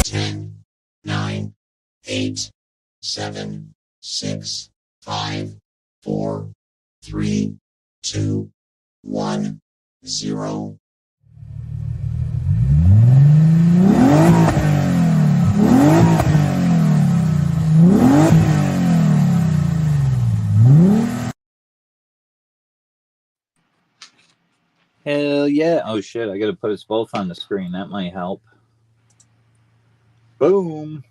Ten, 9, 8, 7, 6, 5, 4, 3, 2, 1, 0. Hell yeah. Oh shit, I gotta put us both on the screen. That might help. Boom.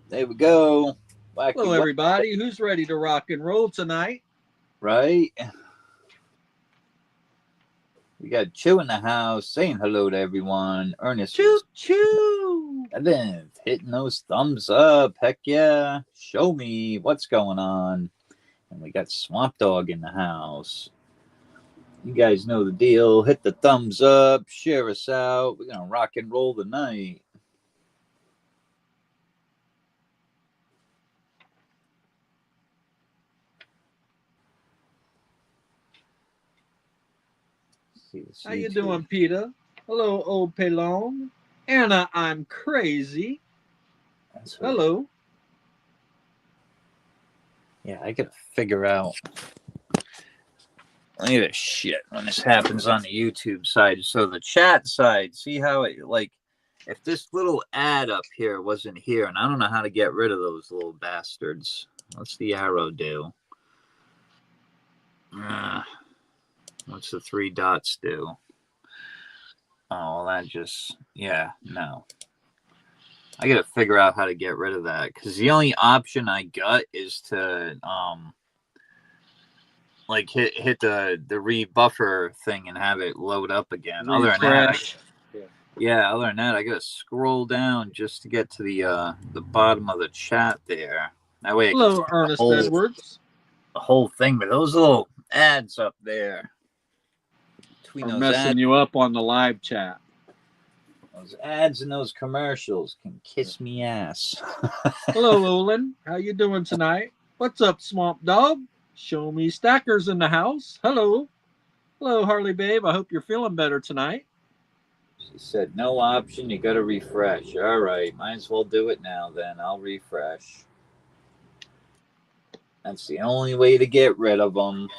There we go. Wacky, hello, everybody. Who's ready to rock and roll tonight? Right? We got Chew in the house saying hello to everyone. Ernest. Choo choo. And then hitting those thumbs up. Heck yeah. Show me what's going on. And we got Swamp Dog in the house. You guys know the deal. Hit the thumbs up. Share us out. We're going to rock and roll tonight. How you doing, Peter? Hello, old Pelon. Anna, I'm crazy. Hello. Yeah, I gotta figure out. Look at this shit when this happens on the YouTube side. So the chat side, see how it, like, if this little ad up here wasn't here, and I don't know how to get rid of those little bastards. What's the arrow do? What's the 3 dots do? Oh, that just, yeah, no. I gotta figure out how to get rid of that, because the only option I got is to like hit the rebuffer thing and have it load up again. Other than that, other than that, I gotta scroll down just to get to the bottom of the chat there. That way, hello, Ernest Edwards. The whole thing, but those little ads up there between are those messing ads, you up on the live chat. Those ads and those commercials can kiss me ass. Hello, Olin. How you doing tonight? What's up, Swamp Dog? Show me Stackers in the house. Hello. Hello, Harley Babe. I hope you're feeling better tonight. She said, no option. You got to refresh. All right. Might as well do it now then. I'll refresh. That's the only way to get rid of them.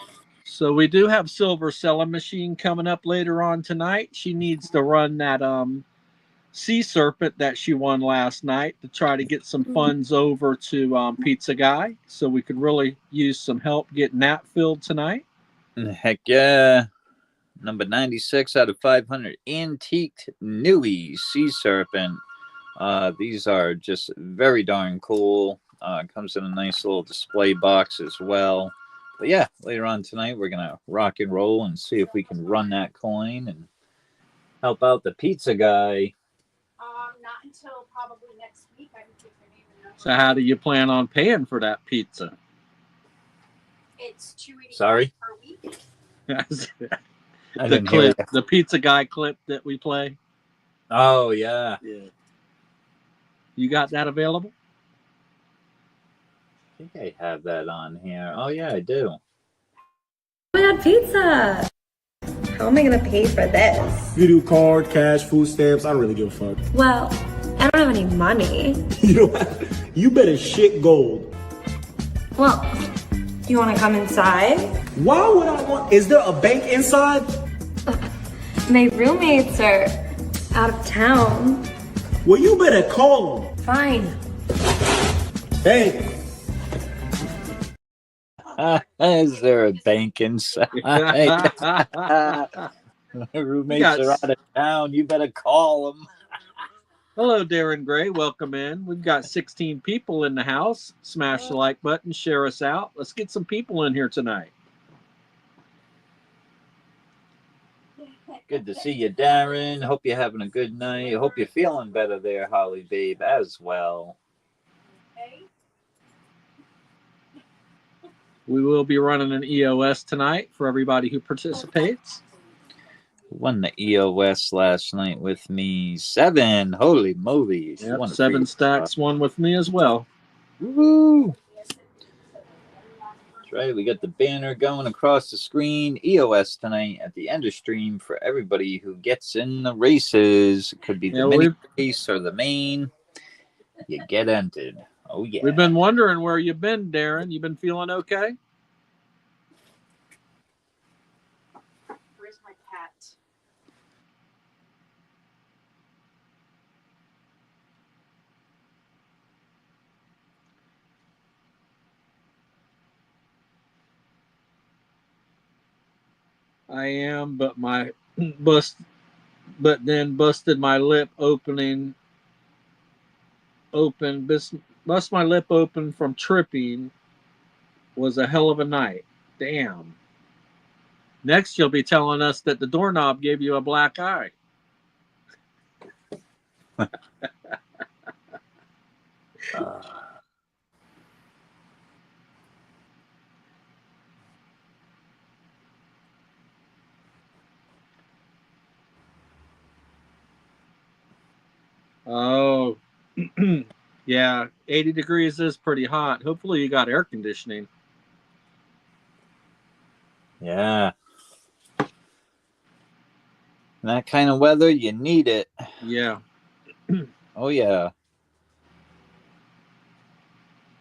So we do have Silver Selling Machine coming up later on tonight. She needs to run that Sea Serpent that she won last night to try to get some funds over to Pizza Guy, so we could really use some help getting that filled tonight. Heck yeah. Number 96 out of 500. Antiqued Newy Sea Serpent. These are just very darn cool. Comes in a nice little display box as well. But yeah, later on tonight, we're going to rock and roll and see if we can run that coin and help out the Pizza Guy. Not until probably next week. I can take their name and number. So how do you plan on paying for that pizza? It's $2.85 Sorry? per week. The Pizza Guy clip that we play. Oh, yeah. You got that available? I think I have that on here. Oh, yeah, I do. Oh my God, pizza! How am I gonna pay for this? You do card, cash, food stamps. I don't really give a fuck. Well, I don't have any money. You better shit gold. Well, you wanna come inside? Why would I want? Is there a bank inside? My roommates are out of town. Well, you better call them. Fine. Hey. Is there a bank inside? Roommates are out of town. You better call them. Hello, Darren Gray. Welcome in. We've got 16 people in the house. Smash the like button. Share us out. Let's get some people in here tonight. Good to see you, Darren. Hope you're having a good night. Hope you're feeling better there, Holly Babe, as well. We will be running an EOS tonight for everybody who participates. Won the EOS last night with me. 7. Holy moly. Yep, 7 stacks, one with me as well. Woo! That's right. We got the banner going across the screen. EOS tonight at the end of stream for everybody who gets in the races. It could be the mini race or the main. You get entered. Oh, yeah. We've been wondering where you've been, Darren. You been feeling okay? Where's my cat? I am, but my then busted my lip bust my lip open from tripping. Was a hell of a night. Damn. Next, you'll be telling us that the doorknob gave you a black eye. Oh, yeah. 80 degrees is pretty hot. Hopefully, you got air conditioning. Yeah. That kind of weather, you need it. Yeah. Oh, yeah.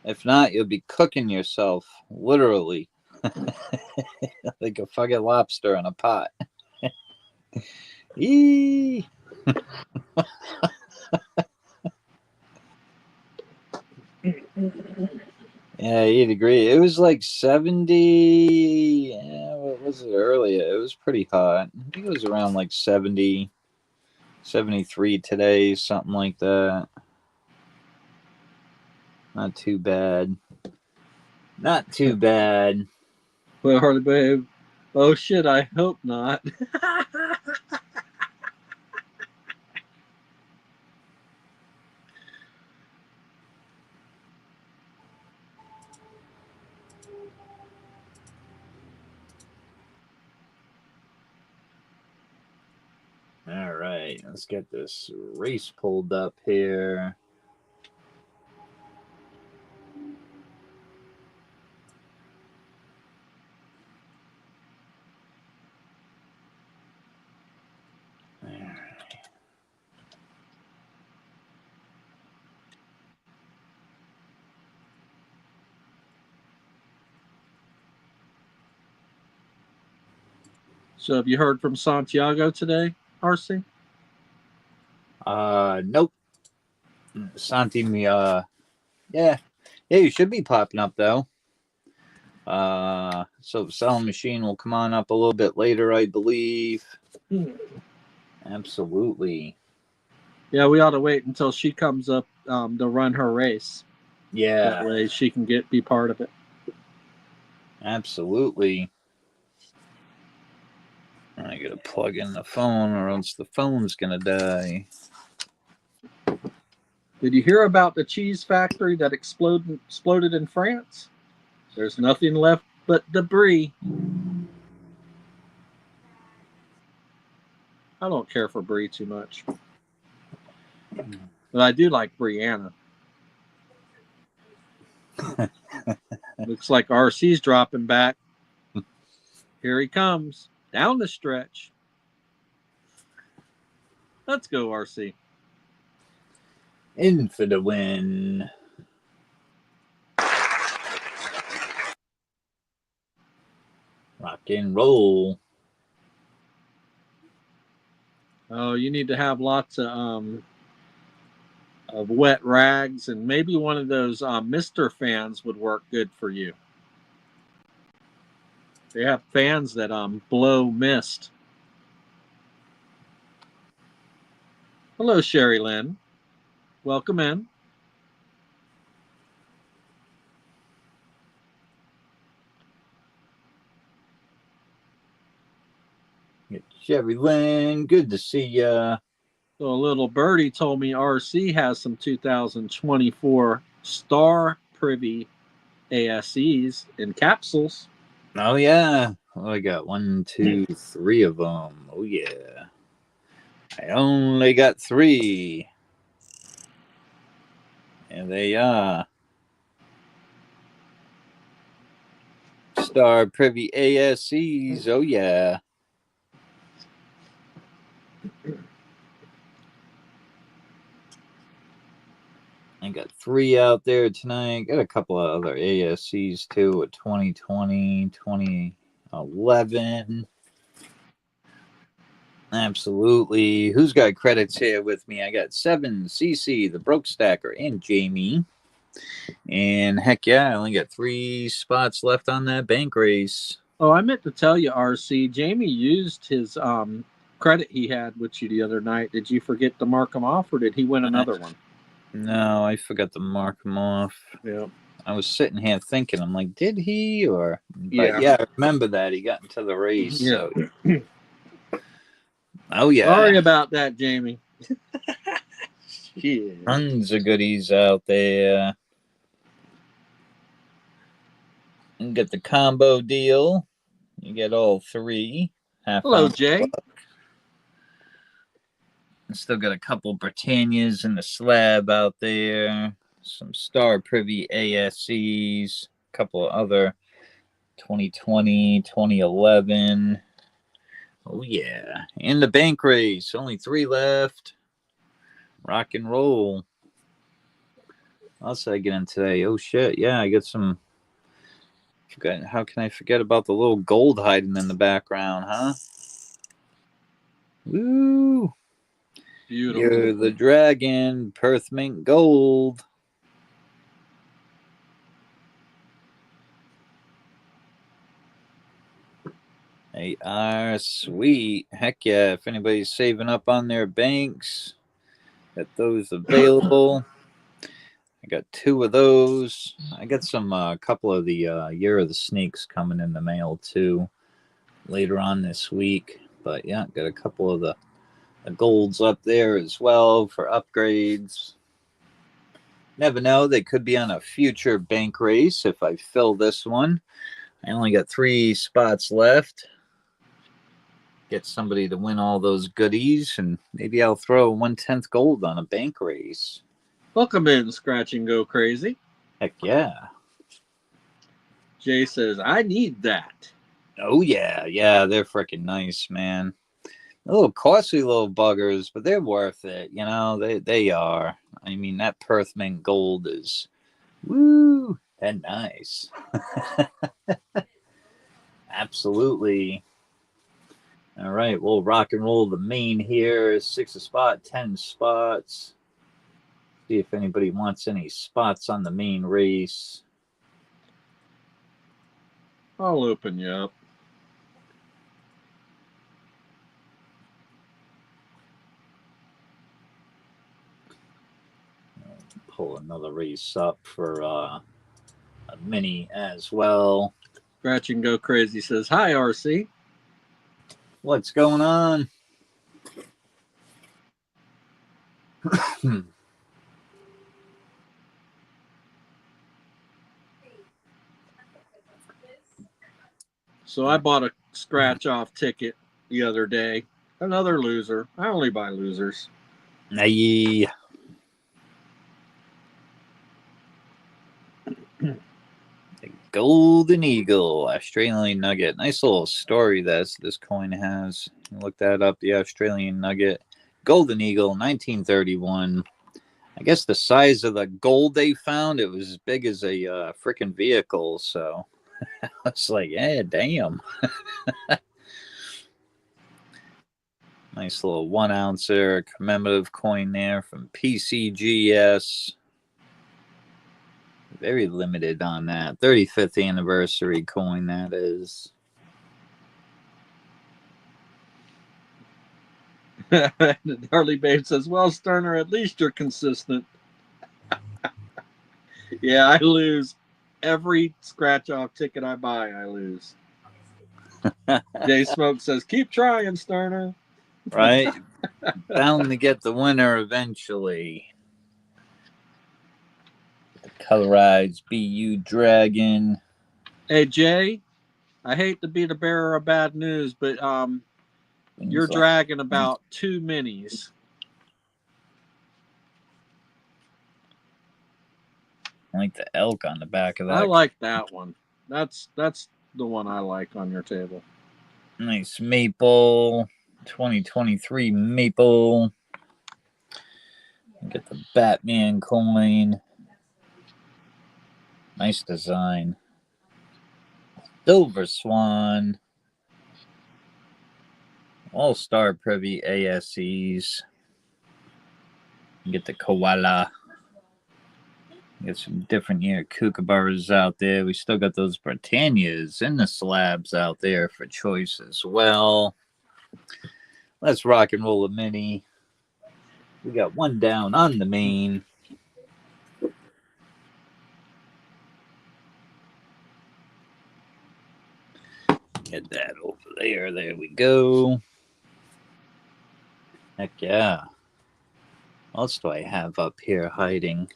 If not, you'll be cooking yourself, literally. Like a fucking lobster in a pot. Eee. Yeah, 80 degrees. It was like 70. Yeah, what was it earlier? It was pretty hot. I think it was around like 70, 73 today, something like that. Not too bad. Not too bad. Well, Harley babe. Oh shit, I hope not. All right, let's get this race pulled up here. So, have you heard from Santiago today, RC? Nope. Santi, yeah, you should be popping up though. So the selling machine will come on up a little bit later, I believe. Absolutely. Yeah, we ought to wait until she comes up to run her race. Yeah. That way she can be part of it. Absolutely. I gotta plug in the phone or else the phone's gonna die. Did you hear about the cheese factory that exploded in France? There's nothing left but debris. I don't care for Brie too much. But I do like Brianna. Looks like RC's dropping back. Here he comes. Down the stretch. Let's go, RC. In for the win. Rock and roll. Oh, you need to have lots of wet rags, and maybe one of those Mr. fans would work good for you. They have fans that blow mist. Hello, Sherry Lynn. Welcome in. Sherry Lynn, good to see ya. So a little birdie told me RC has some 2024 Star Privy ASEs in capsules. Oh yeah. Oh, I got 1, 2, 3 of them. Oh yeah. I only got 3. And they are. Star Privy ASCs. Oh, yeah. I got 3 out there tonight. Got a couple of other ASCs too with 2020, 2011. Absolutely. Who's got credits here with me? I got 7, CC, the Broke Stacker, and Jamie. And heck yeah, I only got 3 spots left on that bank race. Oh, I meant to tell you, RC. Jamie used his credit he had with you the other night. Did you forget to mark him off, or did he win another one? No, I forgot to mark him off. Yeah. I was sitting here thinking, I'm like, did he? But Yeah. yeah, I remember that. He got into the race. Yeah. So. Oh, yeah. Sorry about that, Jamie. Yeah. Tons of goodies out there. You get the combo deal. You get all 3. Hello, Jay. Still got a couple Britannias in the slab out there. Some Star Privy ASCs. A couple of other 2020, 2011. Oh, yeah. In the bank race. Only 3 left. Rock and roll. What else did I get in today? Oh, shit. Yeah, I got some. How can I forget about the little gold hiding in the background, huh? Woo! Beautiful. You're the dragon, Perth Mint Gold. They are sweet. Heck yeah. If anybody's saving up on their banks, got those available. I got 2 of those. I got some couple of the Year of the Snakes coming in the mail too later on this week. But yeah, got a couple of the golds up there as well for upgrades. Never know, they could be on a future bank race if I fill this one. I only got 3 spots left. Get somebody to win all those goodies, and maybe I'll throw 1/10 gold on a bank race. Welcome in, Scratch and Go Crazy. Heck yeah. Jay says, I need that. Oh yeah, yeah, they're freaking nice, man. A little costly little buggers, but they're worth it. You know, they are. I mean, that Perth Mint Gold is, woo, and nice. Absolutely. All right, we'll rock and roll the main here. 6 a spot, 10 spots. See if anybody wants any spots on the main race. I'll open you up. Pull another race up for a mini as well. Scratch and Go Crazy says, hi, RC. What's going on? So I bought a scratch off ticket the other day. Another loser. I only buy losers. Hey. The Golden Eagle, Australian Nugget. Nice little story that this coin has. Look that up. The Australian Nugget. Golden Eagle, 1931. I guess the size of the gold they found, it was as big as a freaking vehicle. So it's like, yeah, damn. Nice little 1 ouncer commemorative coin there from PCGS. Very limited on that. 35th anniversary coin, that is. Harley Babe says, well, Sterner, at least you're consistent. Yeah, I lose. Every scratch off ticket I buy, I lose. Jay Smoke says, keep trying, Sterner. Right? Bound to get the winner eventually. The colorized BU Dragon. Hey, Jay, I hate to be the bearer of bad news, but you're dragging about 2 minis. I like the elk on the back of that. I like that one. That's the one I like on your table. Nice maple. 2023 maple. Get the Batman coin. Nice design. Silver Swan. All-Star Privy ASEs. Get the Koala. Get some different year kookaburras out there. We still got those Britannias in the slabs out there for choice as well. Let's rock and roll a mini. We got one down on the main. Get that over there. There we go. Heck yeah. What else do I have up here hiding?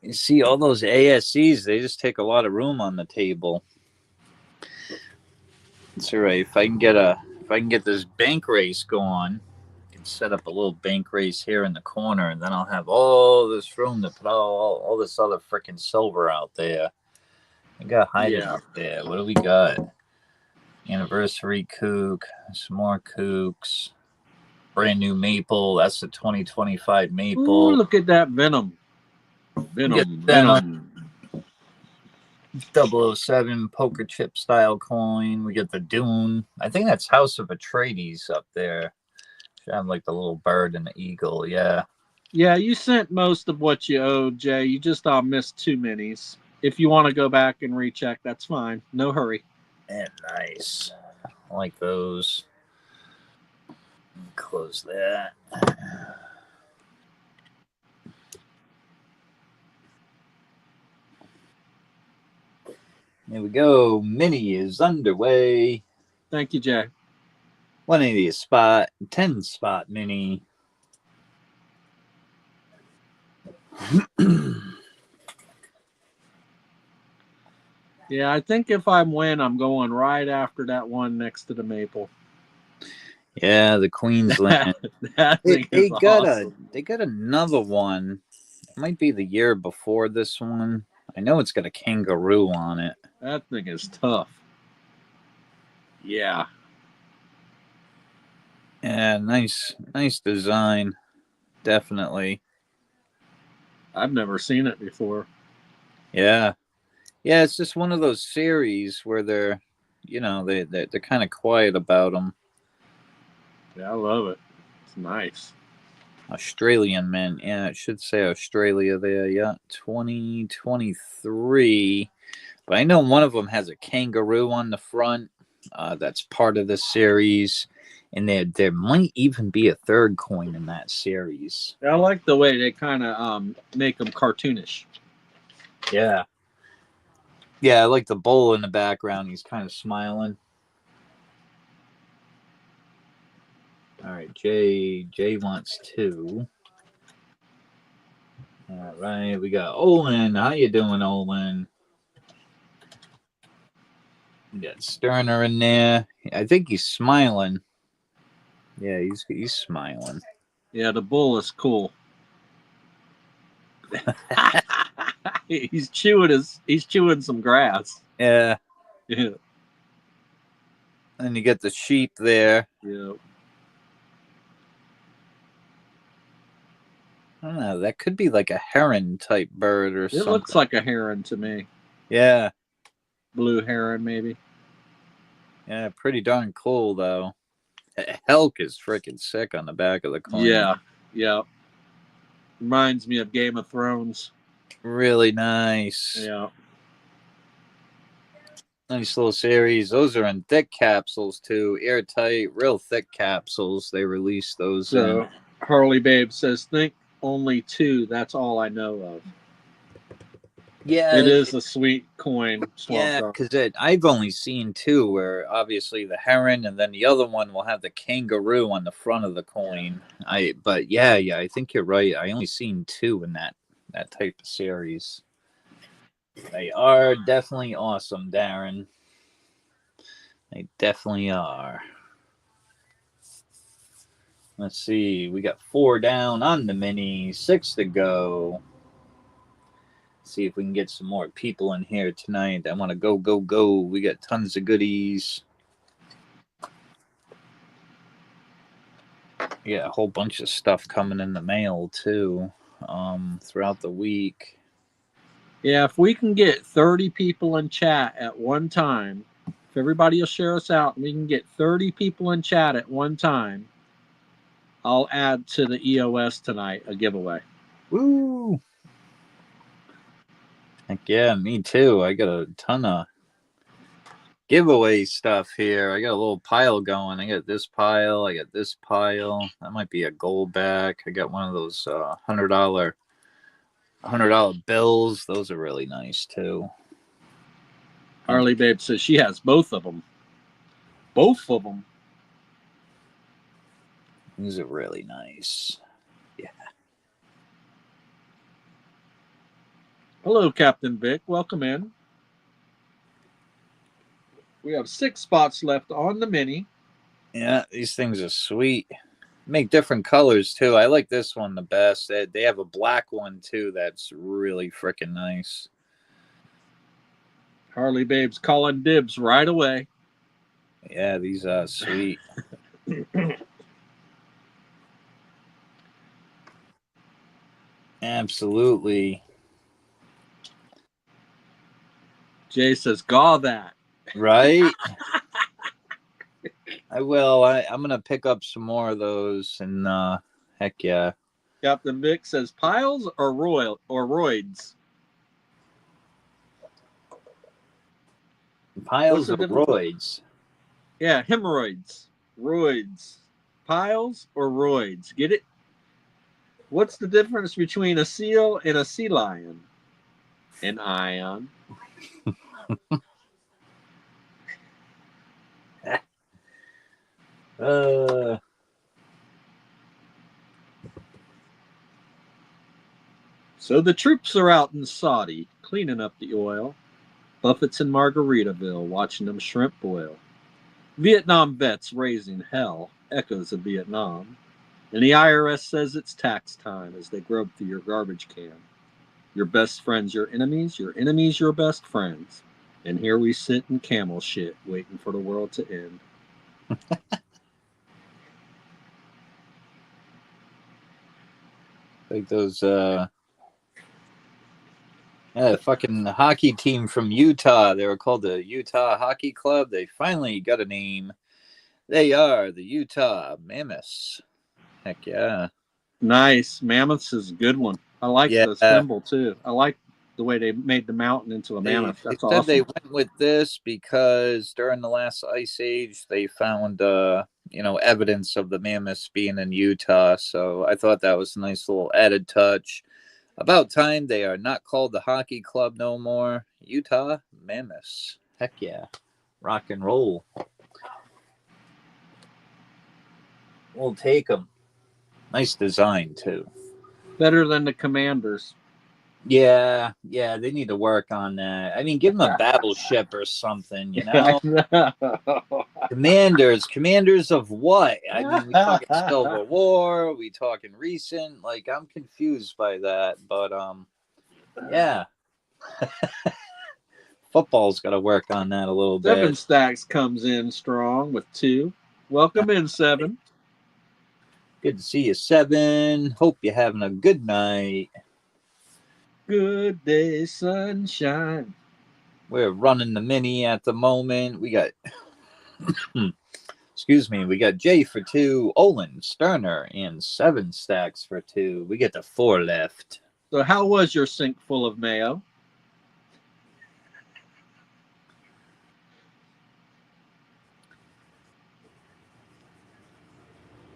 You see all those ASCs, they just take a lot of room on the table. It's all right. If I can get this bank race going, I can set up a little bank race here in the corner, and then I'll have all this room to put all this other freaking silver out there. I got hiding up there. What do we got? Anniversary kook, some more kooks. Brand new maple. That's the 2025 maple. Ooh, look at that Venom. Venom. 007 poker chip style coin. We get the Dune. I think that's House of Atreides up there. Should have like the little bird and the eagle. Yeah. Yeah, you sent most of what you owed, Jay. You just missed 2 minis. If you want to go back and recheck, that's fine. No hurry. And nice. I like those. Close that. There we go. Mini is underway. Thank you, Jay. 180 a spot. 10 spot mini. Yeah, I think if I win, I'm going right after that one next to the maple. Yeah, the Queensland. That thing is awesome. They got another one. It might be the year before this one. I know it's got a kangaroo on it. That thing is tough. Yeah. Yeah, nice design. Definitely. I've never seen it before. Yeah. Yeah, it's just one of those series where they're kind of quiet about them. Yeah, I love it. It's nice. Australian men. Yeah, it should say Australia there. Yeah, 2023. But I know one of them has a kangaroo on the front. That's part of the series. And there might even be a third coin in that series. I like the way they kind of make them cartoonish. Yeah. Yeah, I like the bull in the background. He's kind of smiling. All right, Jay wants 2. All right, we got Olin. How you doing, Olin? We got Sterner in there. I think he's smiling. Yeah, he's smiling. Yeah, the bull is cool. he's chewing some grass. Yeah. Yeah. And you get the sheep there. Yeah. I don't know. That could be like a heron type bird or something. It looks like a heron to me. Yeah. Blue heron, maybe. Yeah, pretty darn cool, though. Helk is freaking sick on the back of the coin. Yeah. Yeah. Reminds me of Game of Thrones. Really nice. Yeah. Nice little series. Those are in thick capsules, too. Airtight, real thick capsules. They released those. So, Harley Babe says, think only 2. That's all I know of. Yeah. It is a sweet coin. Yeah, because I've only seen 2 where obviously the heron and then the other one will have the kangaroo on the front of the coin. But yeah, I think you're right. I only seen 2 in that type of series. They are definitely awesome, Darren. They definitely are. Let's see. We got 4 down on the mini. 6 to go. See if we can get some more people in here tonight. I want to go, go, go. We got tons of goodies. Yeah, a whole bunch of stuff coming in the mail too, throughout the week. Yeah, if we can get 30 people in chat at one time, if everybody will share us out and we can get 30 people in chat at one time, I'll add to the EOS tonight a giveaway. Woo! Heck yeah, me too. I got a ton of giveaway stuff here. I got a little pile going. I got this pile. I got this pile. That might be a gold back. I got one of those $100 bills. Those are really nice too. Harley Babe says she has both of them. Both of them. These are really nice. Yeah. Hello, Captain Vic. Welcome in. We have 6 spots left on the mini. Yeah, these things are sweet. Make different colors too. I like this one the best. They have a black one too that's really freaking nice. Harley Babe's calling dibs right away. Yeah, these are sweet. Absolutely. Jay says, "Gaw that." Right? I will. I'm gonna pick up some more of those, and heck yeah. Captain Vic says, "Piles or roids?" Piles of roids. Yeah, hemorrhoids, roids, piles or roids. Get it? What's the difference between a seal and a sea lion? An ion. So the troops are out in Saudi cleaning up the oil. Buffett's in Margaritaville watching them shrimp boil. Vietnam vets raising hell, echoes of Vietnam. And the IRS says it's tax time as they grub through your garbage can. Your best friends, your enemies, your best friends. And here we sit in camel shit waiting for the world to end. Like those fucking hockey team from Utah. They were called the Utah Hockey Club. They finally got a name. They are the Utah Mammoths. Heck yeah. Nice. Mammoths is a good one. I like the symbol too. I like the way they made the mountain into a mammoth. That's awesome. They went with this because during the last ice age, they found evidence of the mammoths being in Utah. So I thought that was a nice little added touch. About time they are not called the hockey club no more. Utah Mammoths. Heck yeah. Rock and roll. We'll take them. Nice design too. Better than the Commanders. Yeah, they need to work on that. I mean, give them a battleship or something, you know? Commanders of what? I mean, we talking Civil War, we talking recent, like I'm confused by that, but yeah. Football's got to work on that a little bit. 7 Stacks comes in strong with 2. Welcome in, 7. Good to see you, 7. Hope you're having a good night. Good day, sunshine. We're running the mini at the moment. We got, we got Jay for 2, Olin, Sterner, and 7 Stacks for 2. We get the 4 left. So how was your sink full of mayo?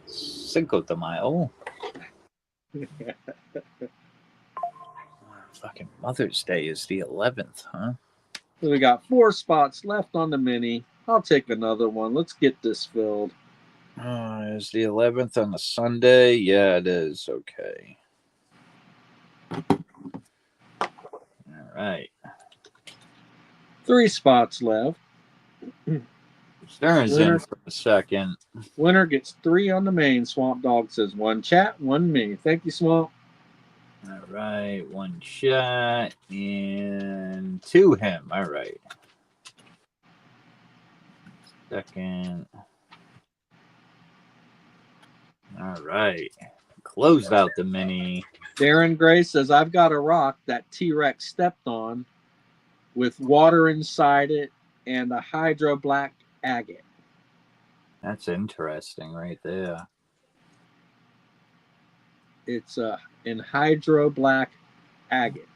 Cinco de Mayo. Fucking Mother's Day is the 11th, huh? So we got 4 spots left on the mini. I'll take another one. Let's get this filled. Is the 11th on a Sunday? Yeah, it is. Okay. All right. 3 spots left. Stern's in for a second. Winner gets 3 on the main. Swamp Dog says 1 chat, 1 me. Thank you, Swamp. All right, one shot and to him. All right. Second. All right. Closed out the mini. Darren Gray says, I've got a rock that T-Rex stepped on with water inside it and a hydro black agate. That's interesting right there. It's in hydro black agate.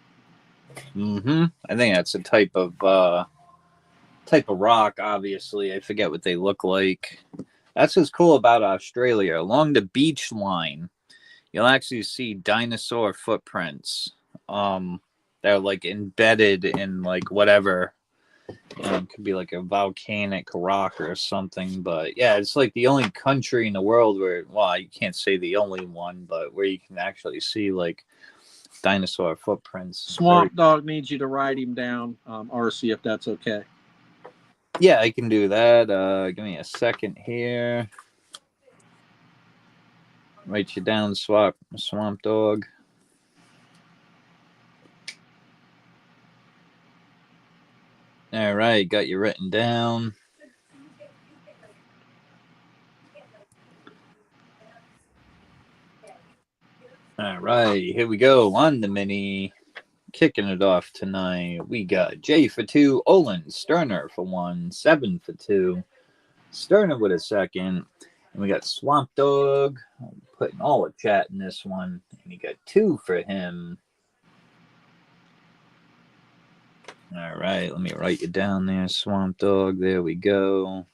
Mm-hmm. I think that's a type of rock, obviously. I forget what they look like. That's what's cool about Australia. Along the beach line, you'll actually see dinosaur footprints. They're like embedded in like whatever. It could be like a volcanic rock or something. But yeah, it's like the only country in the world where, well, you can't say the only one, but where you can actually see like dinosaur footprints. Swamp Dog needs you to write him down, RC, if that's okay. Yeah, I can do that. Give me a second here. Write you down, Swamp Dog. All right, got you written down. All right, here we go on the mini. Kicking it off tonight, we got J for 2, Olin, Sterner for 1, 7 for 2, Sterner with a second, and we got Swamp Dog putting all the chat in this one, and you got 2 for him. All right, let me write you down there, Swamp Dog. There we go.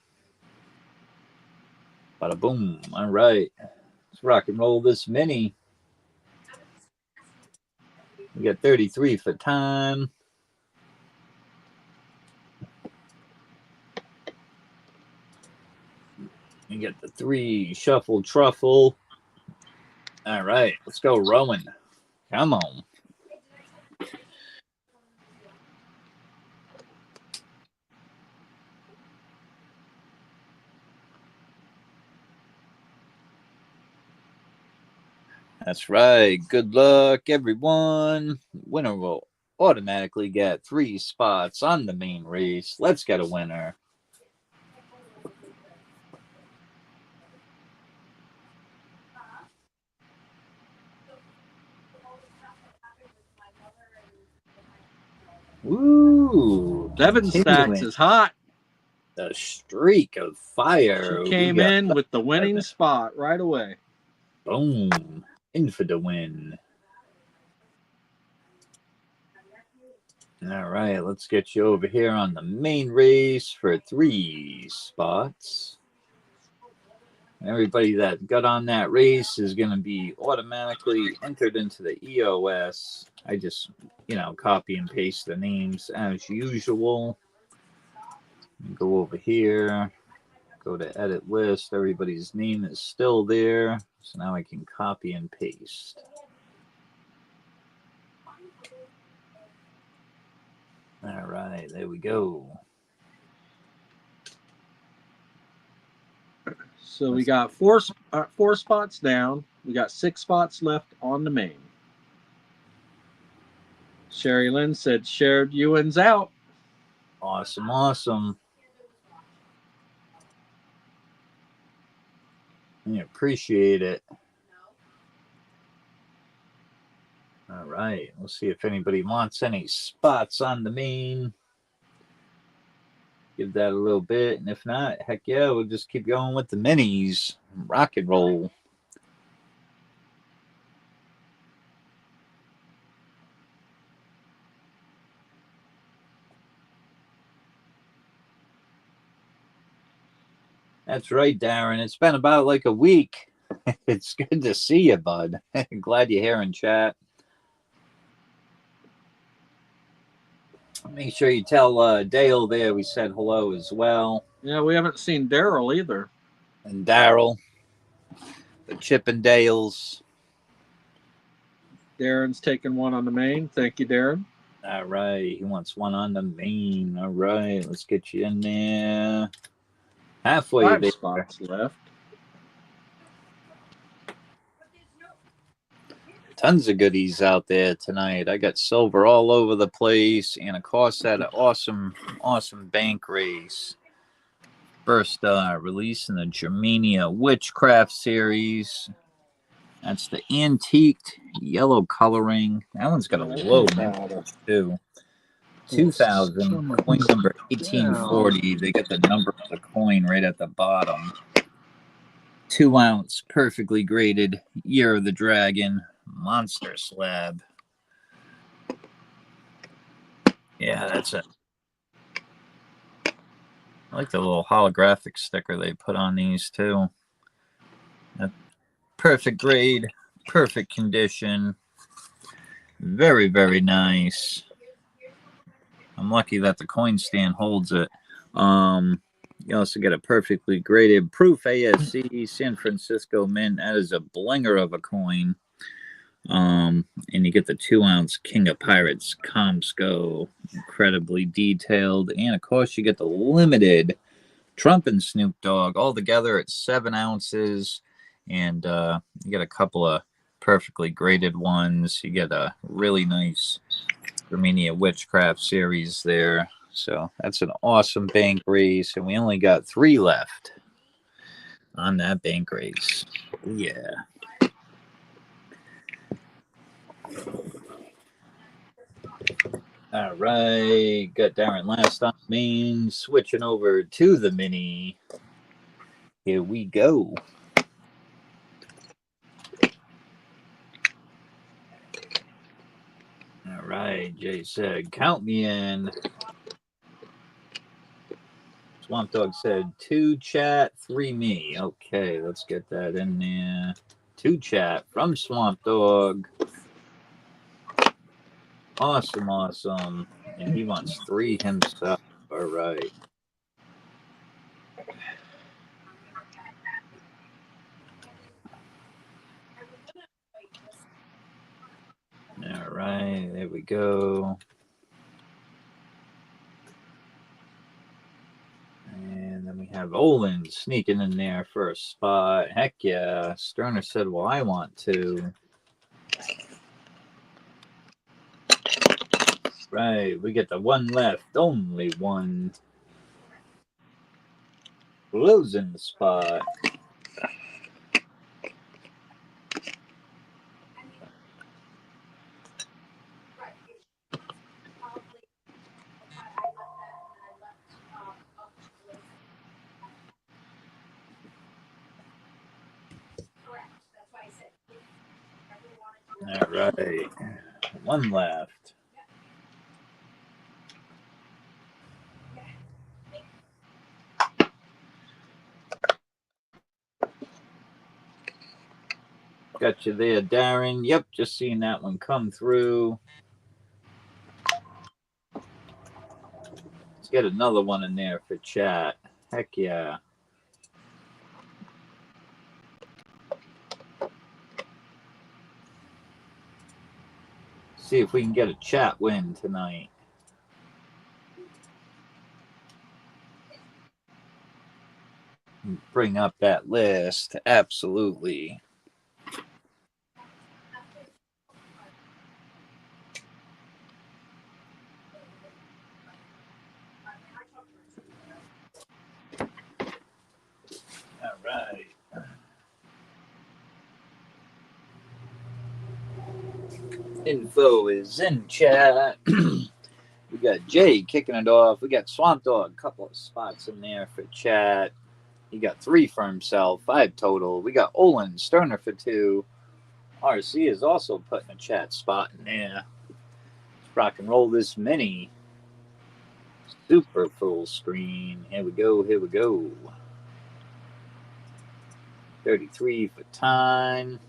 Bada boom. All right, let's rock and roll this mini. We got 33 for time. You get the 3 shuffle truffle. All right, let's go Rowan. Come on. That's right. Good luck, everyone. Winner will automatically get 3 spots on the main race. Let's get a winner. Woo! Devin Stacks is hot. The streak of fire. She came in with the winning spot right away. Boom. In for the win. All right, let's get you over here on the main race for 3 spots. Everybody that got on that race is going to be automatically entered into the EOS. I just, copy and paste the names as usual. Go over here, go to edit list. Everybody's name is still there. So now I can copy and paste. All right, there we go. So we got four spots down. We got 6 spots left on the main. Sherry Lynn said, shared Ewan's out. Awesome, awesome. I appreciate it. All right, we'll see if anybody wants any spots on the main. Give that a little bit, and if not, heck yeah, we'll just keep going with the minis. Rock and roll. That's right, Darren. It's been about like a week. It's good to see you, bud. Glad you're here in chat. Make sure you tell Dale there we said hello as well. Yeah, we haven't seen Daryl either. And Daryl. The Chippendales. Darren's taking one on the main. Thank you, Darren. All right. He wants one on the main. All right. Let's get you in there. Halfway 5 there. spots left. Tons of goodies out there tonight. I got silver all over the place, and of course that awesome bank race. First release in the Germania Witchcraft series. That's the antiqued yellow coloring. That one's got a low mintage too. 2000, coin number 1840. They got the number of the coin right at the bottom. 2 ounce, perfectly graded Year of the Dragon monster slab. Yeah, that's it. I like the little holographic sticker they put on these too. Perfect grade, perfect condition. Very, very nice. I'm lucky that the coin stand holds it. You also get a perfectly graded proof ASC San Francisco Mint. That is a blinger of a coin. And you get the 2 ounce King of Pirates Comsco, incredibly detailed. And of course, you get the limited Trump and Snoop Dogg all together at 7 ounces. And you get a couple of perfectly graded ones. You get a really nice Romania Witchcraft series there. So that's an awesome bank race. And we only got 3 left on that bank race. Yeah. All right, got Darren last on main, switching over to the mini. Here we go. All right, Jay said, count me in. Swamp Dog said, 2 chat, 3 me. Okay, let's get that in there. 2 chat from Swamp Dog. Awesome, awesome. And he wants 3 himself. All right. All right, there we go. And then we have Olin sneaking in there for a spot. Heck yeah. Sterner said, well, I want to. Right, we get the 1 left. Only 1. Closing the spot. All right. 1 left. Got you there, Darren. Yep, just seeing that one come through. Let's get another one in there for chat. Heck yeah. See if we can get a chat win tonight. Bring up that list. Absolutely. All right. Info is in chat. We got Jay kicking it off. We got Swamp Dog, a couple of spots in there for chat. He got 3 for himself, 5 total. We got Olin Sterner for 2. RC is also putting a chat spot in there. Let's rock and roll this mini. Super full screen. Here we go. Here we go. 33 for time.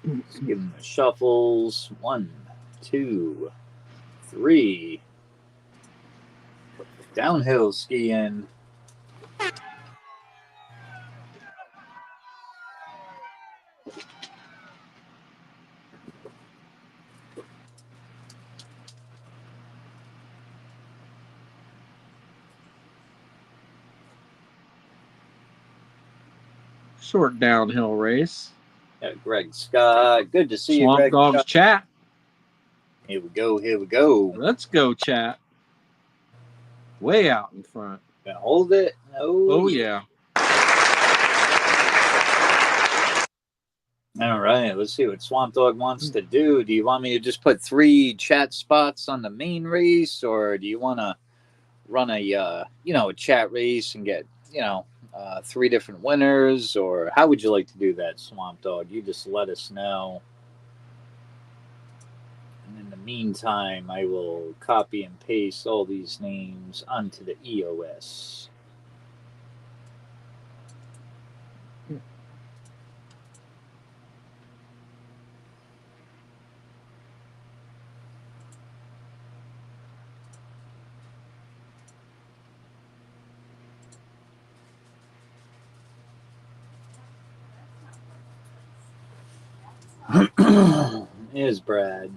Let's give him the shuffles. 1, 2, 3. Downhill skiing. Short downhill race. Greg Scott. Good to see you, Swamp Greg Dogs Scott. chat. Here we go. Here we go. Let's go chat. Way out in front. Gonna hold it. Oh yeah. All right, let's see what Swamp Dog wants to do. Do you want me to just put 3 chat spots on the main race, or do you want to run a a chat race and get 3 different winners, or how would you like to do that, Swamp Dog? You just let us know. And in the meantime, I will copy and paste all these names onto the EOS. Here's Brad.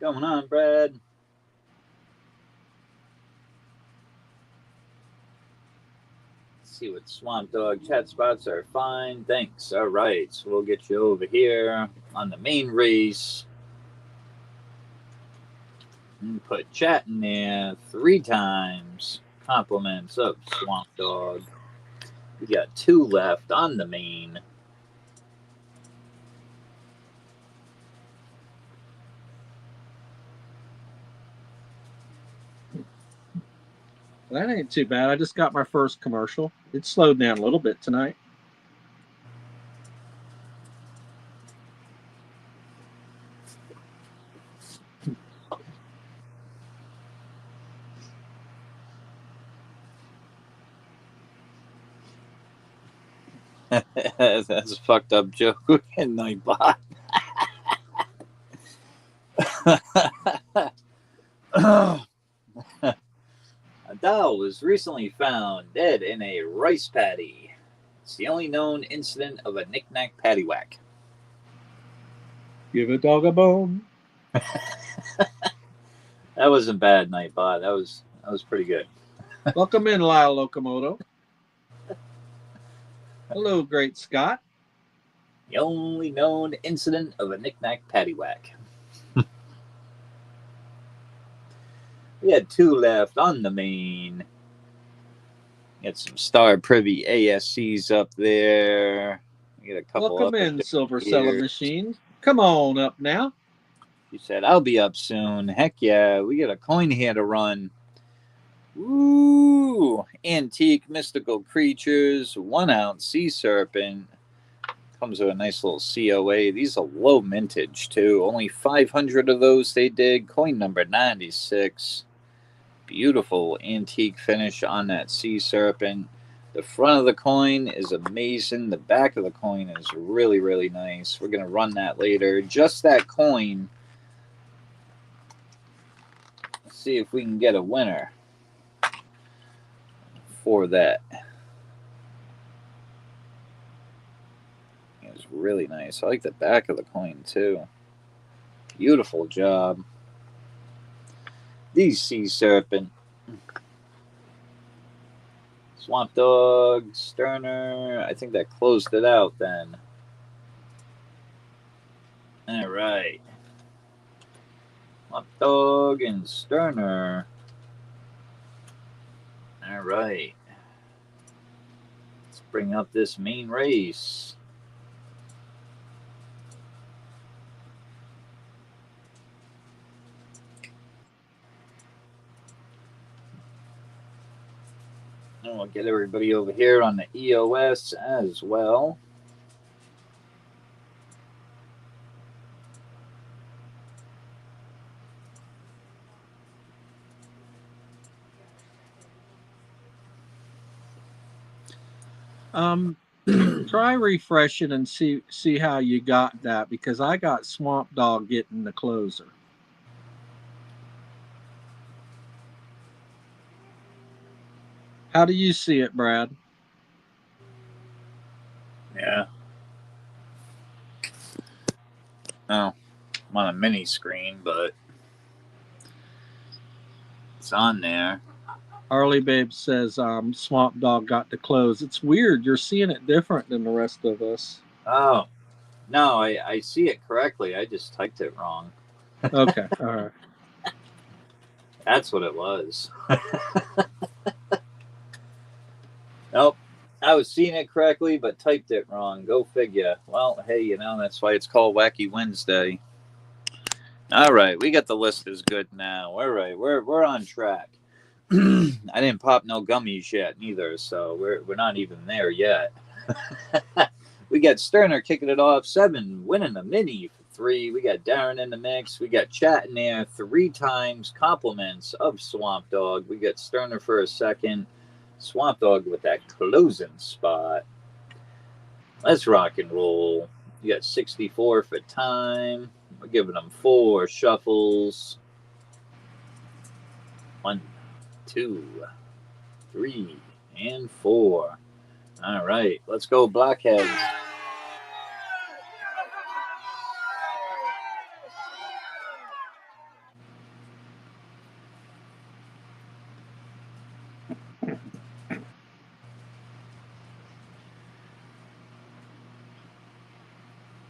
Going on, Brad? Let's see what Swamp Dog chat spots are. Fine, thanks. All right, so we'll get you over here on the main race. And put chat in there 3 times. Compliments of Swamp Dog. We got 2 left on the main. That ain't too bad. I just got my first commercial. It slowed down a little bit tonight. That's a fucked up joke. Nightbot. A doll was recently found dead in a rice paddy. It's the only known incident of a knick-knack paddywhack. Give a dog a bone. That wasn't bad, Nightbot. That was pretty good. Welcome in, Lyle Locomoto. Hello, Great Scott. The only known incident of a knick-knack paddywhack. We had 2 left on the main. Got some Star Privy ASCs up there. We got a couple. Welcome in, Silver Seller Machine. Come on up now. He said, I'll be up soon. Heck yeah, we got a coin here to run. Ooh, antique mystical creatures, 1 ounce sea serpent. Comes with a nice little COA. These are low mintage too. Only 500 of those they did. Coin number 96. Beautiful antique finish on that sea serpent. The front of the coin is amazing. The back of the coin is really, really nice. We're going to run that later. Just that coin. Let's see if we can get a winner for that. It's really nice. I like the back of the coin too. Beautiful job. These sea serpent. Swamp Dog, Sterner. I think that closed it out then. All right. Swamp Dog and Sterner. All right. Let's bring up this main race. And we'll get everybody over here on the EOS as well. Try refreshing and see how you got that, because I got Swamp Dog getting the closer. How do you see it, Brad? Yeah. Oh, I'm on a mini screen, but it's on there. Harley Babe says Swamp Dog got to close. It's weird. You're seeing it different than the rest of us. Oh, no, I see it correctly. I just typed it wrong. Okay, all right. That's what it was. Nope. I was seeing it correctly, but typed it wrong. Go figure. Well, hey, you know, that's why it's called Wacky Wednesday. All right, we got the list is good now. All right, we're on track. I didn't pop no gummies yet neither, so we're not even there yet. We got Sterner kicking it off 7, winning a mini for 3. We got Darren in the mix. We got Chat in there 3 times. Compliments of Swamp Dog. We got Sterner for a second. Swamp Dog with that closing spot. Let's rock and roll. You got 64 for time. We're giving them 4 shuffles. 1, 2, 3, and 4. All right, let's go Blockheads.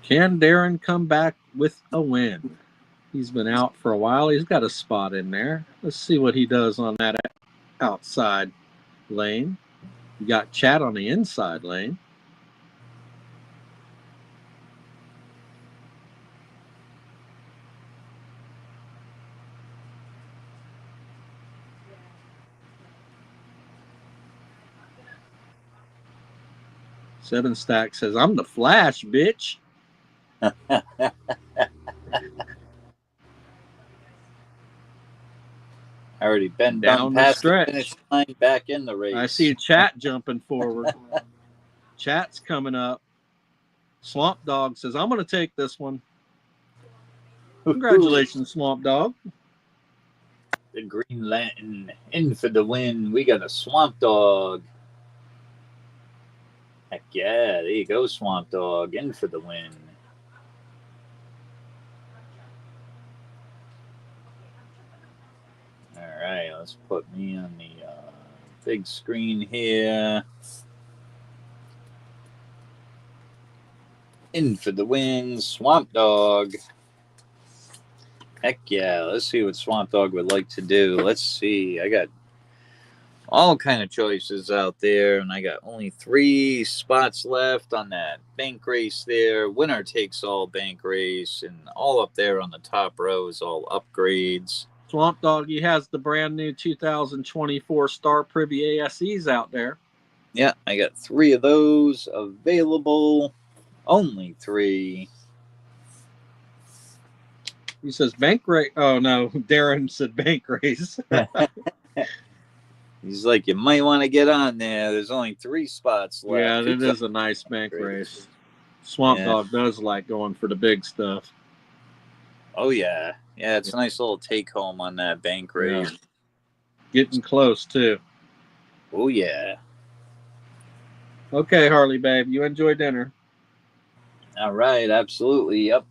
Can Darren come back with a win? He's been out for a while. He's got a spot in there. Let's see what he does on that outside lane. You got Chat on the inside lane. Seven Stack says, I'm the Flash, bitch. Already been Down done the past stretch. the finish line, back in the race. I see Chat jumping forward. Chat's coming up. Swamp Dog says, I'm going to take this one. Congratulations, Swamp Dog. The Green Lantern in for the win. We got a Swamp Dog. Heck yeah, there you go, Swamp Dog, in for the win. All right, let's put me on the big screen here. In for the win, Swamp Dog. Heck yeah, let's see what Swamp Dog would like to do. Let's see, I got all kind of choices out there, and I got only 3 spots left on that bank race there. Winner takes all bank race, and all up there on the top row is all upgrades. Swamp Dog, he has the brand new 2024 Star Privy ASEs out there. Yeah, I got 3 of those available. Only 3. He says bank race. Oh, no. Darren said bank race. He's like, you might want to get on there. There's only 3 spots left. Yeah, it is a nice bank race. Swamp Dog does like going for the big stuff. Oh, yeah. Yeah, it's a nice little take-home on that bank race. Yeah. Getting close, too. Oh, yeah. Okay, Harley Babe, you enjoy dinner. All right, absolutely. Yep.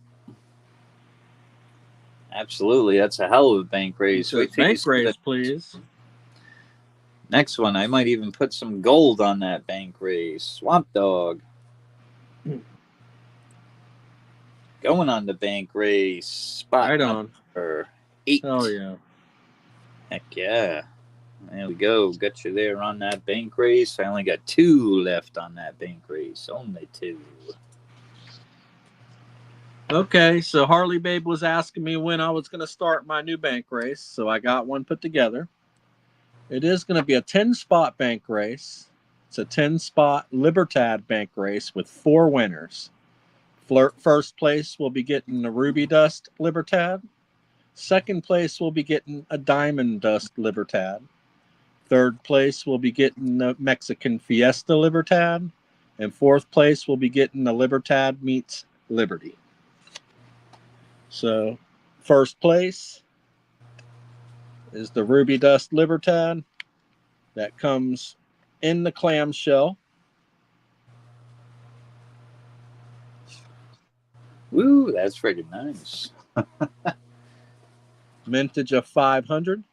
Absolutely. That's a hell of a bank race. Bank race, please. Next one, I might even put some gold on that bank race. Swamp Dog. Going on the bank race. Spot right on. Number 8. Oh, yeah. Heck yeah. There we go. Got you there on that bank race. I only got 2 left on that bank race. Only 2. Okay, so Harley Babe was asking me when I was going to start my new bank race, so I got one put together. It is going to be a 10-spot bank race. It's a 10-spot Libertad bank race with 4 winners. First place will be getting a Ruby Dust Libertad. Second place will be getting a Diamond Dust Libertad. Third place will be getting the Mexican Fiesta Libertad. And fourth place will be getting the Libertad meets Liberty. So, first place is the Ruby Dust Libertad that comes in the clamshell. Woo, that's friggin' nice. Mintage of 500.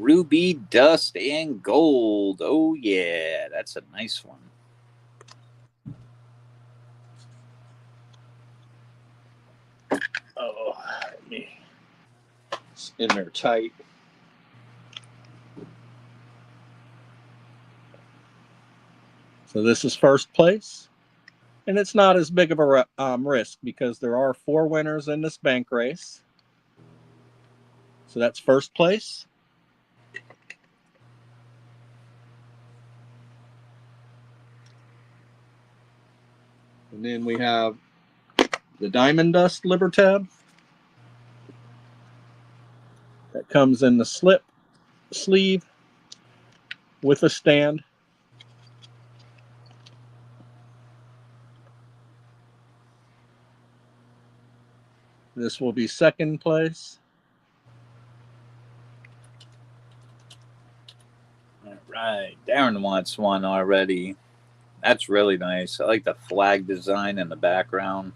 Ruby, Dust, and Gold. Oh, yeah. That's a nice one. Oh, it's in there tight. So this is first place. And it's not as big of a risk because there are 4 winners in this bank race. So that's first place. And then we have the Diamond Dust Libertab. That comes in the slip sleeve with a stand. This will be second place. All right. Darren wants one already. That's really nice. I like the flag design in the background.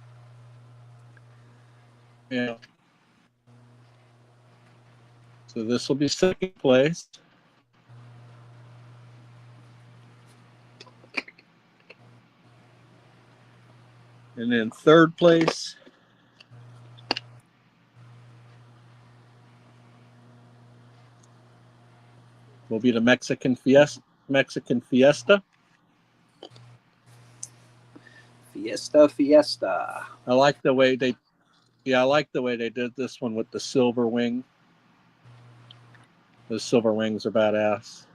Yeah. So this will be second place. And then third place will be the Mexican Fiesta. Fiesta. I like the way they did this one with the silver wing. Those silver wings are badass.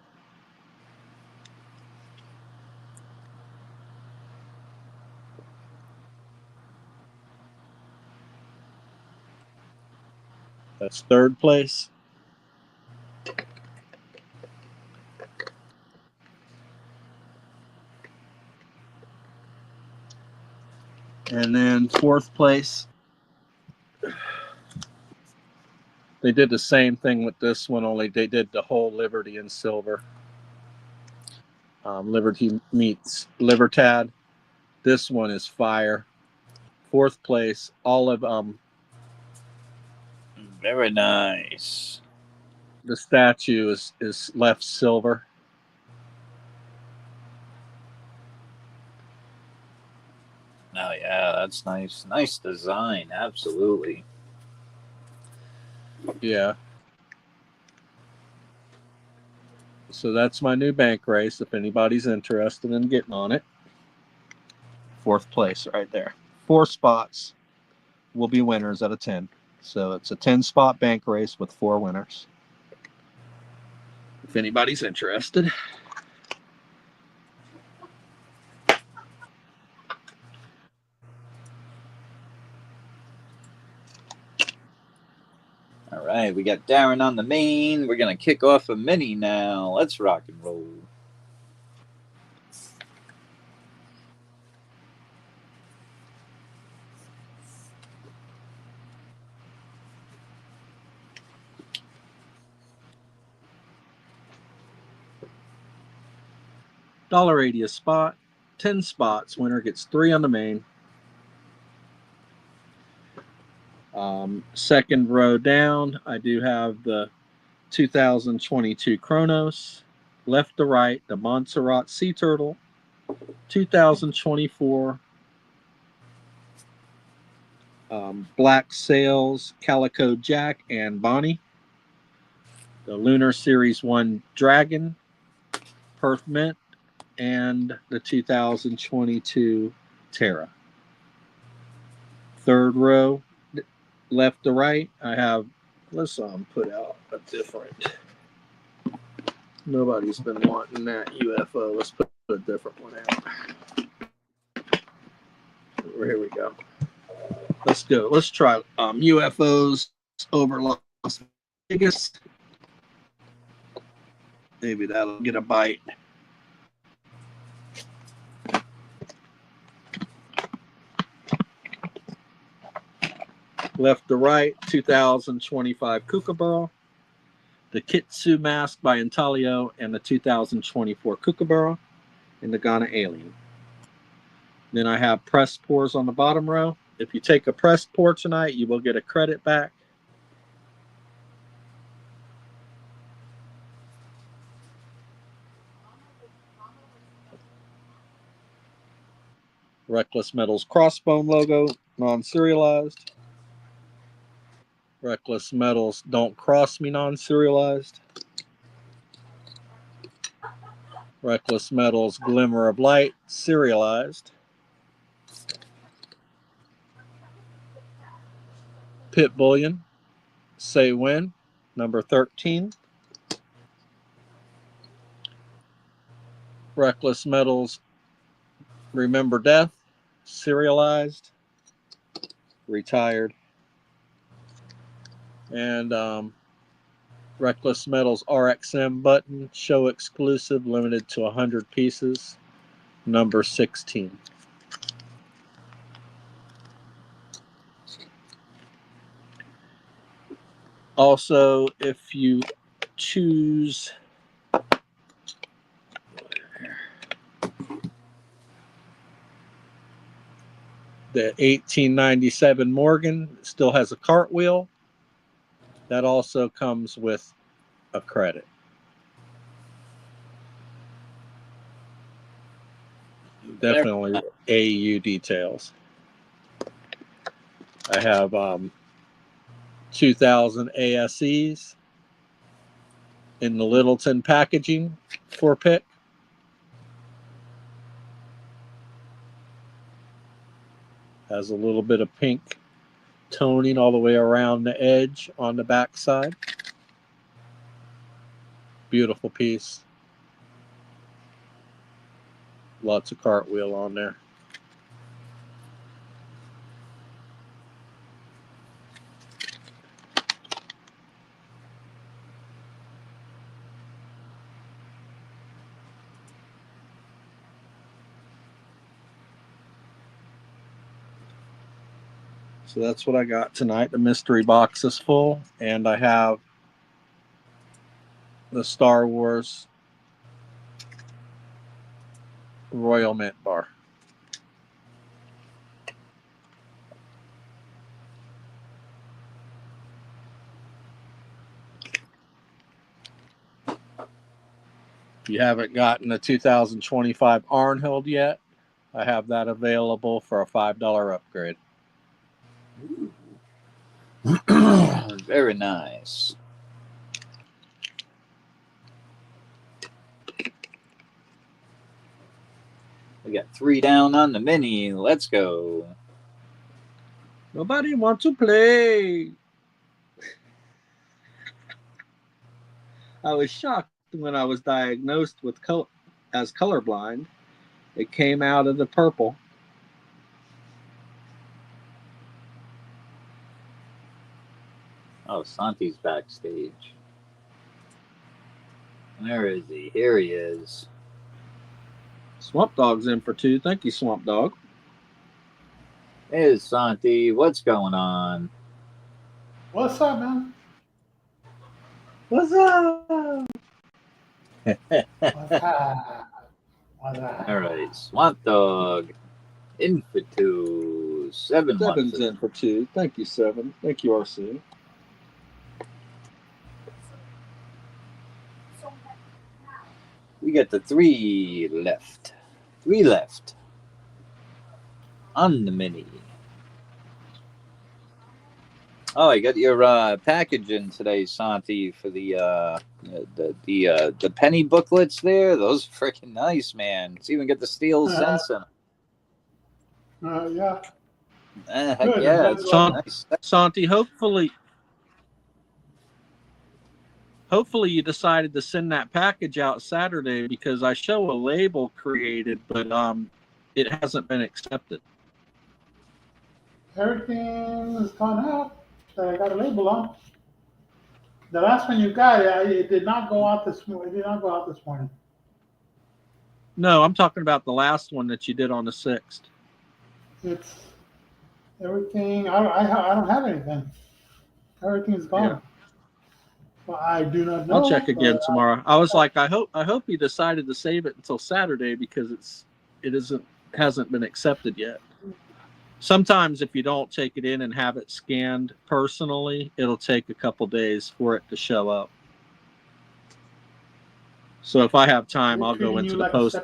That's third place. And then fourth place. They did the same thing with this one, only they did the whole Liberty in silver. Liberty meets Libertad. This one is fire. Fourth place, Olive. Very nice. The statue is left silver. Oh, yeah, that's nice. Nice design. Absolutely. Yeah. So that's my new bank race. If anybody's interested in getting on it, fourth place right there. 4 spots will be winners out of 10. So it's a 10-spot bank race with 4 winners. If anybody's interested. All right, we got Darren on the main. We're going to kick off a mini now. Let's rock and roll. $1.80 a spot, 10 spots. Winner gets 3 on the main. Second row down, I do have the 2022 Chronos. Left to right, the Montserrat Sea Turtle. 2024 Black Sails Calico Jack and Bonnie. The Lunar Series 1 Dragon, Perth Mint, and the 2022 Terra. Third row, left to right, I have, let's put out a different, nobody's been wanting that UFO. Let's put a different one out. Here we go. Let's go. Let's try UFOs over Las Vegas. Maybe that'll get a bite. Left to right, 2025 Kookaburra, the Kitsu Mask by Intaglio, and the 2024 Kookaburra, and the Ghana Alien. Then I have press pours on the bottom row. If you take a press pour tonight, you will get a credit back. Reckless Metals Crossbone logo, non-serialized. Reckless Metals Don't Cross Me, non-serialized. Reckless Metals Glimmer of Light, serialized. Pit Bullion, Say When, number 13. Reckless Metals Remember Death, serialized, retired. And Reckless Metals RXM button, show exclusive, limited to 100 pieces, number 16. Also, if you choose the 1897 Morgan, it still has a cartwheel. That also comes with a credit. Definitely AU details. I have 2000 ASEs in the Littleton packaging for pick. Has a little bit of pink toning all the way around the edge on the back side. Beautiful piece. Lots of cartwheel on there. So that's what I got tonight. The mystery box is full, and I have the Star Wars Royal Mint bar. If you haven't gotten the 2025 Arnhild yet, I have that available for a $5 upgrade. Very nice. We got 3 down on the mini. Let's go. Nobody wants to play. I was shocked when I was diagnosed with as colorblind. It came out of the purple. Oh, Santi's backstage. Where is he? Here he is. Swamp Dog's in for 2. Thank you, Swamp Dog. Hey, Santi. What's going on? What's up, man? What's up? What's up? What's up? All right. Swamp Dog. In for 2. 7 Seven's months. in for 2. Thank you, 7. Thank you, RC. We got the 3 left. 3 left. On the mini. Oh, I got your package in today, Santi, for the penny booklets there. Those are freaking nice, man. It's even got the steel cents in them. Yeah. Heck Good. yeah, it's nice. Santi, hopefully you decided to send that package out Saturday, because I show a label created, but it hasn't been accepted. Everything has gone out that I got a label on. The last one you got, it did not go out this morning. It did not go out this morning. No, I'm talking about the last one that you did on the 6th. It's everything. I don't have anything. Everything's gone. Yeah. Well, I do not know. I'll check again tomorrow. I was like, I hope you decided to save it until Saturday, because it hasn't been accepted yet. Sometimes if you don't take it in and have it scanned personally, it'll take a couple days for it to show up. So if I have time, I'll go into the post.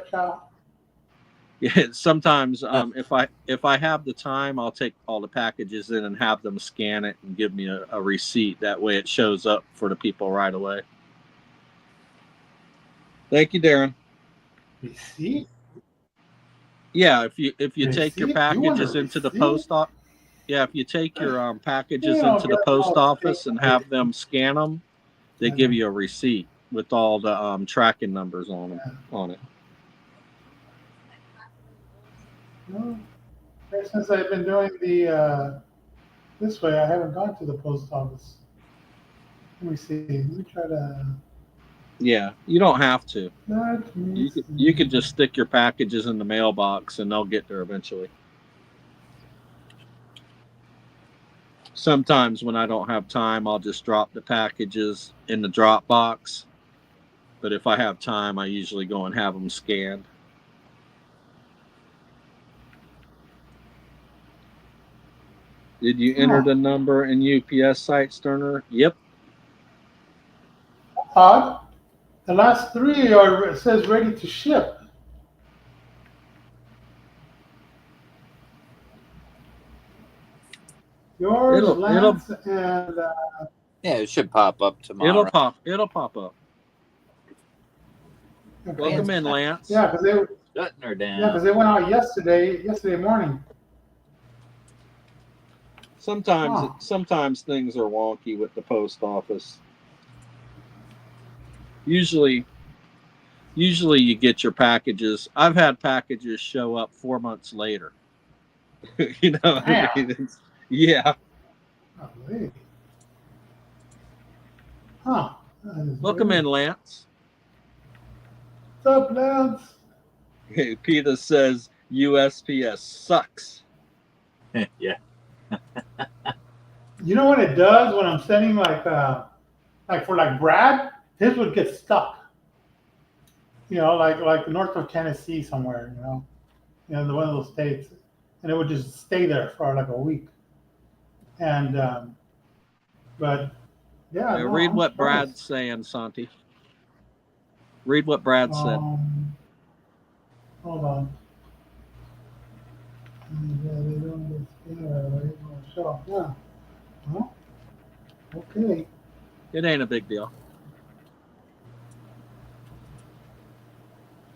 Yeah, sometimes if I have the time, I'll take all the packages in and have them scan it and give me a receipt. That way, it shows up for the people right away. Thank you, Darren. Receipt? Yeah, if you take your Receipt? You want a packages into the receipt? post office. Yeah, if you take your packages Yeah, into the get post all office fake and have them scan them, they give Mhm. you a receipt with all the tracking numbers on them on it. No, ever since I've been doing the this way, I haven't gone to the post office. Let me see. Let me try to. Yeah, you don't have to. Let me You could see. just stick your packages in the mailbox and they'll get there eventually. Sometimes when I don't have time, I'll just drop the packages in the drop box. But if I have time, I usually go and have them scanned. Did you enter the number in UPS site, Sterner? Yep. Odd. The last three are it says ready to ship. Yours, It'll Lance, and Yeah, it should pop up tomorrow. it'll pop up. okay. Welcome in, Lance. Yeah, because Shutting her down. they went out yesterday morning. Sometimes things are wonky with the post office. Usually you get your packages. I've had packages show up 4 months later. You know, Damn. yeah. Golly. Huh. That is Welcome weird. in, Lance. What's up, Lance? Peter says USPS sucks. Yeah. You know what it does when I'm sending like for like Brad, his would get stuck. You know, like north of Tennessee somewhere. One of those states, and it would just stay there for like a week. And but yeah, no, Read I'm what surprised. Brad's saying, Santi. Read what Brad said. Hold on. Yeah, they don't show. Yeah. Well, okay. It ain't a big deal.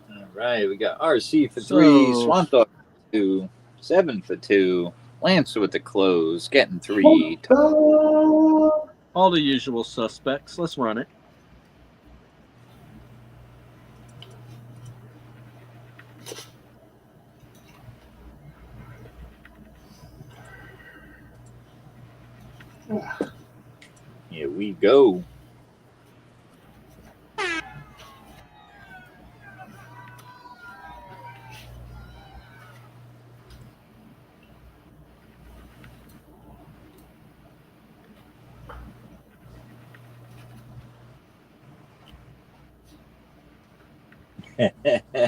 All right, we got RC for 3, Swamp Dog for 2, 7 for 2, Lance with the close, getting 3. All the usual suspects. Let's run it. Here we go.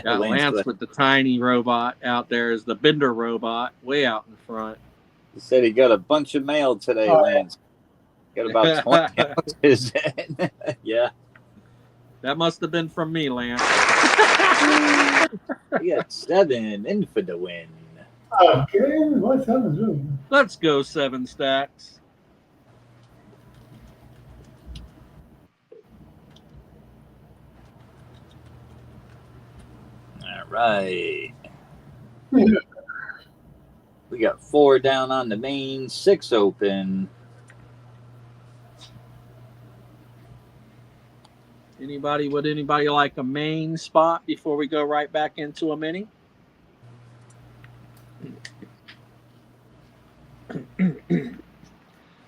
Got Lance with the tiny robot out there is the Bender robot way out in front. He said he got a bunch of mail today, Lance. Got about 20 ounces. Yeah. That must have been from me, Lance. We got 7 in for the win. Okay, what's happening? Let's go 7 stacks. All right. We got 4 down on the main, 6 open. Would anybody like a main spot before we go right back into a mini?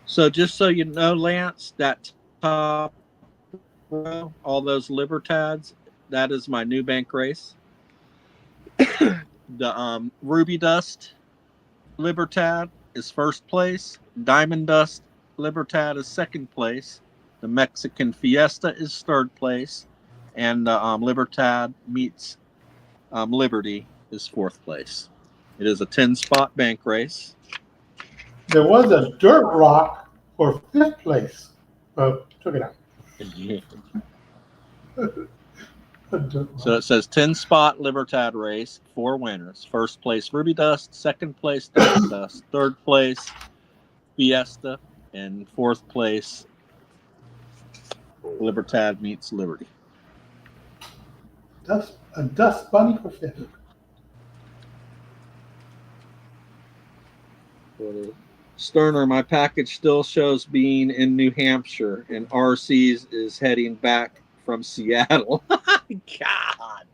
So just so you know, Lance, that top row, all those Libertads, that is my new bank race. The Ruby Dust Libertad is first place. Diamond Dust Libertad is second place. The Mexican Fiesta is third place. And Libertad meets Liberty is fourth place. It is a 10-spot bank race. There was a dirt rock for fifth place, but took it out. So it says 10-spot Libertad race, 4 winners. First place Ruby Dust, second place Diamond Dust, third place Fiesta, and fourth place Libertad meets Liberty. A dust bunny for fifth. Sterner, my package still shows being in New Hampshire, and RC's is heading back from Seattle. God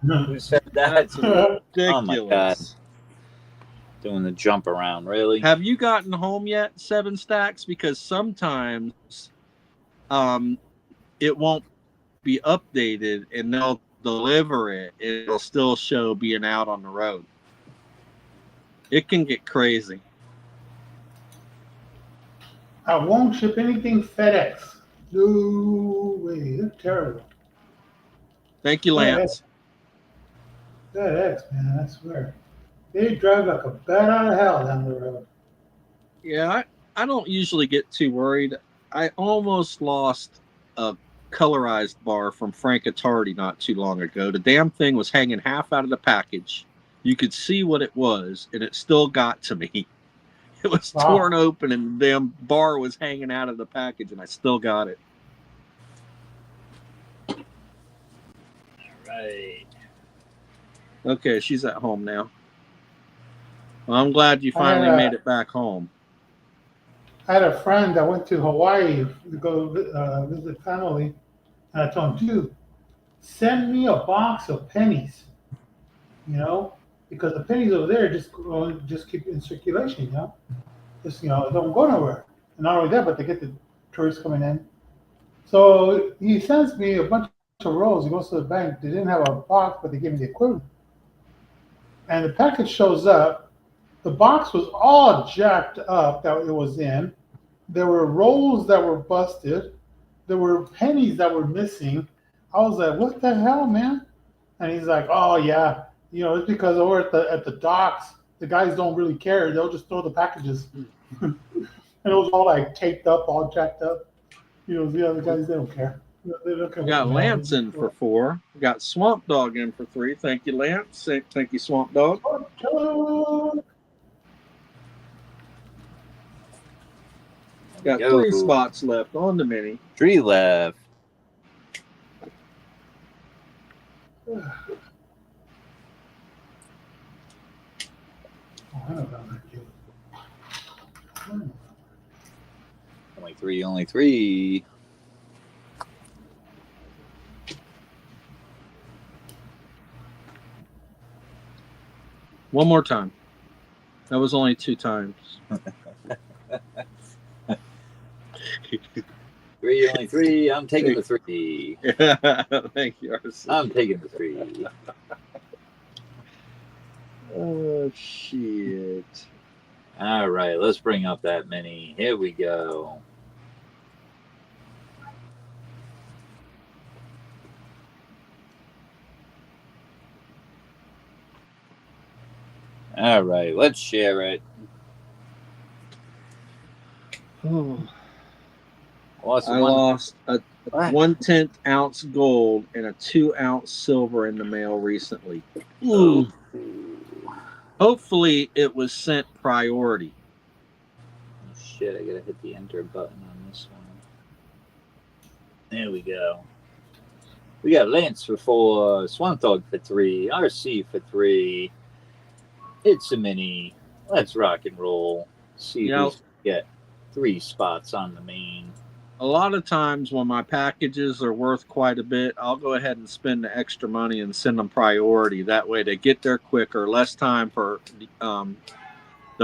damn. Who said that? That's ridiculous. Oh my God. Doing the jump around, really? Have you gotten home yet, 7 Stacks? Because sometimes it won't be updated and they'll deliver it. It'll still show being out on the road. It can get crazy. I won't ship anything FedEx. No way. They're terrible. Thank you, Lance. FedEx, man, I swear. They drive like a bat out of hell down the road. Yeah, I don't usually get too worried. I almost lost a colorized bar from Frank Attardi not too long ago. The damn thing was hanging half out of the package. You could see what it was, and it still got to me. It was torn open, and the damn bar was hanging out of the package, and I still got it. All right. Okay, she's at home now. Well, I'm glad you finally made it back home. I had a friend that went to Hawaii to go visit family, and I told him, dude, send me a box of pennies, you know, because the pennies over there just keep in circulation, you know, just, you know, don't go nowhere. And not only that, but they get the tourists coming in. So he sends me a bunch of rolls. He goes to the bank. They didn't have a box, but they gave me the equivalent. And the package shows up. The box was all jacked up that it was in. There were rolls that were busted. There were pennies that were missing. I was like, what the hell, man? And he's like, oh, yeah. You know, it's because over at the docks, the guys don't really care. They'll just throw the packages. And it was all like taped up, all jacked up. You know, the other guys, they don't care. We got Lance in for 4. We got Swamp Dog in for 3. Thank you, Lance. Thank you, Swamp Dog. Got 3 spots left on the mini. 3 left. Only three. One more time. That was only 2 times. 3, only 3. I'm taking the 3. Thank you, RC. I'm taking the 3. Oh, shit. All right, let's bring up that mini. Here we go. All right, let's share it. Oh. I lost a 1/10 ounce gold and a 2 ounce silver in the mail recently. Ooh. Hopefully it was sent priority. Oh, shit, I gotta hit the enter button on this one. There we go. We got Lance for 4, Swamp Dog for 3, RC for 3. It's a mini. Let's rock and roll. See who's get 3 spots on the main. A lot of times when my packages are worth quite a bit, I'll go ahead and spend the extra money and send them priority. That way they get there quicker, less time for the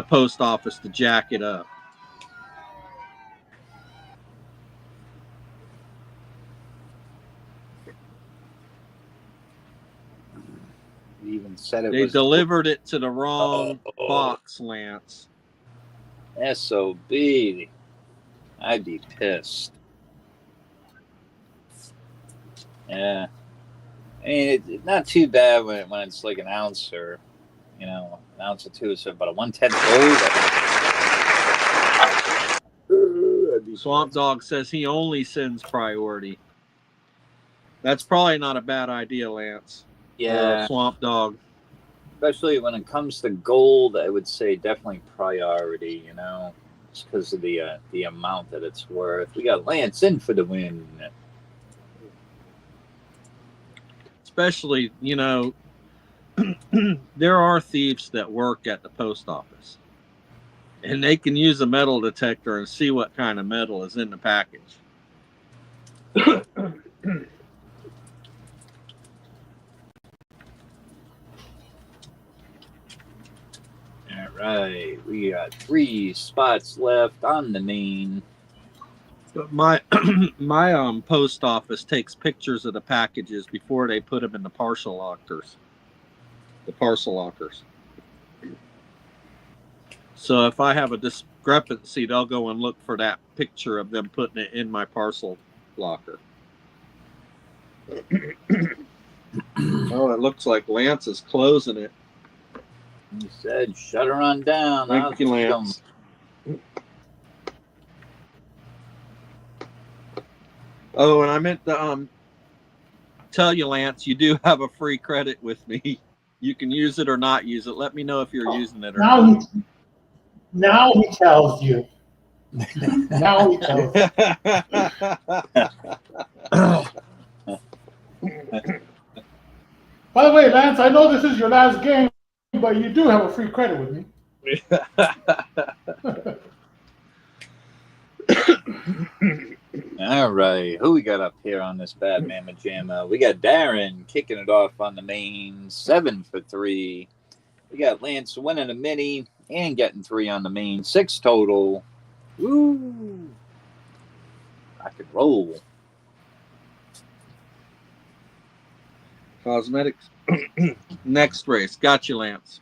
post office to jack it up. Even said it they was delivered it to the wrong box, Lance. SOB. I'd be pissed. Yeah. I mean, it's not too bad when it's like an ounce or, you know, an ounce or 2. So about a 1/10 gold. Swamp Dog says he only sends priority. That's probably not a bad idea, Lance. Yeah, Swamp Dog. especially when it comes to gold, I would say definitely priority. Just because of the amount that it's worth. We got Lance in for the win. Especially, there are thieves that work at the post office, and they can use a metal detector and see what kind of metal is in the package. All right, we got 3 spots left on the main. But my post office takes pictures of the packages before they put them in the parcel lockers. So if I have a discrepancy, they'll go and look for that picture of them putting it in my parcel locker. Oh, it looks like Lance is closing it. He said, "Shut her on down." Thank you, Lance. Oh, and I meant to tell you, Lance, you do have a free credit with me. You can use it or not use it. Let me know if you're using it or not. Now he tells you. Now he tells you. By the way, Lance, I know this is your last game, but you do have a free credit with me. All right, who we got up here on this Bad Mama Jamma? We got Darren kicking it off on the main, 7 for 3. We got Lance winning a mini and getting 3 on the main, 6 total. Woo! I could roll. Cosmetics. Next race. Got you, Lance.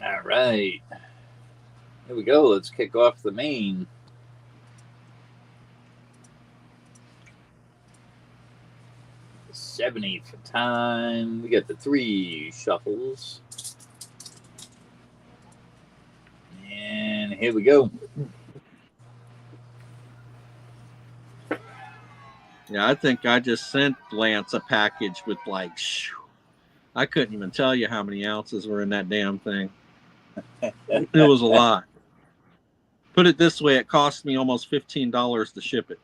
All right. Here we go. Let's kick off the main. $70 for time. We got the 3 shuffles. And here we go. Yeah, I think I just sent Lance a package with I couldn't even tell you how many ounces were in that damn thing. It was a lot. Put it this way, it cost me almost $15 to ship it.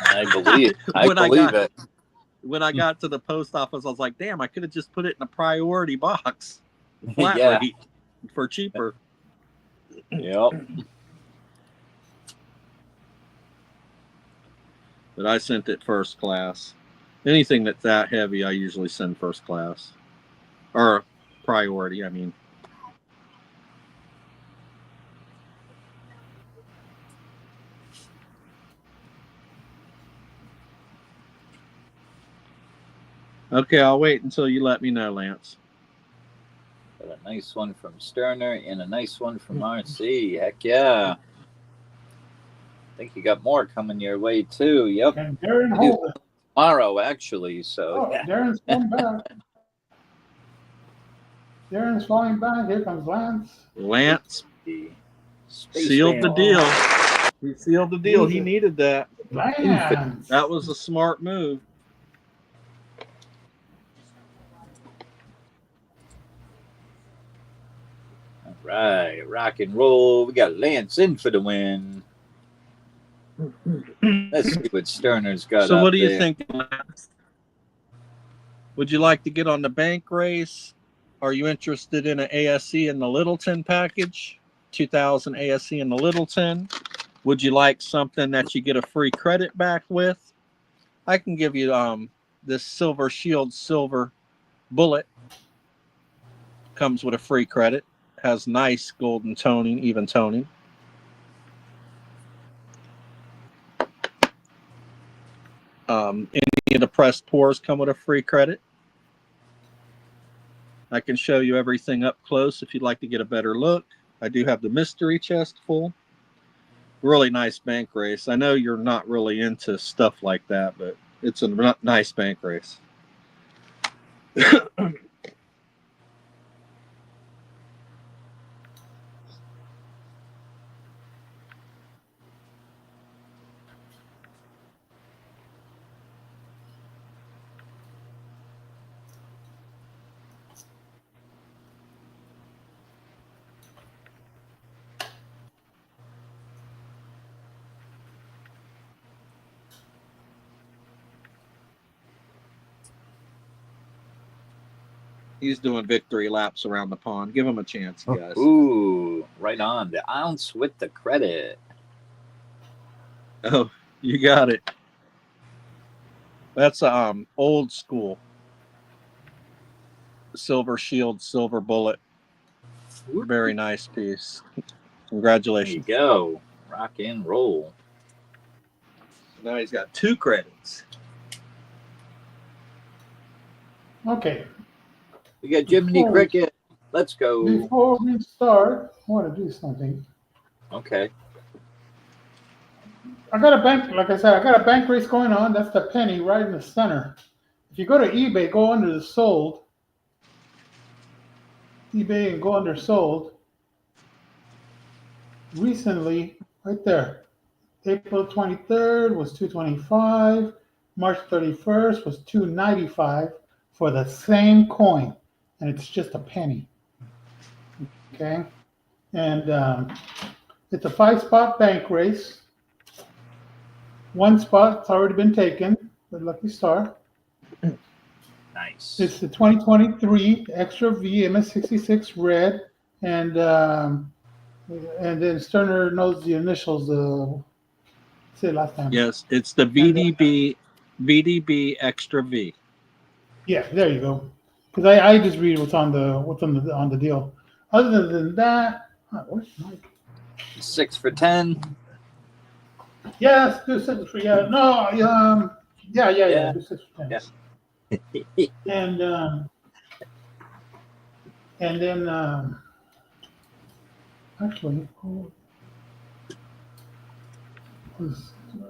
I believe it. When I got to the post office, I was like, damn, I could have just put it in a priority box. Flat Yeah. rate for cheaper. Yep. But I sent it first class. Anything that's that heavy, I usually send first class. Or priority, I mean. Okay, I'll wait until you let me know, Lance. Got a nice one from Sterner and a nice one from RC. Heck yeah. I think you got more coming your way too. Yep. And Darren Holden. Tomorrow, actually. So yeah. Darren's coming back. Darren's flying back. Here comes Lance. Lance sealed the deal. He sealed the deal. He needed that. Lance. That was a smart move. All right, rock and roll. We got Lance in for the win. Let's see what Sterner's got. So, what do there. you think, Lance? Would you like to get on the bank race? Are you interested in an ASE in the Littleton package? 2000 ASE in the Littleton? Would you like something that you get a free credit back with? I can give you this Silver Shield Silver Bullet. Comes with a free credit. Has nice golden toning, even toning. Any of the pressed pours come with a free credit. I can show you everything up close if you'd like to get a better look. I do have the mystery chest full. Really nice bank race. I know you're not really into stuff like that, but it's a nice bank race. He's doing victory laps around the pond. Give him a chance, guys. Ooh, right on. The ounce with the credit. Oh, you got it. That's old school. Silver shield, silver bullet. Very nice piece. There you Congratulations. go. Rock and roll. Now he's got 2 credits. Okay. We got Jiminy Cricket. Let's go. Before we start, I want to do something. Okay. I got a bank, like I said, I got a bank race going on. That's the penny right in the center. If you go to eBay, go under the sold. eBay and go under sold. Recently, right there, April 23rd was 225. March 31st was 295 for the same coin, and it's just a penny. Okay, and it's a 5-spot bank race. 1 spot's already been taken with Lucky Star. Nice. It's the 2023 Extra V MS66 red, and then Sterner knows the initials. Say it last time. Yes, it's the VDB Extra V. Yeah, there you go. Because I just read what's on the deal. Other than that, where's Mike? 6 for 10. Yes, do 6 for yeah. No, yeah. Do 6 for 10. Yeah. And then actually,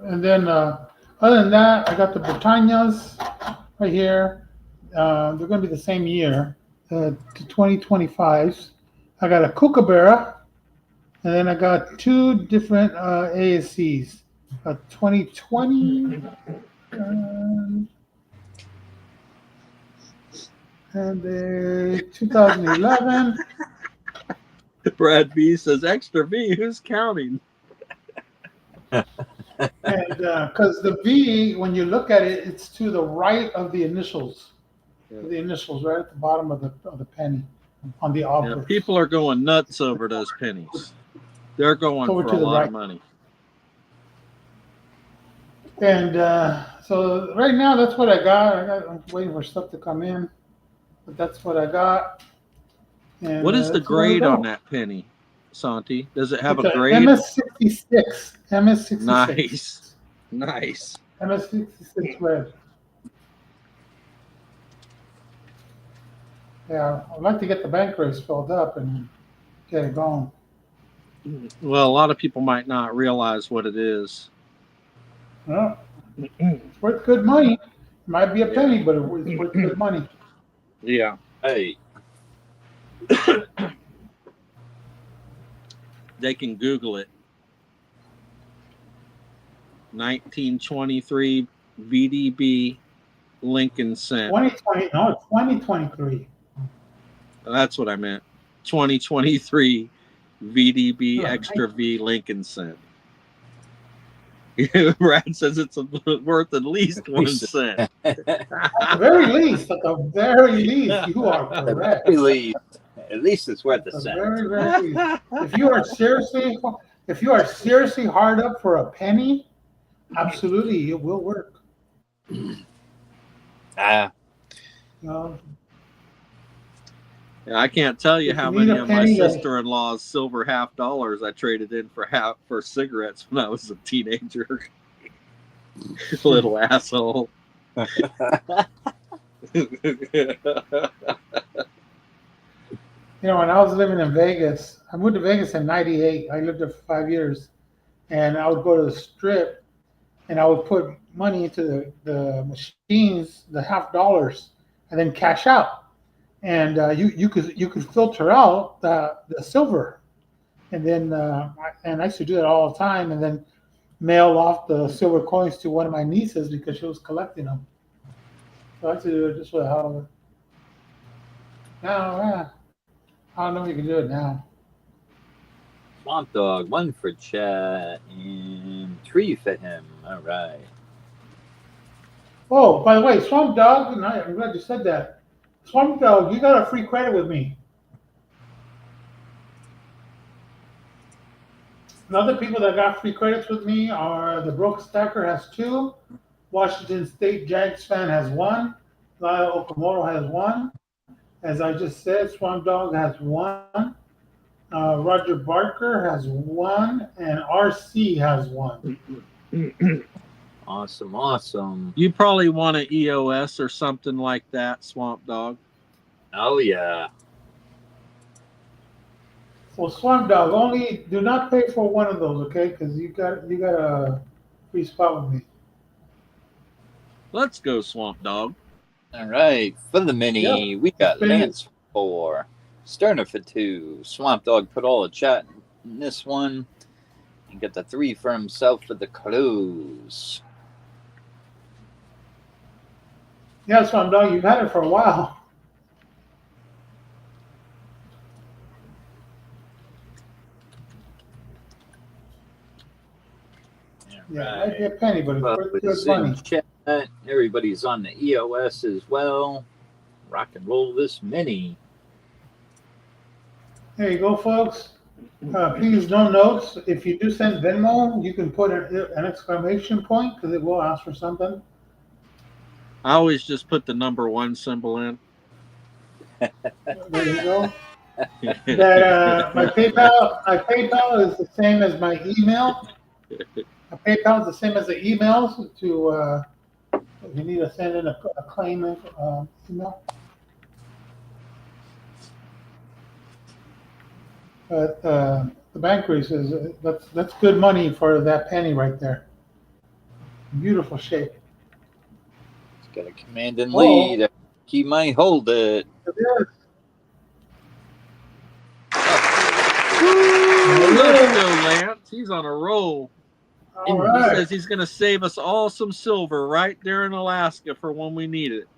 and then other than that, I got the Britannias right here. They're going to be the same year, the 2025s. I got a Kookaburra, and then I got 2 different ASCs, a 2020 and a 2011. Brad B says Extra V. Who's counting? And because the V, when you look at it, it's to the right of the initials. Yeah. The initials right at the bottom of the penny on the obverse. Yeah, people are going nuts over those pennies. They're going Over for to a the lot right. of money. And so right now, that's what I got. I'm waiting for stuff to come in, but that's what I got. And, What is the that's where we grade go. on that penny, Santi? Does it have It's a grade? MS66. MS66. Nice. Nice. MS66 red. Yeah, I'd like to get the bank race filled up and get it going. Well, a lot of people might not realize what it is. Yeah. It's worth good money. It might be a penny, but it's worth good money. Yeah. Hey. They can Google it. 1923 VDB Lincoln cent. 2020, no, it's 2023. That's what I meant. 2023 VDB Oh, Extra V Lincoln cent. Brad says it's worth at least 1 cent. At the very least, you are correct. At least it's worth a At the cent. very, very least. If you are seriously hard up for a penny, absolutely, it will work. Ah, You Yeah, I can't tell you If how you need many a of my penny, sister-in-law's silver $50 I traded in for cigarettes when I was a teenager. Little asshole. when I was living in Vegas, I moved to Vegas in '98. I lived there for 5 years, and I would go to the Strip, and I would put money into the machines, the $50, and then cash out. And you could filter out the silver, and then I used to do that all the time, and then mail off the silver coins to one of my nieces because she was collecting them. So I used to do it just for the hell of it. Now, I don't know if you can do it now. Swamp Dog, 1 for chat and 3 for him. All right. Oh, by the way, Swamp Dog, and I'm glad you said that. Swamp Dog, you got a free credit with me. And other people that got free credits with me are the Broke Stacker has 2, Washington State Jags fan has 1, Lyle Okamoto has 1. As I just said, Swamp Dog has 1. Roger Barker has 1, and RC has 1. Awesome, awesome. You probably want an EOS or something like that, Swamp Dog. Oh yeah. Well, Swamp Dog, only do not pay for one of those, okay? Because you got a free spot with me. Let's go, Swamp Dog. All right, for the mini, Yep. we got Spin it. Lance for 4, Sterner for 2, Swamp Dog put all the chat in this one, and get the 3 for himself for the close. Yeah, Swamp Dog, you've had it for a while. Yeah, it might be a penny, but it's good money. Chat. Everybody's on the EOS as well. Rock and roll this mini. There you go, folks. Please, no notes. If you do send Venmo, you can put an exclamation point because it will ask for something. I always just put the number 1 symbol in. There you go. That my PayPal is the same as my email. My PayPal is the same as the emails to if you need to send in a claim email. But the bank says that's good money for that penny right there. Beautiful shape. It's got a commanding lead. He might hold it. It is. Let's go, Lance. He's on a roll. All He right. says he's going to save us all some silver right there in Alaska for when we need it.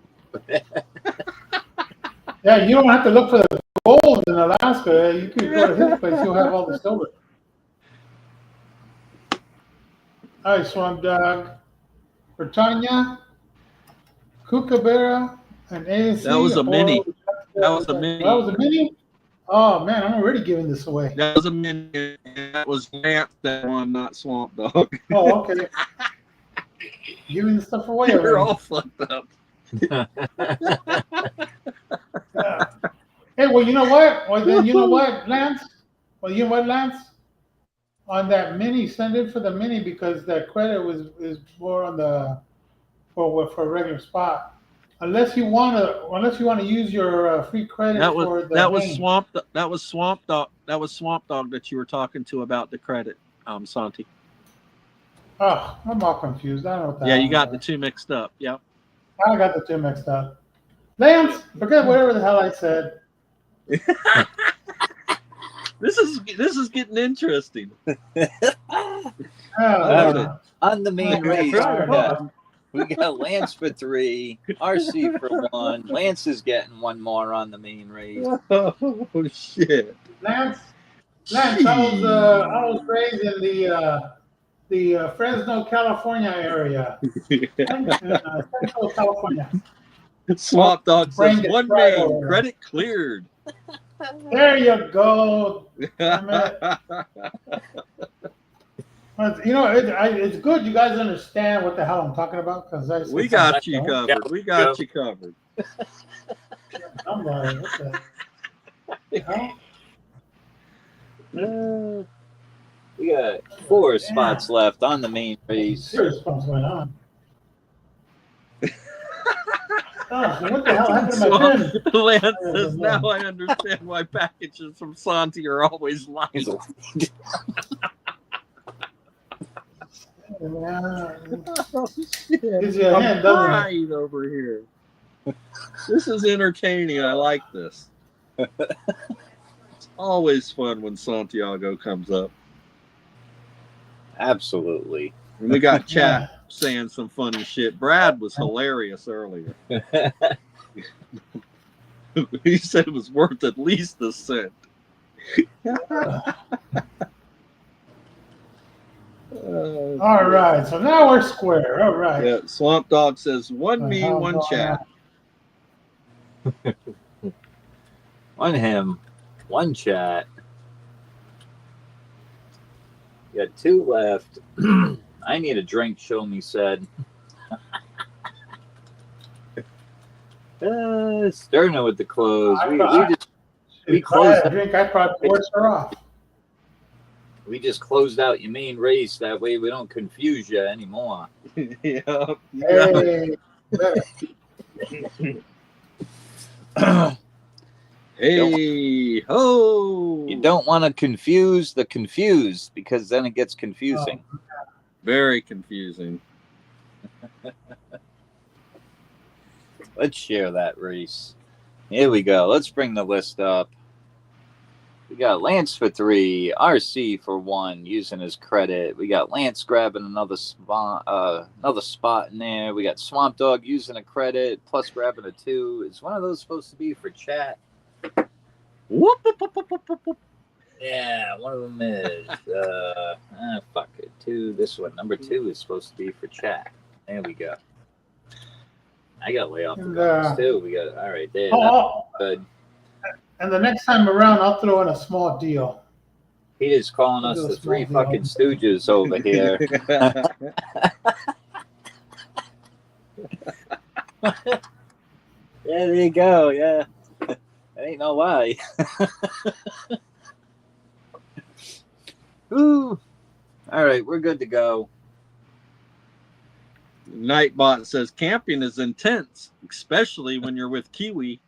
Yeah, you don't have to look for the gold in Alaska. You can go to his place. He'll have all the silver. All right, Swamp Dog. Britannia, Kookaburra, and ASC. That was a mini. That was a mini. That was a mini? Oh, man, I'm already giving this away. That was a mini. That was Lance that one, not Swamp Dog. Oh, okay. Giving the stuff away. You're all fucked up. Yeah. Hey, well, you know what? Well, then you know what, Lance? Well, you know what, Lance? On that mini, send it for the mini because that credit is more on the for a regular spot. Unless you want to use your free credit for the that was game. Swamp Dog that you were talking to about the credit, Santi. Oh, I'm all confused. I don't know what that Yeah, you got the 2 mixed up. Yep. I got the 2 mixed up. Lance, forget whatever the hell I said. This is getting interesting. On the main race, we got Lance for 3, RC for 1. Lance is getting 1 more on the main race. Oh shit! Lance, I was raised in the Fresno, California area, Central California. Swamp Dog says Bring it 1 right main over. credit cleared. There you go. Damn it. But, it's good you guys understand what the hell I'm talking about because We got you covered. We got you covered. I'm like, what the hell? We got 4 spots left on the main race. Serious what's going on. Oh, what the hell happened to my pen? Lance says, now I understand why packages from Santi are always light. Oh, shit. Gives you a hand, doesn't it? Crying over here. This is entertaining. I like this. It's always fun when Santiago comes up. Absolutely. And we got chat saying some funny shit. Brad was hilarious earlier. He said it was worth at least a cent. All right, so now we're square. All right. Yeah, Swamp Dog says 1 me, 1 chat. One him, one chat. Got 2 left. I need a drink, show me said. Sterno with the close. We closed. Drink. I probably forced her off. We just closed out your main race. That way we don't confuse you anymore. Yeah. Hey, Hey ho! You don't want to confuse the confused because then it gets confusing. Very confusing. Let's share that race. Here we go. Let's bring the list up. We got Lance for 3, RC for 1, using his credit. We got Lance grabbing another spot in there. We got Swamp Dog using a credit, plus grabbing a 2. Is one of those supposed to be for chat? Whoop, whoop, whoop, whoop, whoop, whoop. Yeah, one of them is. Fuck it. 2. This one, number 2, is supposed to be for chat. There we go. I got way off the bonus too. We got all right there. Good. And the next time around, I'll throw in a small deal. He is calling us the 3 fucking stooges over here. Yeah, there you go. Yeah, that ain't no lie. Ooh. All right, we're good to go. Nightbot says camping is intense, especially when you're with Kiwi.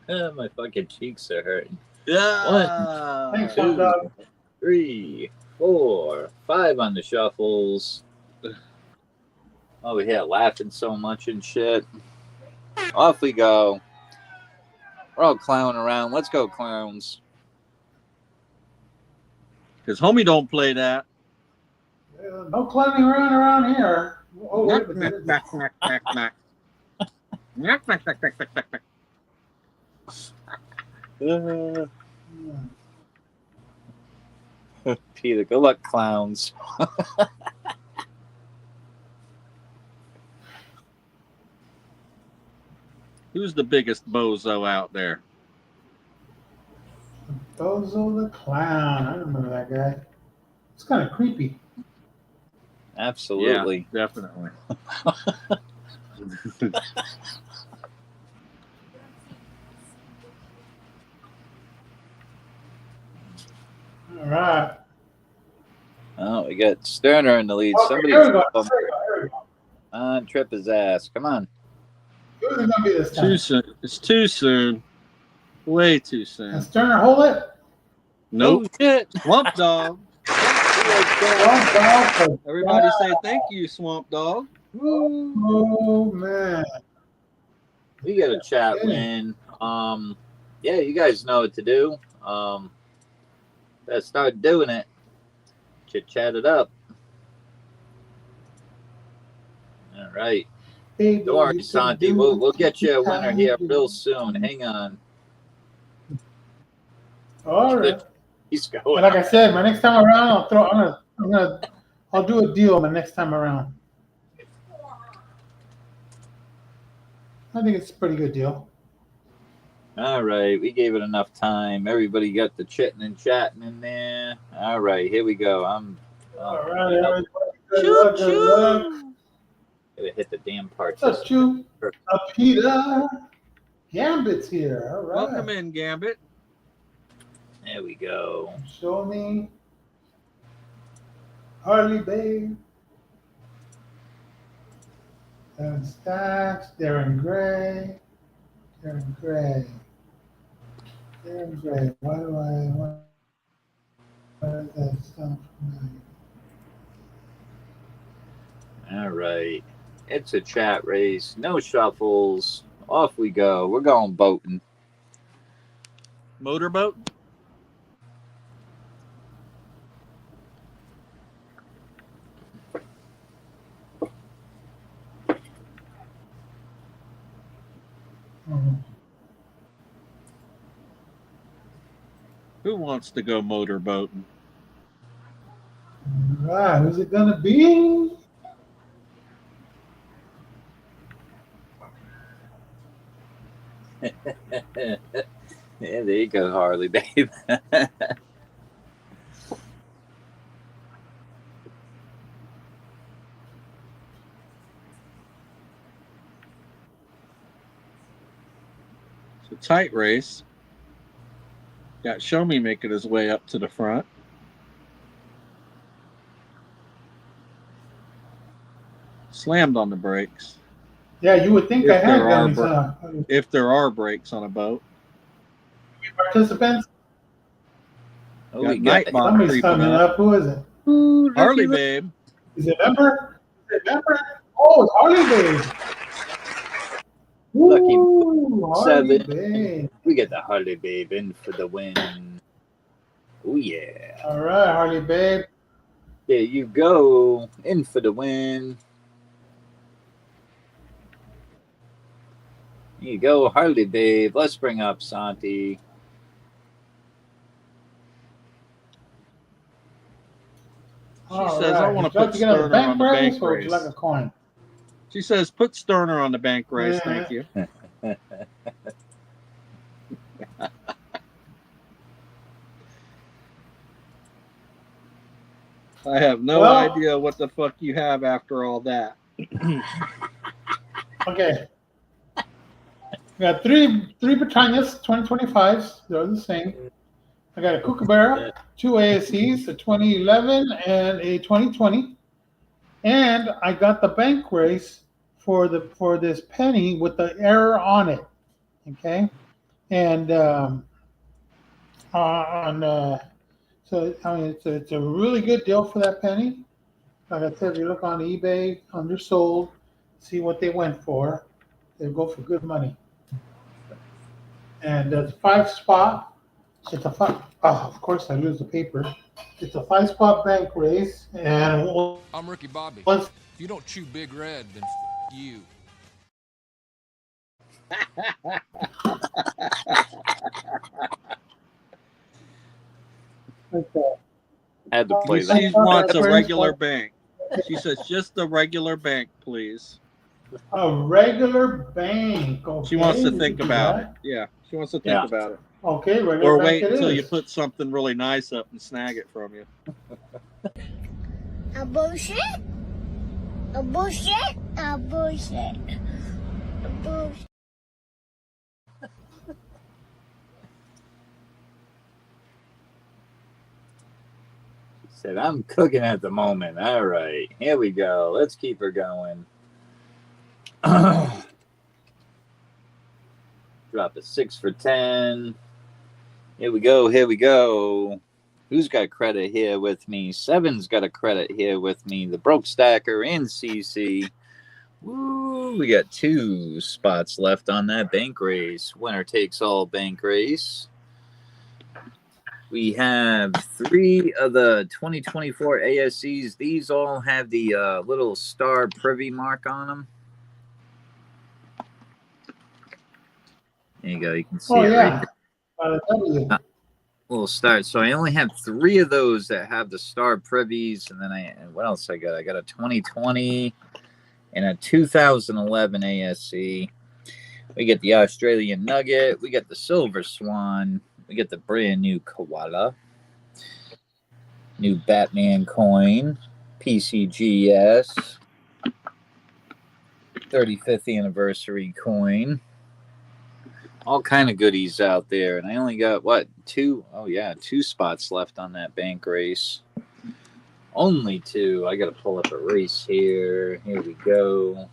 My fucking cheeks are hurting. Yeah. 1, 2, 3, 4, 5 on the shuffles. Over here laughing so much and shit. Off we go. We're all clowning around. Let's go, clowns. Because homie don't play that. No climbing around here. Oh, wait a Knack, minute. knack, knack, knack, knack. Knack, knack, knack, knack, knack, knack. Peter, good luck, clowns. Who's the biggest bozo out there? Bozo the Clown. I remember that guy. It's kind of creepy. Absolutely. Yeah, definitely. All right. Oh, we got Sterner in the lead. Okay, Somebody here we go. trip his ass. Come on. Who's it gonna be this time? Too soon. It's too soon. Way too And soon. Sterner, hold it. Nope. Oh, shit. Swamp Dog. Swamp Dog. Everybody say thank you, Swamp Dog. Oh man. We got a chat win. Yeah, you guys know what to do. Let's start doing it. Chat it up. All right. Baby, Don't worry, you can Santi. do We'll get you a it winner here anytime. real soon. Hang on. All right. He's going. And like I said, my next time around, I'll do a deal my next time around. I think it's a pretty good deal. All right, we gave it enough time. Everybody got the chitting and chatting in there. All right, here we go. All right, everybody. Good luck. Gotta hit the damn part. What's up, Chu? Peter. Gambit's here. All right. Welcome in, Gambit. There we go. Show me. Harley Babe. Darren Stacks. Darren Gray. Why does that sound familiar? All right. It's a chat race. No shuffles. Off we go. We're going boating. Motorboat. Who wants to go motorboating? right, who's it gonna be? Yeah, there you go, Harley, babe. It's a tight race. Got Show Me making his way up to the front. Slammed on the brakes. Yeah, you would think I If had there are gummies, huh? if there are brakes on a boat. Participants? Oh, Got we got Nightbot Somebody's creeping coming up. up. Who is it? Ooh, Harley looky, babe. Is it Ember? Is it Ember? Oh, it's Harley Babe. Lucky Ooh, Harley 7. Babe. We get the Harley babe in for the win. Oh yeah. All right, Harley Babe. There you go. In for the win. There you go, Harley babe. Let's bring up Santi. She says, I want to Would put you like to get on the Sterner bank on the race, bank or would you like a race. coin? She says, put Sterner on the bank race. Yeah. Thank you. I have no idea what the fuck you have after all that. Okay. We got three Britannias, 2025s. They're the same. I got a Kookaburra, 2 ASCs, a 2011 and a 2020. And I got the bank race for this penny with the error on it. Okay. And so I mean it's a really good deal for that penny. Like I said, if you look on eBay, undersold, see what they went for. They go for good money. And it's 5-spot. It's a five. Oh, of course I lose the paper. It's a 5-spot bank race, and I'm Ricky Bobby. If you don't chew Big Red, then you. Had to play that. She wants a regular bank. She says, just a regular bank, please. A regular bank. Okay. She wants to think about it. Yeah, she wants to think about it. Okay, regular or bank wait it until is. you put something really nice up and snag it from you. A bullshit? A bullshit? A bullshit. A bullshit. Said, I'm cooking at the moment. All right, here we go. Let's keep her going. Drop a 6 for 10. Here we go. Here we go. Who's got credit here with me? Seven's got a credit here with me. The Broke Stacker and CC. Woo, we got 2 spots left on that bank race. Winner takes all bank race. We have 3 of the 2024 ASCs. These all have the little star privy mark on them. There you go. You can see it right there. Little start. So I only have 3 of those that have the star privies. And then what else I got? I got a 2020 and a 2011 ASC. We get the Australian Nugget. We got the Silver Swan. We get the brand new Koala. New Batman coin. PCGS. 35th anniversary coin. All kind of goodies out there. And I only got, 2? Oh, yeah, 2 spots left on that bank race. Only 2. I got to pull up a race here. Here we go.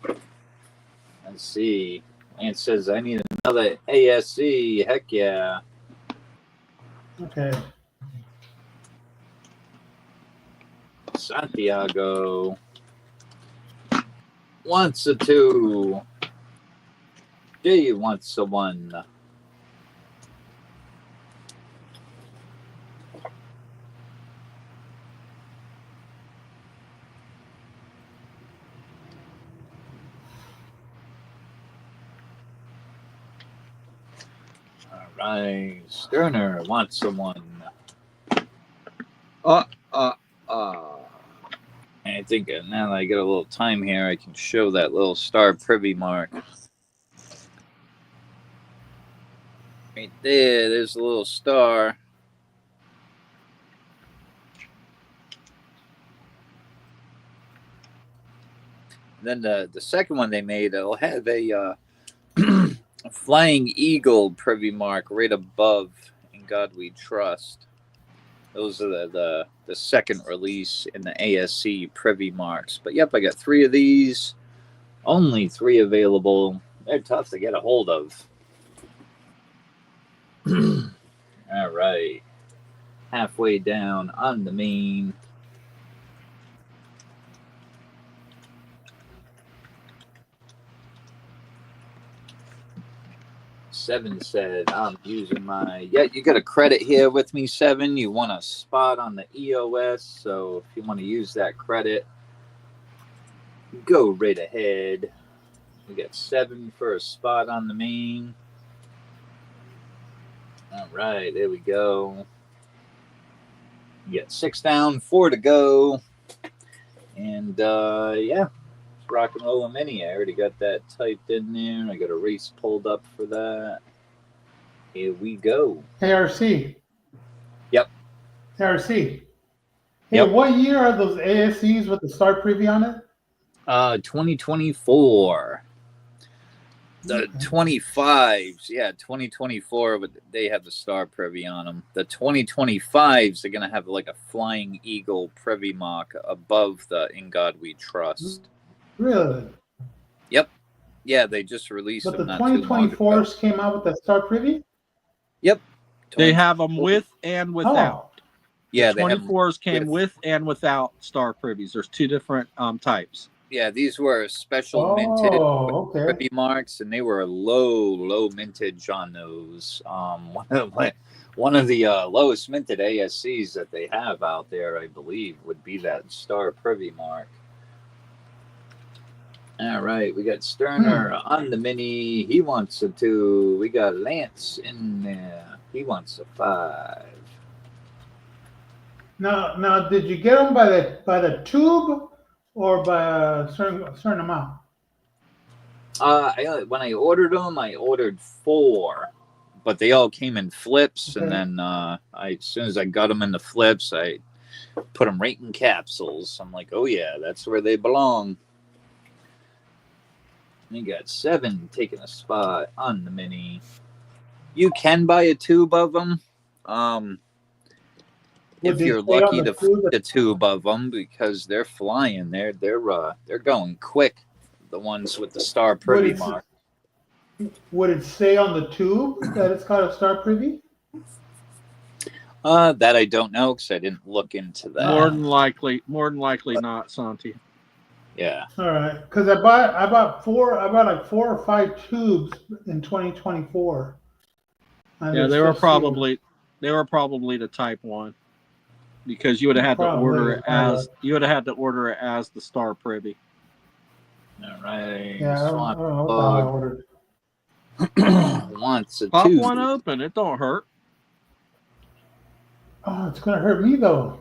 Let's see. And it says I need another ASC. Heck yeah. Okay. Santiago. Wants a 2. Jay wants a 1. All right. Sterner wants a 1. think now that I get a little time here, I can show that little star privy mark. Right there, there's a little star. Then the second one they made, it'll have a flying eagle privy mark right above In God We Trust. Those are the second release in the ASC privy marks. But yep, I got 3 of these. Only 3 available. They're tough to get a hold of. All right. Halfway down on the main. Seven said, I'm using my... Yeah, you got a credit here with me, Seven. You want a spot on the EOS. So if you want to use that credit, go right ahead. We got 7 for a spot on the main. All right, there we go. You got 6 down, 4 to go. And yeah, Rock and Roll Mini. I already got that typed in there. I got a race pulled up for that. Here we go. ARC. Yep. ARC. Hey, Yep. what year are those ASCs with the star preview on it? 2024. The 25s, yeah, 2024, but they have the star privy on them. The 2025s, they're going to have like a flying eagle privy mark above the In God We Trust. Really? Yep. Yeah, they just released But them the not too long ago. 2024s came out with the star preview? Yep. They have them with and without. Oh. Yeah, the 24s came with and without star privies. There's 2 different types. Yeah, these were special minted okay. privy marks, and they were low mintage on those. One of the lowest minted ASCs that they have out there, I believe, would be that star privy mark. All right, we got Sterner on the mini. He wants a 2. We got Lance in there. He wants a 5. Now, did you get them by the tube or by a certain amount? When I ordered them, I ordered 4, but they all came in flips, Okay. and then as soon as I got them in the flips, I put them right in capsules. I'm like, oh yeah, that's where they belong. You got 7 taking a spot on the mini. You can buy a tube of them. If you're lucky to find a tube of them, because they're flying, they're going quick. The ones with the star privy mark. Would it say on the tube that it's got a star privy? That I don't know because I didn't look into that. More than likely not, Santi. Yeah. All right, because I bought like 4 or 5 tubes in 2024. Yeah, they were probably the type 1. Because you would have had to order it as the star privy. All right. Yeah, I don't know what I ordered. Wants a Pop tube. one open. It don't hurt. Oh, it's gonna hurt me though.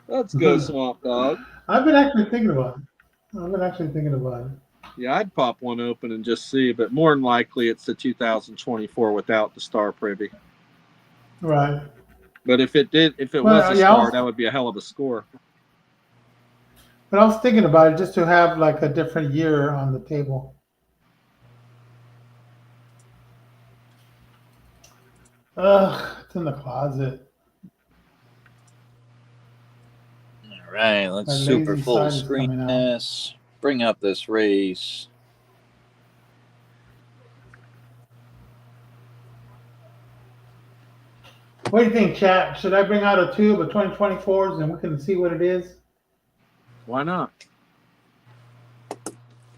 Let's go, Swamp Dog. I've been actually thinking about it. Yeah, I'd pop one open and just see, but more than likely it's the 2024 without the star privy. Right. But if it was a star, that would be a hell of a score. But I was thinking about it just to have like a different year on the table. It's in the closet. All right, let's super full screen this. Bring up this race. What do you think, chat? Should I bring out a tube of 2024s and we can see what it is? Why not?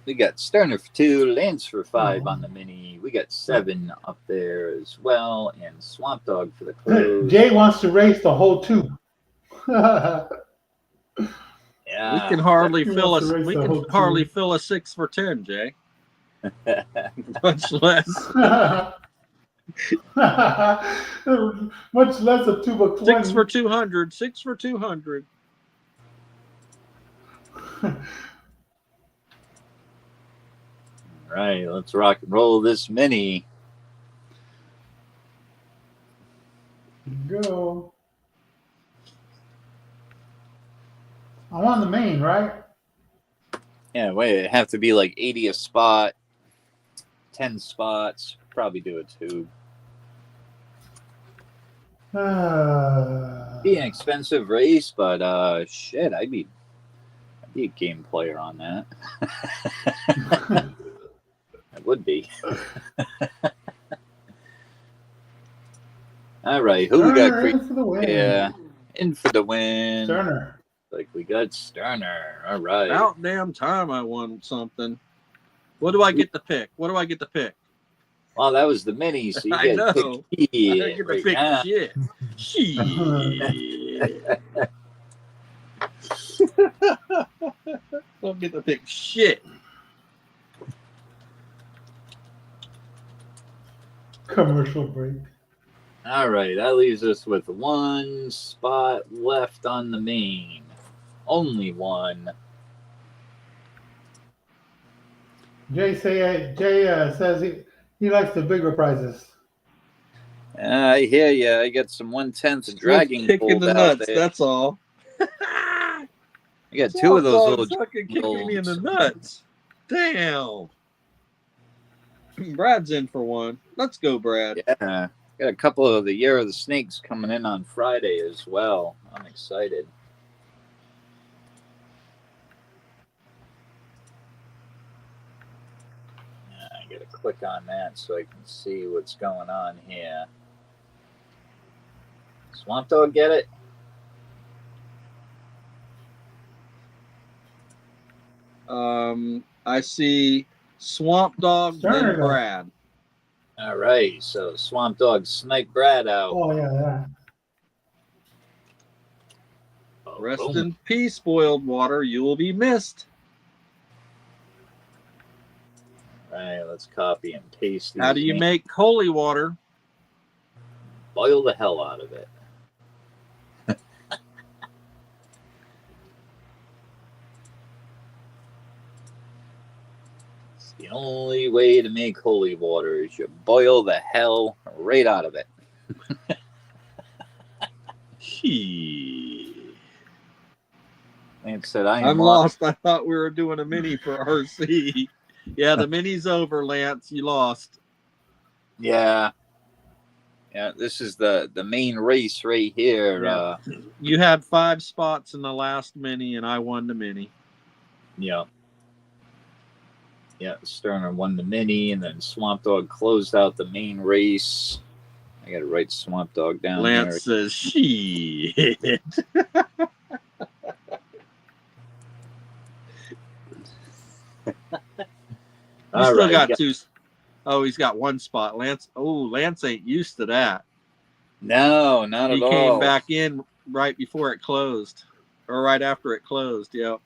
We got Sterner for 2, Lance for 5 on the mini. We got 7 up there as well, and Swamp Dog for the close. Jay wants to race the whole tube. Yeah, we can hardly fill a 6 for 10, Jay. Much less Much less a $2.20. 6 for 200. 6 for 200. All right, let's rock and roll this mini. Go. I'm on the main, right? Yeah, wait, it'd have to be like 80 a spot, 10 spots. Probably do a tube. Be an expensive race, but shit, I'd be a game player on that. I would be. All right, who we got? In for the win. Yeah, in for the win. Sterner. Like we got Sterner. All right. About damn time I won something. What do I get to pick? What do I get to pick? Well, that was the mini, so you I get know. to pick shit. I get to right pick now. shit. Shit. Don't get to pick shit. Commercial break. All right, that leaves us with one spot left on the main. Only one. Jay says he likes the bigger prizes. I hear you. I got some 1/10 Dragon kicking Gold the out nuts. there. That's all. I got two of those little fucking kicking me in the golds. nuts. Damn. Brad's in for one. Let's go, Brad. Yeah, got a couple of the Year of the Snakes coming in on Friday as well. I'm excited. I gotta click on that so I can see what's going on here. Swamp Dog, get it? I see Swamp Dog, then Brad. All right, so Swamp Dog sniped Brad out. Oh, yeah. Rest in peace, Boiled Water. You will be missed. All right, let's copy and paste these. How do you make holy water? Boil the hell out of it. It's the only way to make holy water is you boil the hell right out of it. Lance said, I'm lost. I thought we were doing a mini for RC. Yeah, the mini's over, Lance. You lost. Yeah. Yeah, this is the main race right here. Yeah. You had 5 spots in the last mini, and I won the mini. Yeah. Yeah, Sterner won the mini, and then Swamp Dog closed out the main race. I got to write Swamp Dog down Lance there. says, shit. You still got 2. Oh, he's got 1 spot. Lance ain't used to that. No, not at all. He came back in right before it closed. Or right after it closed, yeah.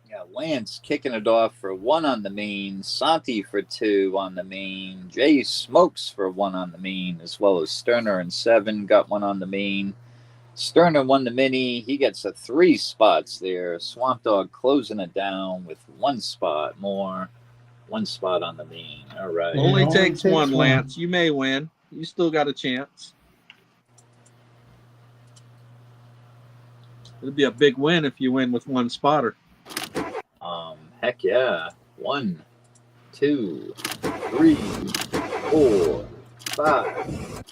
Yeah, Lance kicking it off for 1 on the main, Santi for 2 on the main, Jay Smokes for 1 on the main, as well as Sterner and 7 got 1 on the main. Sterner won the mini. He gets 3 spots there. Swamp Dog closing it down with 1 spot more. 1 spot on the main. All right. Only takes one, Lance. You may win. You still got a chance. It'd be a big win if you win with 1 spotter. Heck yeah. 1, 2, 3, 4, 5.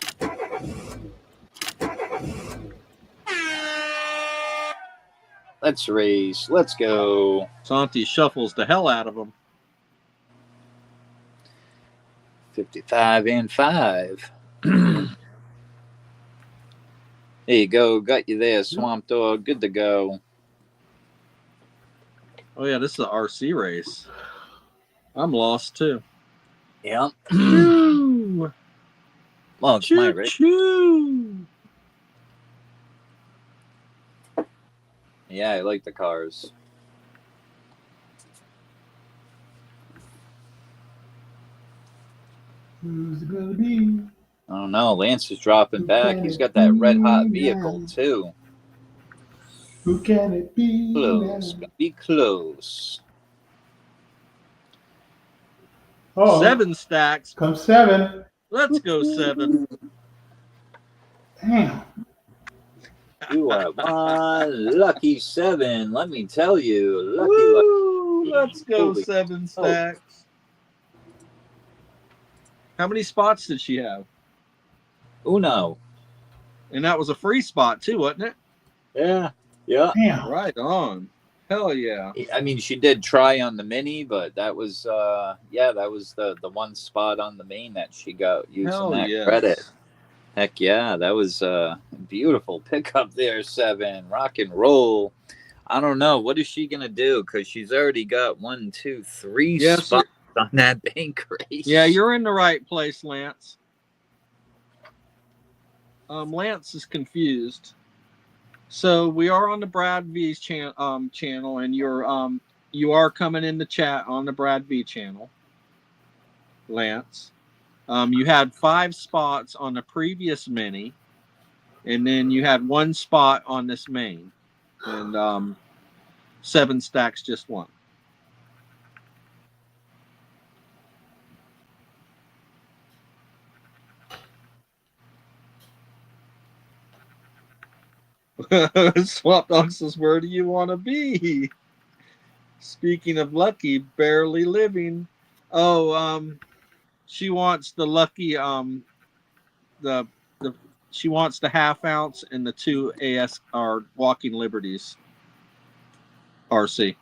Let's race. Let's go. Santi shuffles the hell out of them. 55 and 5. There you go. Got you there, Swamp Dog. Good to go. Oh, yeah, this is an RC race. I'm lost, too. Yeah. Choo! Well, it's my race. Choo! Yeah, I like the cars. Who's it gonna be? I don't know. Lance is dropping Who back. can He's it got be that red hot vehicle now? too. Who can it be Close. now? Be close. Oh, 7 stacks. come 7. Let's go 7. Damn. You are one lucky 7. Let me tell you, lucky. Woo! Let's go Holy 7 oh. stacks. How many spots did she have? Uno. And that was a free spot too, wasn't it? Yeah. Yeah. Damn. Right on. Hell yeah. I mean, she did try on the mini, but that was that was the one spot on the main that she got using Hell that yes. credit. Heck yeah, that was a beautiful pickup there, 7. Rock and roll. I don't know. What is she gonna do? Because she's already got 1, 2, 3 spots on that bank race. Yeah, you're in the right place, Lance. Lance is confused. So we are on the Brad V's channel, and you are coming in the chat on the Brad V channel, Lance. You had 5 spots on the previous mini, and then you had 1 spot on this main, and 7 stacks just won. Swamp Dog says, "Where do you want to be?" Speaking of lucky, barely living. Oh, she wants the lucky the she wants the half ounce and the 2 AS or Walking Liberties RC.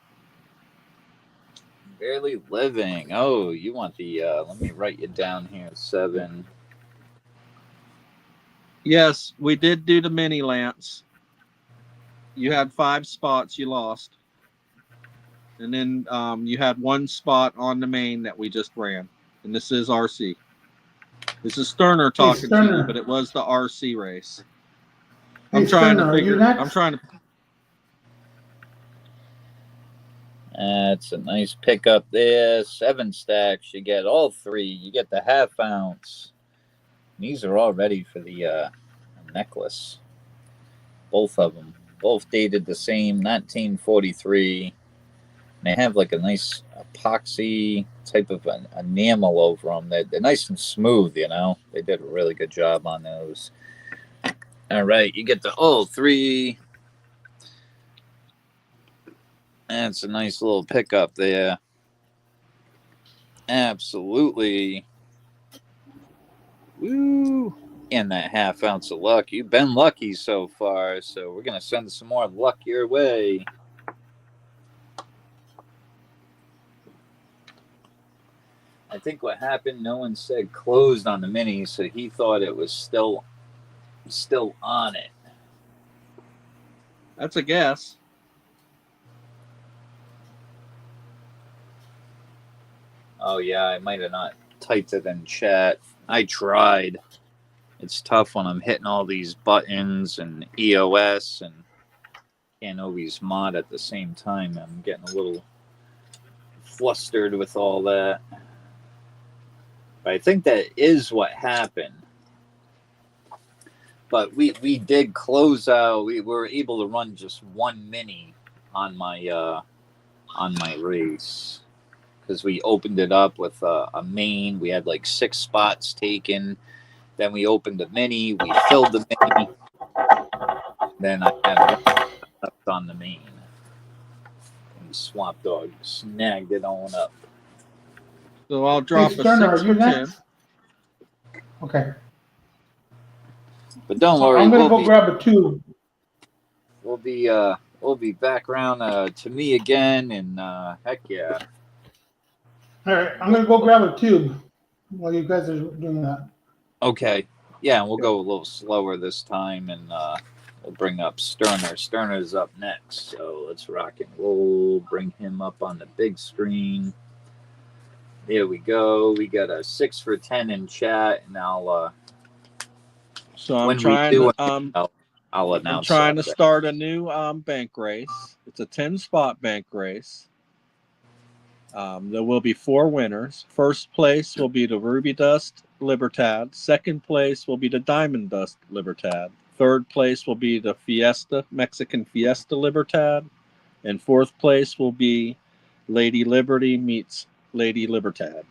Barely living. Oh, you want the let me write you down here, 7. Yes, we did do the mini, Lance. You had 5 spots, you lost. And then you had 1 spot on the main that we just ran. And this is RC. This is Sterner talking to you, but it was the RC race. I'm trying to figure. I'm trying to. That's a nice pickup there. 7 stacks. You get all 3. You get the half ounce. These are all ready for the necklace. Both of them. Both dated the same, 1943. They have like a nice epoxy type of an enamel over them. They're nice and smooth, you know. They did a really good job on those. All right, you get the all 3. That's a nice little pickup there. Absolutely. Woo! And that half ounce of luck. You've been lucky so far, so we're going to send some more luck your way. I think what happened, no one said closed on the mini, so he thought it was still on it. That's a guess. Oh, yeah, I might have not typed it in chat. I tried. It's tough when I'm hitting all these buttons and EOS and can't always mod at the same time. I'm getting a little flustered with all that. But I think that is what happened. But we did close out. We were able to run just 1 mini on my race. Because we opened it up with a main. We had like 6 spots taken. Then we opened the mini. We filled the mini. Then I had left on the main. And Swamp Dog snagged it on up. So I'll drop a 6 for 10. Okay. But don't worry. I'm gonna go grab a tube. We'll be back around to me again, and heck yeah. All right, I'm gonna go grab a tube while you guys are doing that. Okay. Yeah, we'll go a little slower this time, and we'll bring up Sterner. Sterner's up next, so let's rock and roll. Bring him up on the big screen. There we go. We got a 6 for 10 in chat, and I'll. So I'm trying to. I'll announce. I'm trying to start a new bank race. It's a 10-spot bank race. There will be 4 winners. First place will be the Ruby Dust Libertad. Second place will be the Diamond Dust Libertad. Third place will be the Mexican Fiesta Libertad. And fourth place will be Lady Liberty meets Lady Libertad.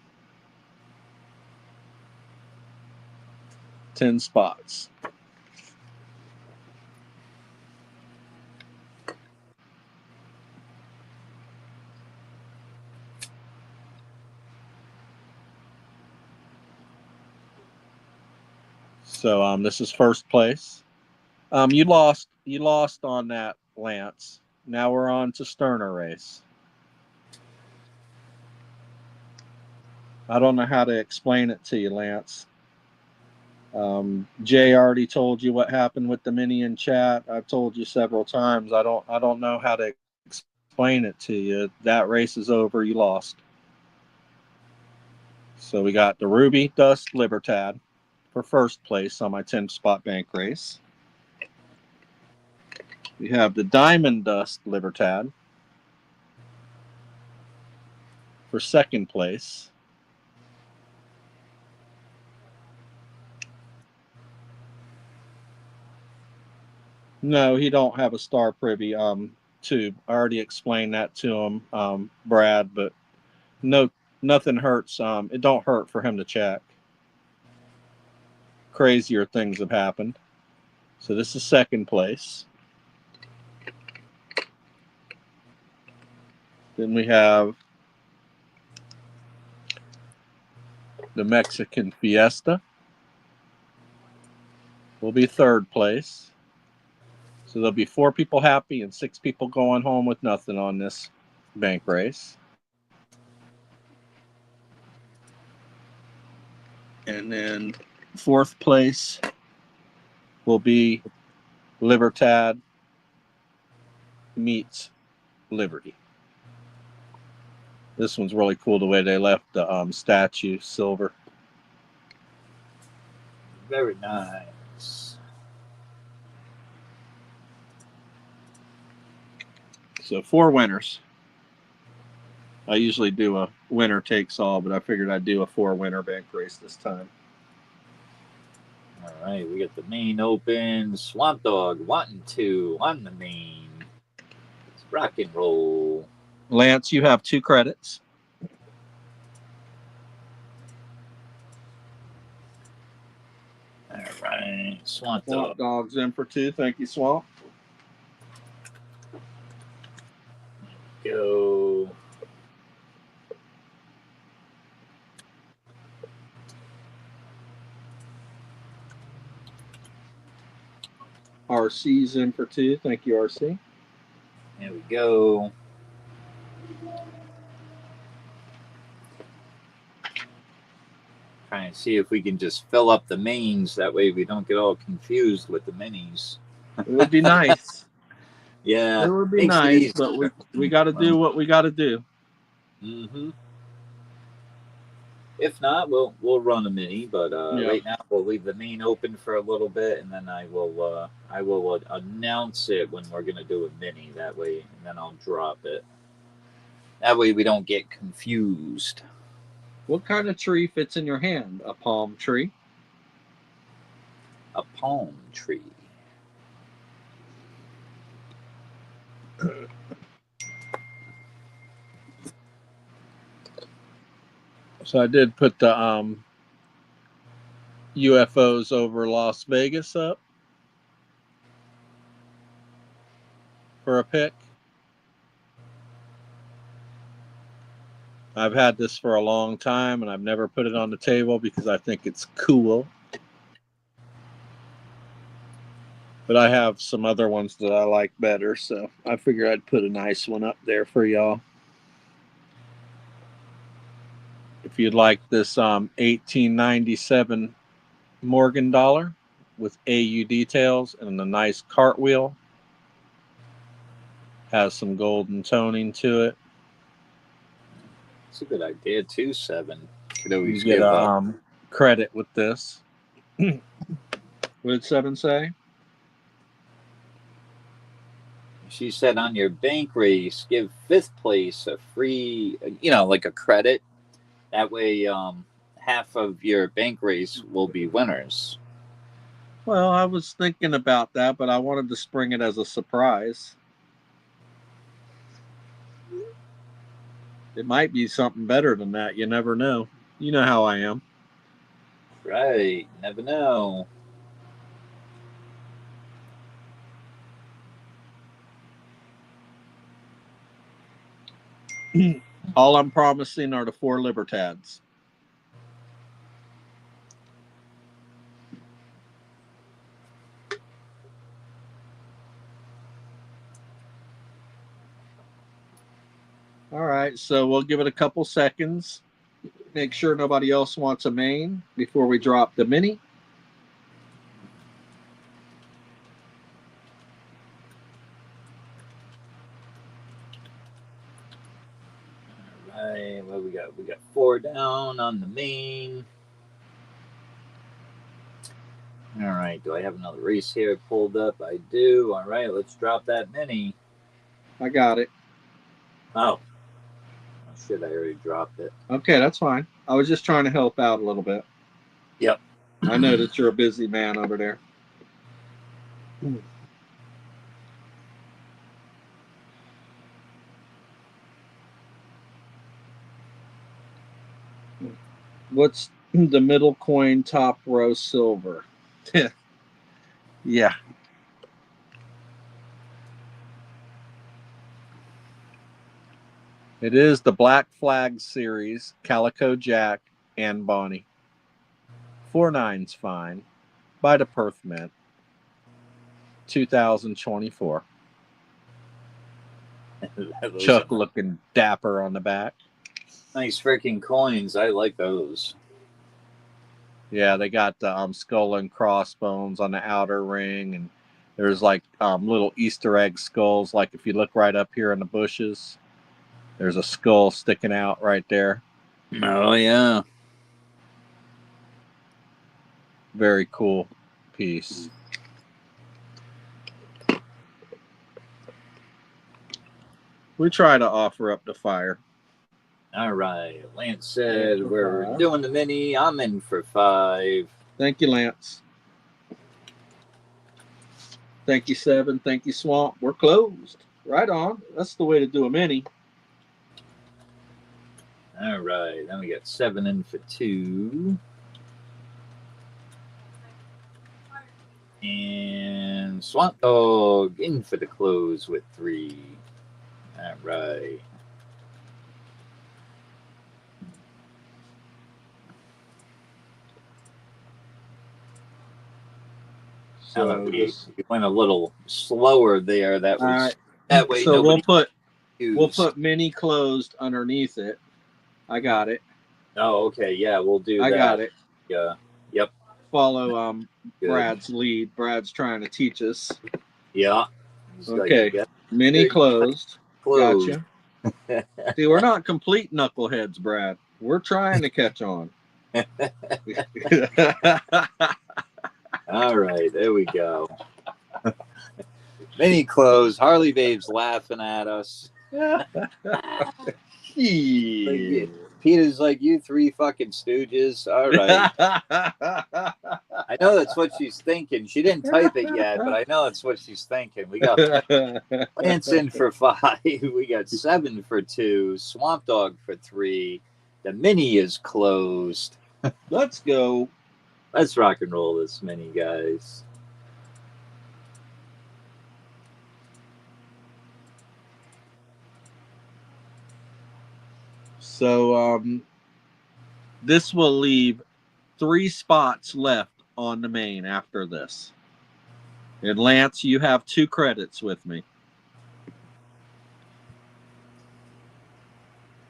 10 spots. So this is first place. You lost on that, Lance. Now we're on to Sterner race. I don't know how to explain it to you, Lance. Jay already told you what happened with the mini in chat. I've told you several times. I don't know how to explain it to you. That race is over. You lost. So we got the Ruby Dust Libertad for first place on my 10-spot bank race. We have the Diamond Dust Libertad for second place. No, he don't have a star privy tube. I already explained that to him, Brad, but no, nothing hurts. It don't hurt for him to check. Crazier things have happened. So this is second place. Then we have the Mexican Fiesta. Will be third place. So there'll be 4 people happy and 6 people going home with nothing on this bank race. And then fourth place will be Libertad meets Liberty. This one's really cool the way they left the statue silver. Very nice. So 4 winners. I usually do a winner takes all, but I figured I'd do a 4-winner bank race this time. All right, we got the main open. Swamp Dog wanting to on the main. Let's rock and roll. Lance, you have 2 credits. All right, Swamp Dog. Swamp Dog's in for 2. Thank you, Swamp. Go. RC's in for 2. Thank you, RC. There we go. Trying to see if we can just fill up the mains. That way we don't get all confused with the minis. It would be nice. Yeah. It would be nice, but we got to do what we got to do. Mm-hmm. If not, we'll run a mini, but right now we'll leave the main open for a little bit, and then I will announce it when we're gonna do a mini. That way, and then I'll drop it. That way we don't get confused. What kind of tree fits in your hand? A palm tree? A palm tree. So I did put the UFOs over Las Vegas up for a pick. I've had this for a long time, and I've never put it on the table because I think it's cool. But I have some other ones that I like better, so I figured I'd put a nice one up there for y'all. If you'd like this 1897 Morgan dollar with AU details and a nice cartwheel, has some golden toning to it. It's a good idea too. 7 could always You get give credit with this. What did 7 say? She said on your bank race, give 5th place a free, like a credit. That way, half of your bank race will be winners. Well, I was thinking about that, but I wanted to spring it as a surprise. It might be something better than that. You never know. You know how I am. Right. Never know. All I'm promising are the 4 Libertads. All right, so we'll give it a couple seconds. Make sure nobody else wants a main before we drop the mini. All right, what we got? We got 4 down on the main. All right, do I have another race here pulled up? I do. All right, let's drop that mini. I got it. Oh, shit, I already dropped it. Okay, that's fine. I was just trying to help out a little bit. Yep. I know that you're a busy man over there. What's the middle coin, top row silver? Yeah. It is the Black Flag Series, Calico Jack, and Bonnie. 4-9's fine. By the Perth Mint. 2024. Chuck looking dapper on the back. Nice freaking coins. I like those. Yeah, they got the skull and crossbones on the outer ring, and there's like little Easter egg skulls. Like if you look right up here in the bushes, there's a skull sticking out right there. Oh, yeah. Very cool piece. We try to offer up the fire. All right. Lance said we're doing the mini. I'm in for 5. Thank you, Lance. Thank you, Seven. Thank you, Swamp. We're closed. Right on. That's the way to do a mini. All right. Then we got 7 in for 2. And Swamp Dog in for the close with 3. All right. So we went a little slower there. That was that way. So we'll put mini closed underneath it. I got it. Oh, okay. Yeah, we'll do that. I got it. Yeah. Yep. Follow Brad's lead. Brad's trying to teach us. Yeah. Okay. Mini closed. Gotcha. See, we're not complete knuckleheads, Brad. We're trying to catch on. All right, there we go. Mini close. Harley Babe's laughing at us. Peter's like, you 3 fucking stooges. All right. I know that's what she's thinking. She didn't type it yet, but I know that's what she's thinking. We got Lance in for 5. We got 7 for 2. Swamp Dog for 3. The mini is closed. Let's go. Let's rock and roll this mini, guys. So this will leave 3 spots left on the main after this. And Lance, you have 2 credits with me.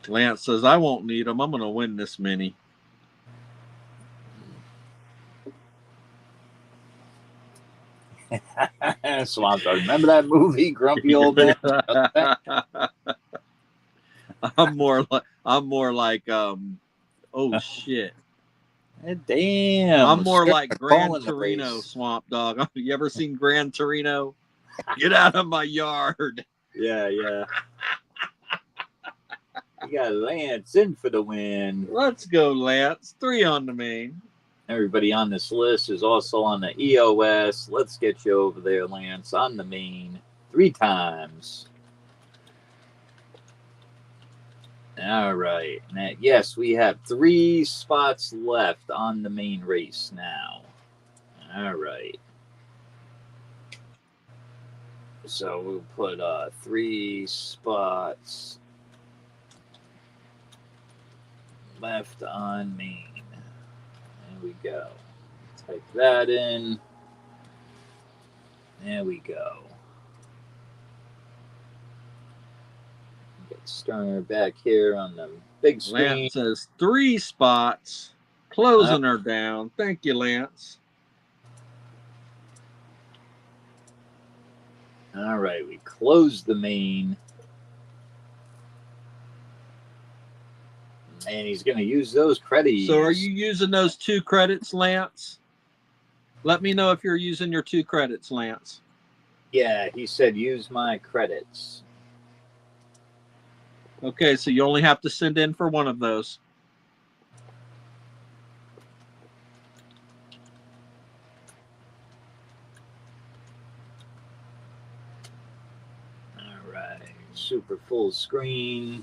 Lance says, I won't need them. I'm going to win this mini. Swamp Dog. Remember that movie, Grumpy Old Man? I'm more like oh shit. Damn. I'm more like Gran Torino, Swamp Dog. You ever seen Gran Torino? Get out of my yard. Yeah. You got Lance in for the win. Let's go, Lance. 3 on the main. Everybody on this list is also on the EOS. Let's get you over there, Lance, on the main 3 times. All right. Now, yes, we have 3 spots left on the main race now. All right. So we'll put 3 spots left on main. There we go. Type that in. There we go. Get Sterner back here on the big screen. Lance says 3 spots. Closing her down. Thank you, Lance. All right, we closed the main. And he's going to use those credits. So are you using those 2 credits, Lance? Let me know if you're using your 2 credits, Lance. Yeah, he said use my credits. Okay, so you only have to send in for one of those. All right, super full screen.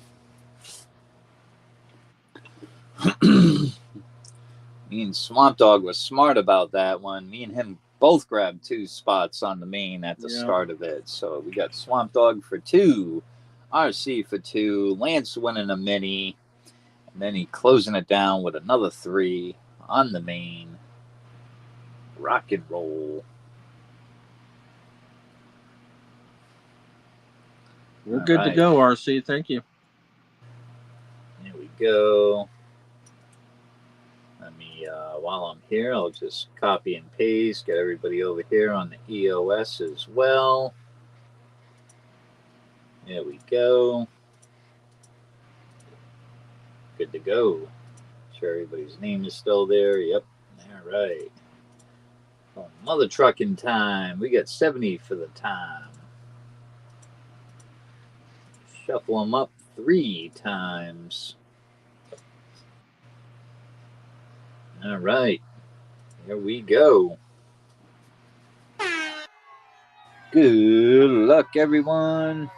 Me and Swamp Dog was smart about that one. Me and him both grabbed 2 spots on the main at the start of it. So we got Swamp Dog for 2, RC for 2, Lance winning a mini, and then he closing it down with another 3 on the main. Rock and roll. We're good to go, RC. Thank you. There we go. Let me, while I'm here, I'll just copy and paste, get everybody over here on the EOS as well. There we go. Good to go. Sure everybody's name is still there. Yep. All right. Oh, mother trucking time. We got 70 for the time. Shuffle them up 3 times. All right. Here we go. Good luck, everyone.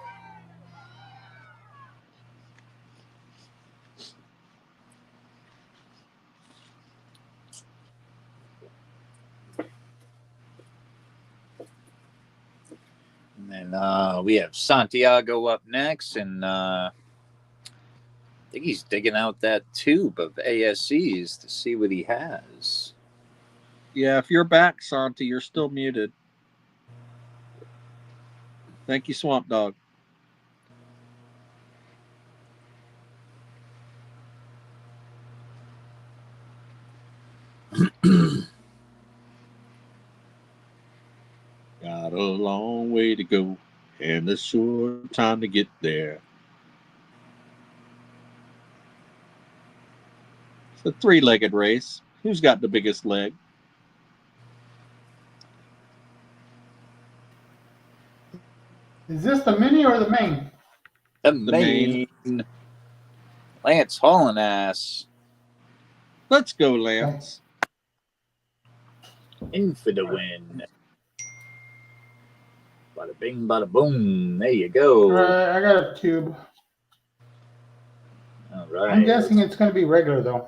And then we have Santiago up next, and I think he's digging out that tube of ASCs to see what he has. Yeah, if you're back, Santi, you're still muted. Thank you, Swamp Dog. Got a long way to go and a short time to get there. It's a 3-legged race. Who's got the biggest leg? Is this the mini or the main? The main. Lance hauling ass. Let's go, Lance. In for the win. Bada bing, bada boom. There you go. All right, I got a tube. All right. I'm guessing it's going to be regular, though.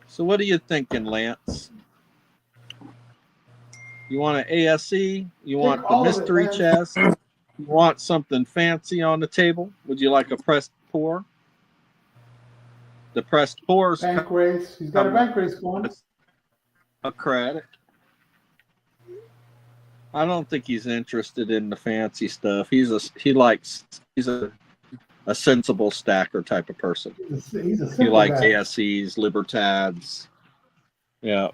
So what are you thinking, Lance? You want an ASC? You want the mystery chest? You want something fancy on the table? Would you like a pressed pour? The pressed pours. Bank race. He's got a bank race going. A credit. I don't think he's interested in the fancy stuff. He's a sensible stacker type of person. He likes ASCs, Libertads. Yeah.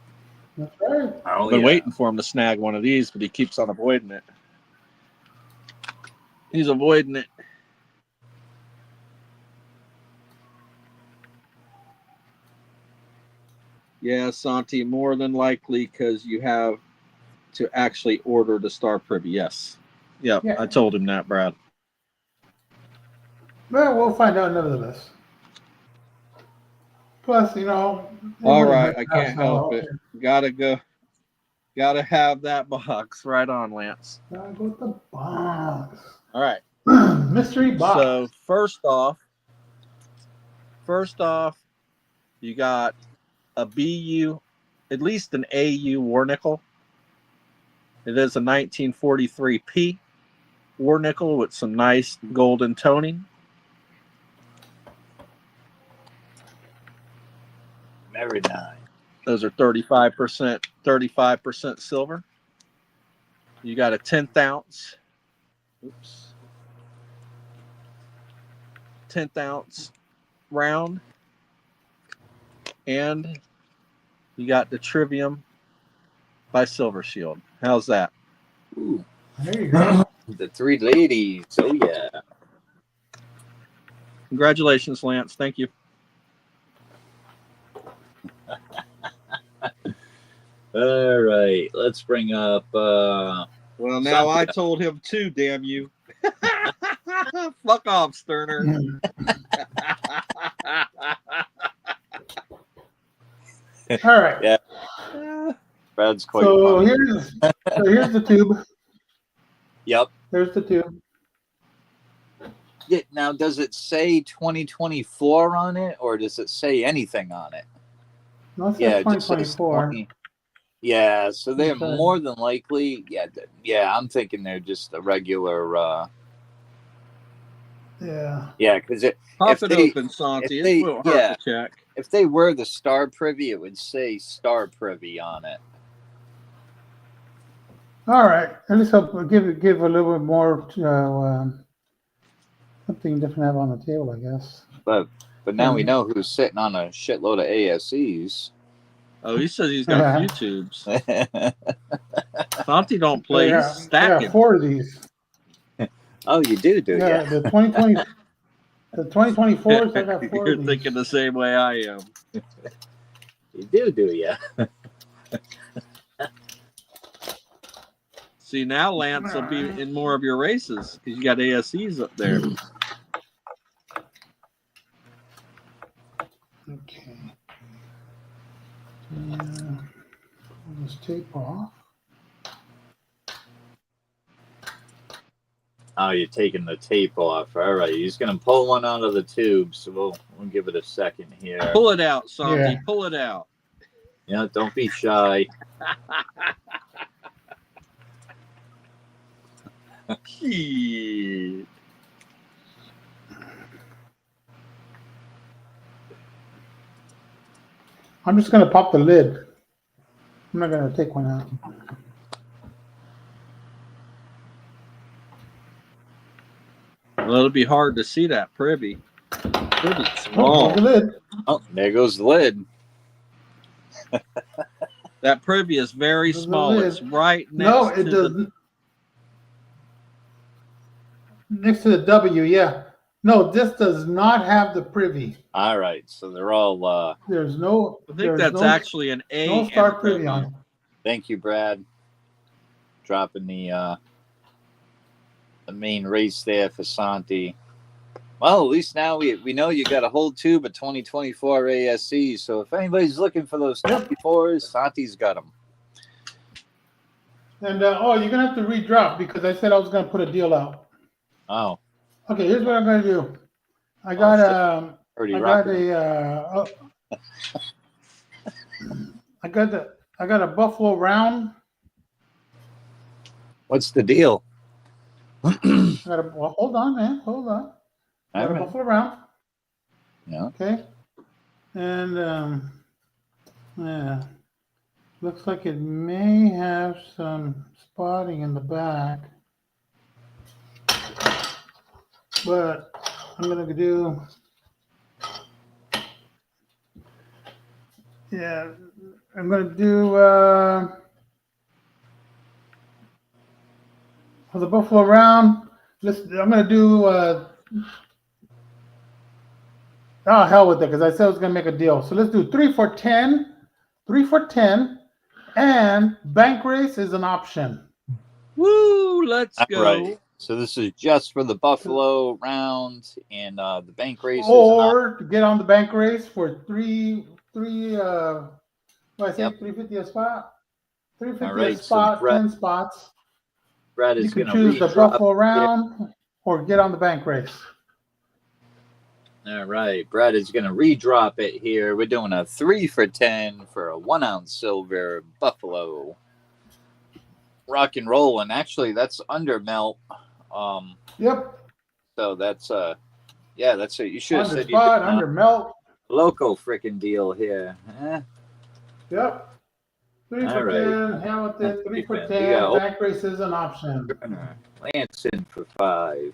That's right. I've been waiting for him to snag one of these, but he keeps on avoiding it. He's avoiding it. Yeah, Santi, more than likely because you have to actually order the Star Privy. Yes. Yep, yeah. I told him that, Brad. Well, we'll find out nevertheless. Plus, All wouldn't right, hurt I to have can't some help out it. there. Gotta have that box. Right on, Lance. Gotta go with the box. All right. Mystery box. So first off, you got a BU, at least an AU war nickel. It is a 1943 P war nickel with some nice golden toning. Very nice. Those are 35% silver. You got a 10th ounce. 10th ounce round. And you got the Trivium by Silver Shield. How's that? Ooh. There you go. The three ladies. Oh, yeah. Congratulations, Lance. Thank you. All right. Let's bring up. Well, now I told him too, damn you. Fuck off, Sterner. All right. Yeah. Brad's quite So funny. here's the tube. Yep. There's the tube. Yeah, now, does it say 2024 on it, or does it say anything on it? No, it says Yeah, it just says 2024. 20. Yeah, so they're Okay. more than likely. Yeah, I'm thinking they're just a regular. Yeah. Yeah, because Pop it open, Santi. It won't hurt to check. If they were the Star Privy, it would say Star Privy on it. All right. At least I'll give a little bit more something different to have on the table, I guess. But now we know who's sitting on a shitload of ASEs. Oh, he says he's got a few tubes. Santi don't play. He's stacking. 4 of these. Oh, you do you? Yeah, the 2020, the 2024s. I got 4 You're of these. thinking the same way I am. You do you? See, now Lance will be in more of your races because you got ASEs up there. Okay. Pull this tape off. Oh, you're taking the tape off. All right, he's gonna pull one out of the tube, so we'll give it a second here. Pull it out, Santi. Yeah. Pull it out. Yeah, don't be shy. Shit. I'm just gonna pop the lid. I'm not gonna take one out. Well, it'll be hard to see that privy. Privy's Oh, small. the lid. Oh, there goes the lid. That privy is very There's the small. lid. It's right next No, it to doesn't. Next to the W, yeah. No, this does not have the privy. All right, so they're all. There's no. I think that's actually an A. no and star a privy W. on it. Thank you, Brad. Dropping the main race there for Santi. Well, at least now we know you got a whole tube of 2024 ASCs. So if anybody's looking for those 24s, Santi's got them. And you're gonna have to redrop because I said I was gonna put a deal out. Oh, Okay, here's what I'm gonna do. I got I got a Buffalo round. what's the deal? Hold on, man. Hold on. I got a Buffalo round. Yeah. Okay. And yeah. Looks like it may have some spotting in the back. But I'm gonna do I'm gonna do for the Buffalo round. I'm gonna do hell with it because I said I was gonna make a deal. So let's do 3 for 10, 3 for 10, and bank race is an option. Woo! Let's All go. right. So this is just for the Buffalo round, and the bank race is Or to get on the bank race for what I say, Yep. 350 a spot? 350 All a right, so spot, Brad- 10 spots. Brad You is can going to choose the redrop. Buffalo round or get on the bank race. All right, Brad is going to redrop it here. We're doing a 3 for 10 for a 1 ounce silver Buffalo. Rock and roll, and actually that's under melt. Yep. So that's yeah, that's it. You should have Under said spot, you did under melt. loco freaking deal here. Yep. 3 All for right. 10. Hell with it. 3 for We 10. got Bank race is an option. Lance in for 5.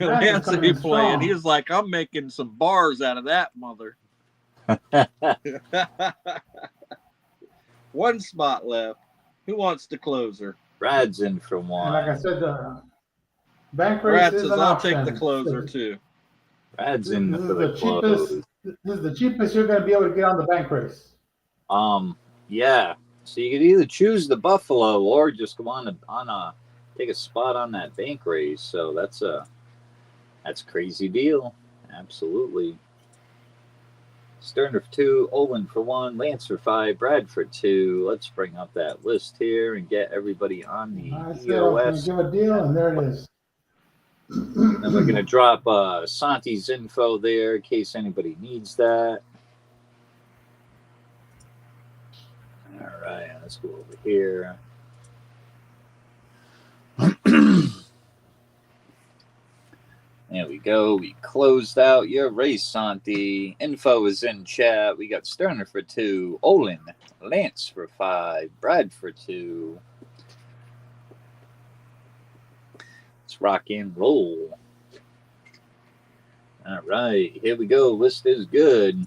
Lance coming ain't in playing. strong. He's like, I'm making some bars out of that mother. 1 spot left. Who wants the closer? Brad's in for And 1. like I said, the bank race Brad is says, an I'll option. take the closer too. Brad's This in is for the the close. cheapest. This is the cheapest you're going to be able to get on the bank race. Yeah. So you could either choose the Buffalo or just go on a take a spot on that bank race. So that's a crazy deal. Absolutely. Sterner for 2, Olin for 1, Lance for 5, Brad for 2. Let's bring up that list here and get everybody on the I said I was going EOS. to give a deal, and there it is. Then we're going to drop Santi's info there in case anybody needs that. All right, let's go over here. There we go. We closed out your race, Santi. Info is in chat. We got Sterner for 2, Olin, Lance for 5, Brad for 2. Let's rock and roll. All right, here we go. List is good.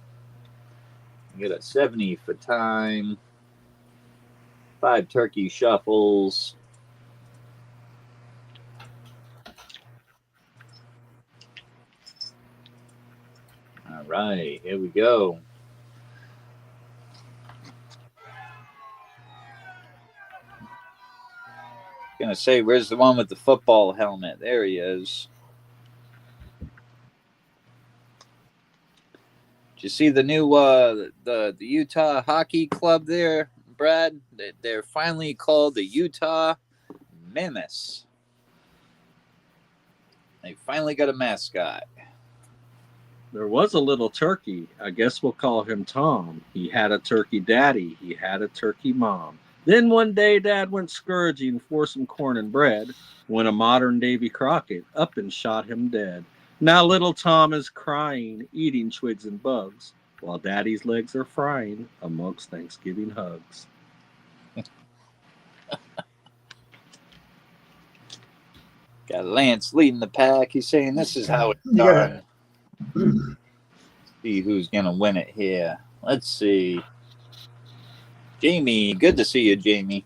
We got a 70 for time. 5 turkey shuffles. All right, here we go. Gonna say, where's the one with the football helmet? There he is. Did you see the new the Utah Hockey Club there, Brad? They're finally called the Utah Mammoths. They finally got a mascot. There was a little turkey. I guess we'll call him Tom. He had a turkey daddy. He had a turkey mom. Then one day Dad went scourging for some corn and bread when a modern Davy Crockett up and shot him dead. Now little Tom is crying, eating twigs and bugs, while Daddy's legs are frying amongst Thanksgiving hugs. Got Lance leading the pack. He's saying this is how it's done. See who's gonna win it here. Let's see. Jamie, good to see you, Jamie.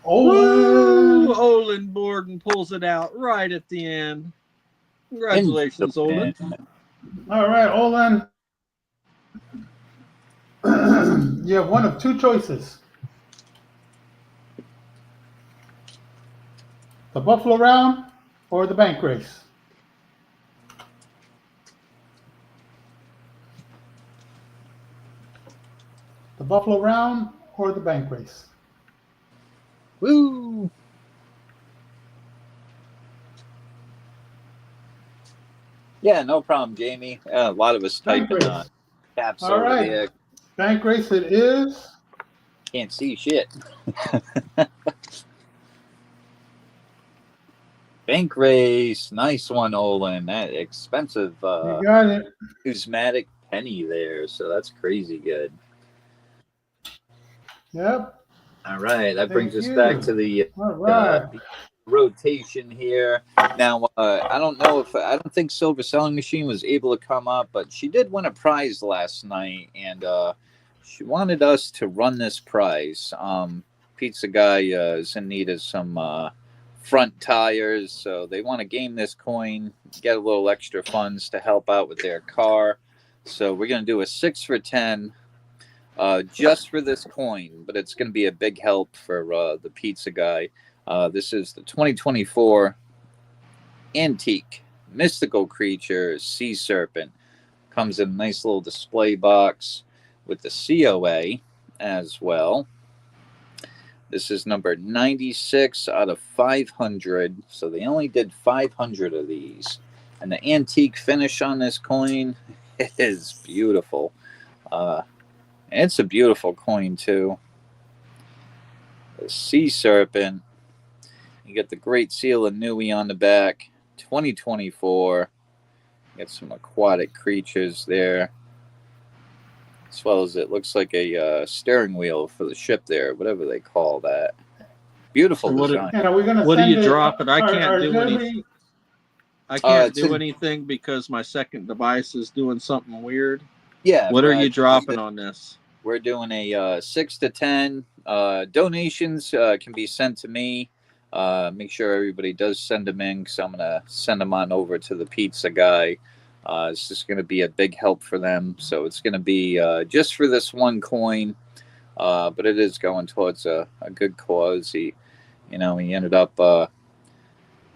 Woo! Olin Borden pulls it out right at the end. Congratulations, Olin. All right, Olin. You have one of 2 choices. The Buffalo round or the bank race. The Buffalo round or the bank race. Woo! Yeah, no problem, Jamie. A lot of us typing caps All over right. there. Bank race it is. Can't see shit. Bank race. Nice one, Olin. That expensive You got it. Usmatic penny there. So that's crazy good. Yep. All right. That brings us you. back to the All right. rotation here. Now, I don't think Silver Selling Machine was able to come up, but she did win a prize last night, and she wanted us to run this prize. Pizza Guy is in need of some front tires, so they want to game this coin, get a little extra funds to help out with their car. So we're going to do a 6 for 10 just for this coin, but it's going to be a big help for the pizza guy. This is the 2024 antique mystical creature sea serpent. Comes in a nice little display box with the COA as well. This is number 96 out of 500. So they only did 500 of these. And the antique finish on this coin is beautiful. It's a beautiful coin, too. The sea serpent. You get the Great Seal of Nui on the back. 2024. Get some aquatic creatures there. As well as it looks like a steering wheel for the ship there, whatever they call that. Beautiful So design. what do you drop it? I can't do anything. I can't do in, anything because my second device is doing something weird. Yeah. What are you dropping on this? We're doing a 6 to 10. Donations can be sent to me. Make sure everybody does send them in, because I'm going to send them on over to the pizza guy. It's just going to be a big help for them. So it's going to be just for this one coin, but it is going towards a good cause. He ended up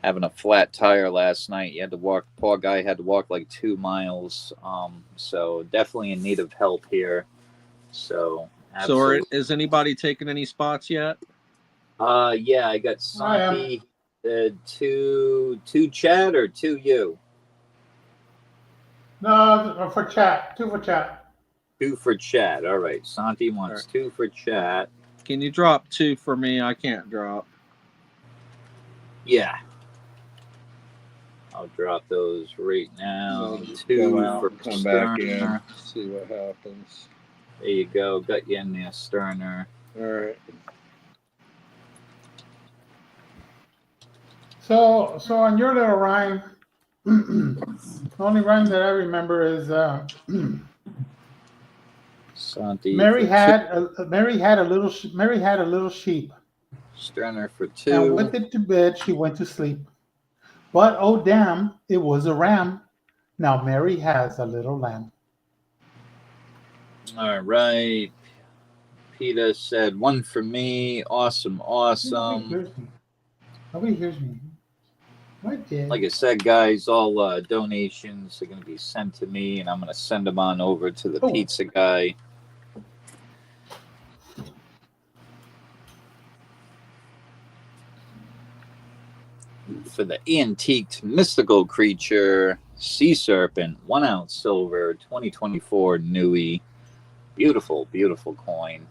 having a flat tire last night. He had to walk. Poor guy had to walk like 2 miles. So definitely in need of help here. So absolutely. So is anybody taking any spots yet? Yeah, I got Santi. Two Chad or 2 you? No, for chat. 2 for chat. 2 for chat. All right. Santi wants 2 for chat. Can you drop 2 for me? I can't drop. Yeah. I'll drop those right now. 2 for come Sterner. back in. See what happens. There you go. Got you in there, Sterner. All right. So on your little rhyme, the only rhyme that I remember is Santi. Mary had a little sheep. Sterner for 2. And with it to bed, she went to sleep. But oh damn, it was a ram. Now Mary has a little lamb. All right. Peter said 1 for me. Awesome. Nobody hears me. What did? Like I said, guys, all donations are going to be sent to me, and I'm going to send them on over to the pizza guy. For the antiqued mystical creature, sea serpent, 1 ounce silver, 2024 Nui. Beautiful, beautiful coin.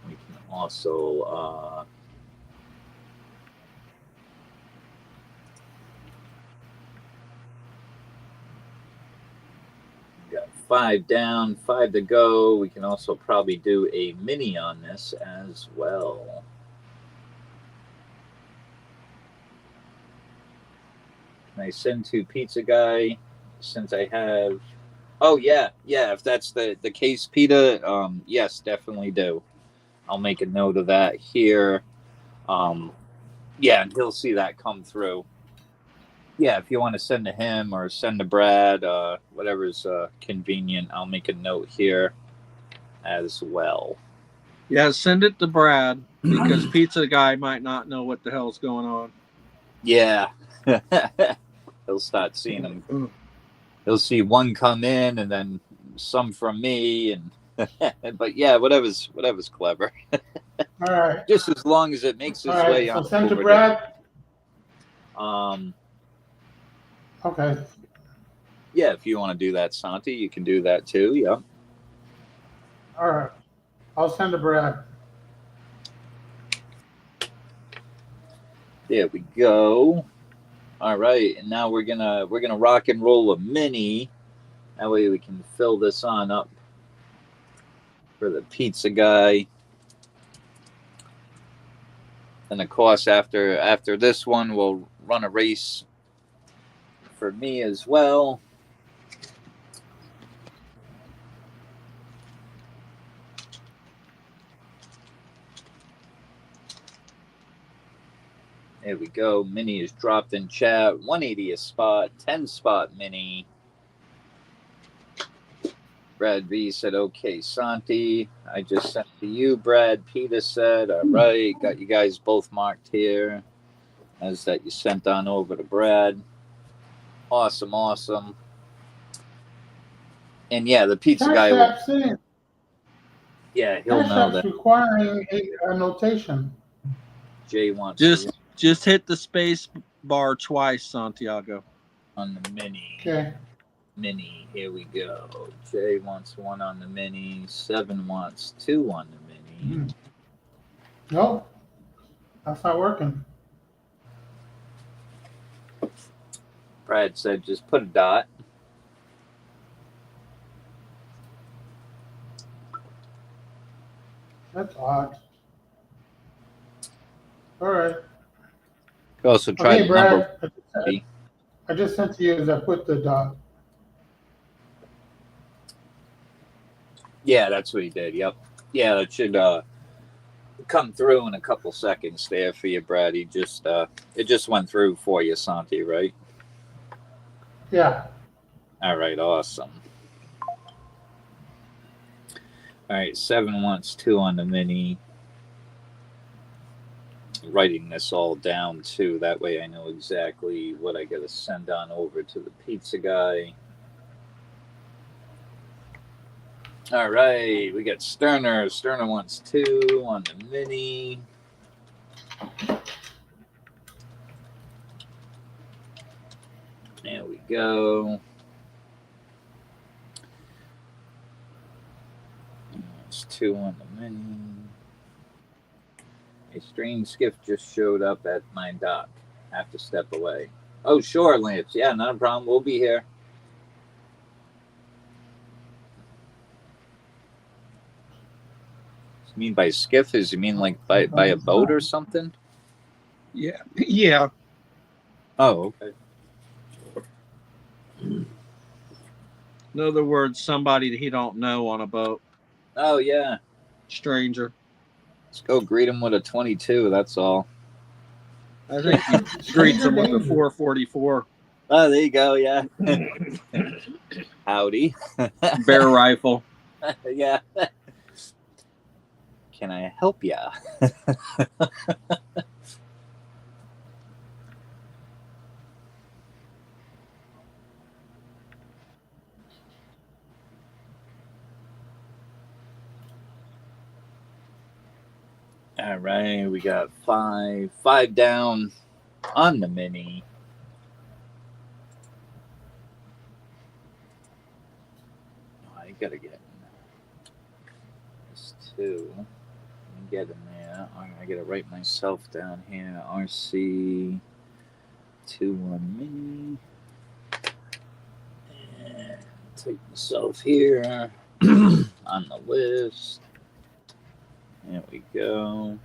We can also got 5 down, 5 to go. We can also probably do a mini on this as well. Can I send to pizza guy since I have? Oh yeah. If that's the case, Peter. Yes, definitely do. I'll make a note of that here. Yeah, and he'll see that come through. Yeah, if you want to send to him or send to Brad, whatever's convenient, I'll make a note here as well. Yeah, send it to Brad, because pizza guy might not know what the hell's going on. Yeah. He'll start seeing them. He'll see one come in and then some from me, and but yeah, whatever's clever. All right. Just as long as it makes its way on. So send to Brad. Okay. Yeah, if you want to do that, Santi, you can do that too. Yeah. All right. I'll send to Brad. There we go. All right, and now we're gonna rock and roll a mini. That way we can fill this on up for the pizza guy. And of course, after this one, we'll run a race for me as well. There we go. Mini is dropped in chat. 180 a spot. 10 spot mini. Brad V said, okay, Santi. I just sent to you, Brad. Peter said, all right. Got you guys both marked here. As that you sent on over to Brad. Awesome, awesome. And yeah, the pizza guy will. Yeah, he'll know that. Requiring a notation. Jay wants just hit the space bar twice, Santiago. On the mini. Okay. Mini, here we go. Jay wants one on the mini. 7 wants 2 on the mini. No, that's not working. Brad said just put a dot. That's odd. All right. You also try the Brad, number. I just sent to you as I put the dot. Yeah, that's what he did. Yep. Yeah, it should come through in a couple seconds there for you, Brad. He just it just went through for you, Santi, right? Yeah. All right, awesome. All right, 7 wants 2 on the mini. Writing this all down too. That way I know exactly what I got to send on over to the pizza guy. All right, we got Sterner. Sterner wants 2 on the mini. There we go. That's 2 on the mini. A strange skiff just showed up at my dock. Have to step away. Oh, sure, Lance. Yeah, not a problem. We'll be here. You mean by skiff? Is you mean like by a boat or something? Yeah. Yeah. Oh, okay. In other words, somebody that he don't know on a boat. Oh, yeah. Stranger. Let's go greet him with a 22. That's all. I think he greets him with a 444. Oh, there you go. Yeah. Howdy. Bear rifle. Yeah. Can I help ya? All right, we got 5 down on the mini. Oh, I gotta get this 2. Get in there. I gotta write myself down here. RC 2 on mini. And take myself here on the list. There we go.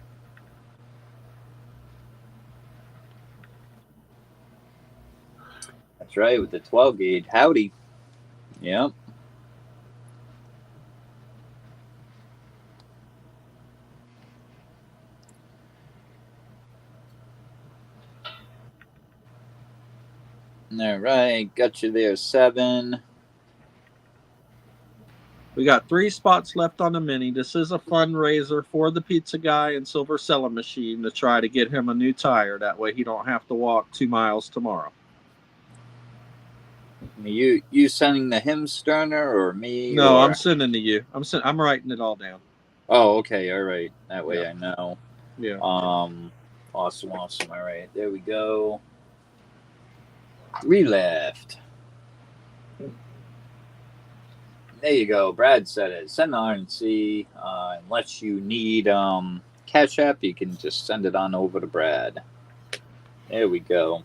That's right, with the 12 gauge. Howdy. Yep. All right, got you there, 7. We got 3 spots left on the mini. This is a fundraiser for the pizza guy and silver selling machine to try to get him a new tire. That way he don't have to walk 2 miles tomorrow. You sending to him, Sterner, or me? No, or... I'm sending to you. I'm writing it all down. Oh, okay, all right. That way Yeah. I know. Yeah. Awesome. All right, there we go. 3 left. There you go. Brad said it. Send the RNC. Unless you need Cash App, you can just send it on over to Brad. There we go.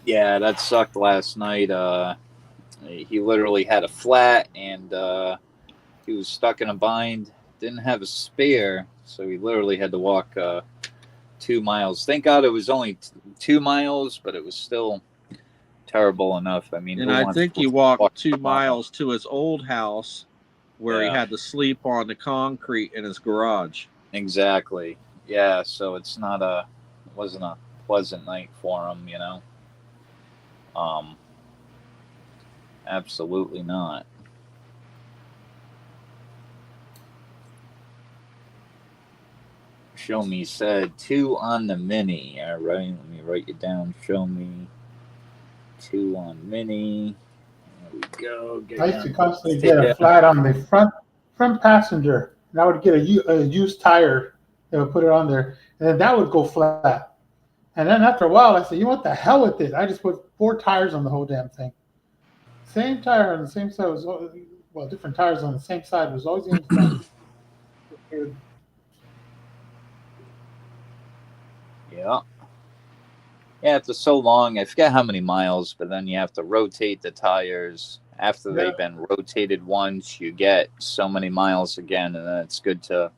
Yeah, that sucked last night. He literally had a flat, and he was stuck in a bind. Didn't have a spare, so he literally had to walk 2 miles. Thank God it was only 2 miles, but it was still terrible enough. I mean, and I think he walked 2 miles to his old house where he had to sleep on the concrete in his garage. Exactly. Yeah, so it wasn't a pleasant night for him, you know. Um, Absolutely not. Show me said 2 on the mini. All right, let me write you down. Show me 2 on mini. There we go. I Get used your to constantly tail. get a flat on the front passenger, and I would get a used tire. They would put it on there, and then that would go flat. And then after a while, I said, "You know what the hell with this?" I just put 4 tires on the whole damn thing. Same tire on the same side was well, different tires on the same side was always in front. Yeah. Yeah, after so long, I forget how many miles, but then you have to rotate the tires. After Yeah, they've been rotated once, you get so many miles again, and then it's good to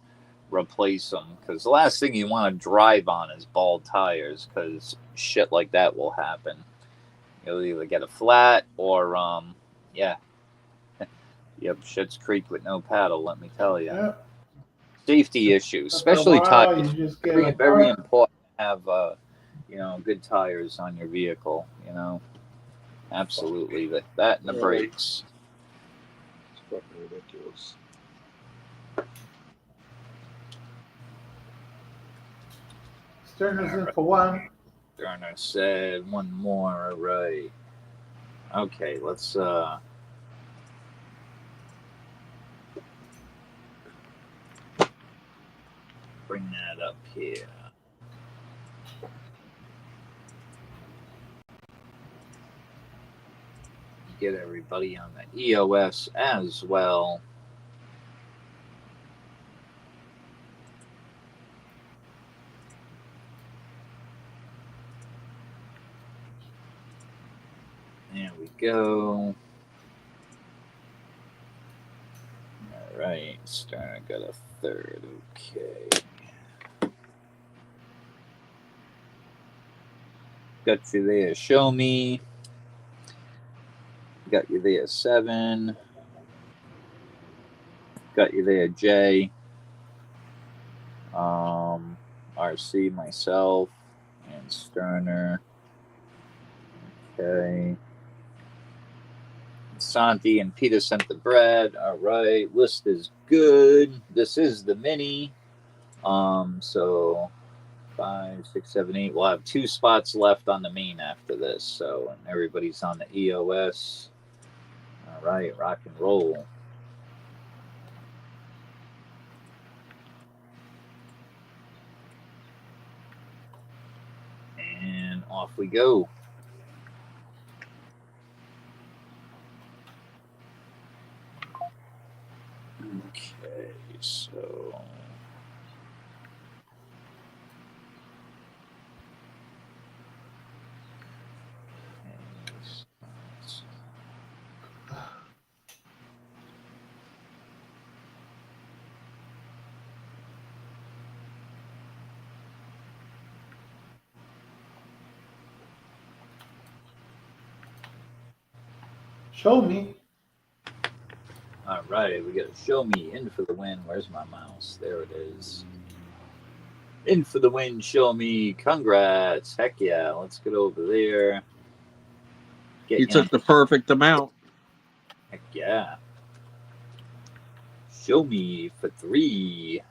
replace them. Because the last thing you want to drive on is bald tires, because shit like that will happen. You'll either get a flat or, yeah, yep, shit's creek with no paddle, let me tell you. yeah. Safety issues, After a especially while, tires. you just get Very, a very important to have, good tires on your vehicle, Absolutely. That and the Really? brakes. It's fucking ridiculous. Sterner's in for one. Garner said one more. All right. Okay, let's bring that up here. Get everybody on the EOS as well. There we go. All right, Sterner got a third. Okay. Got you there. Show me. Got you there. 7. Got you there. Jay. RC, myself, and Sterner. Okay. Santi and Peter sent the bread. All right. List is good. This is the mini. So 5, 6, 7, 8. We'll have 2 spots left on the main after this. So and everybody's on the EOS. All right, rock and roll. And off we go. Okay, so Show me. all right, we got to show me in for the win. Where's my mouse? There it is. In for the win, show me. Congrats. Heck yeah. Let's get over there. You took the perfect amount. Heck yeah. Show me for 3.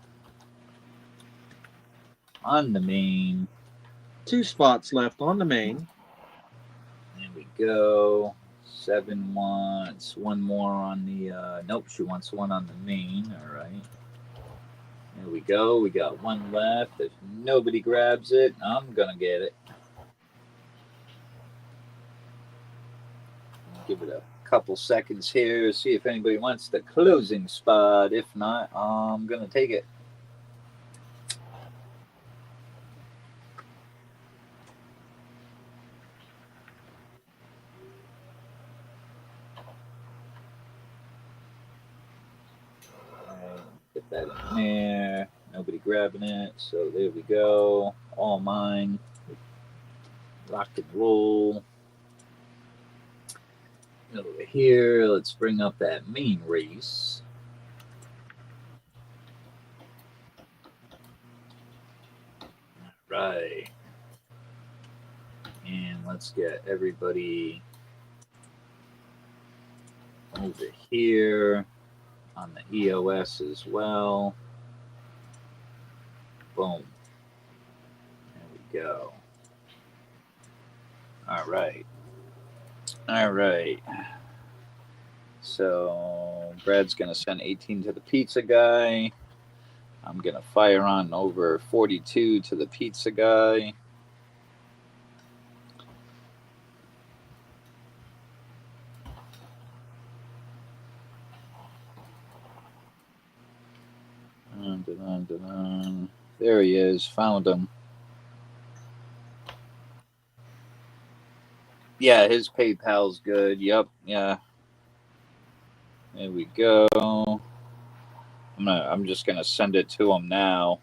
On the main. 2 spots left on the main. There we go. 7 wants 1 more on the, nope, she wants 1 on the main. All right. There we go. We got 1 left. If nobody grabs it, I'm going to get it. Give it a couple seconds here. See if anybody wants the closing spot. If not, I'm going to take it. Get that in there. Nobody grabbing it. So there we go. All mine. Rock and roll. Over here, let's bring up that main race. right. And let's get everybody over here on the EOS as well. Boom. There we go. All right. All right. So Brad's going to send 18 to the pizza guy. I'm going to fire on over 42 to the pizza guy. There he is. Found him. Yeah, his PayPal's good. Yep. Yeah. There we go. I'm just gonna send it to him now.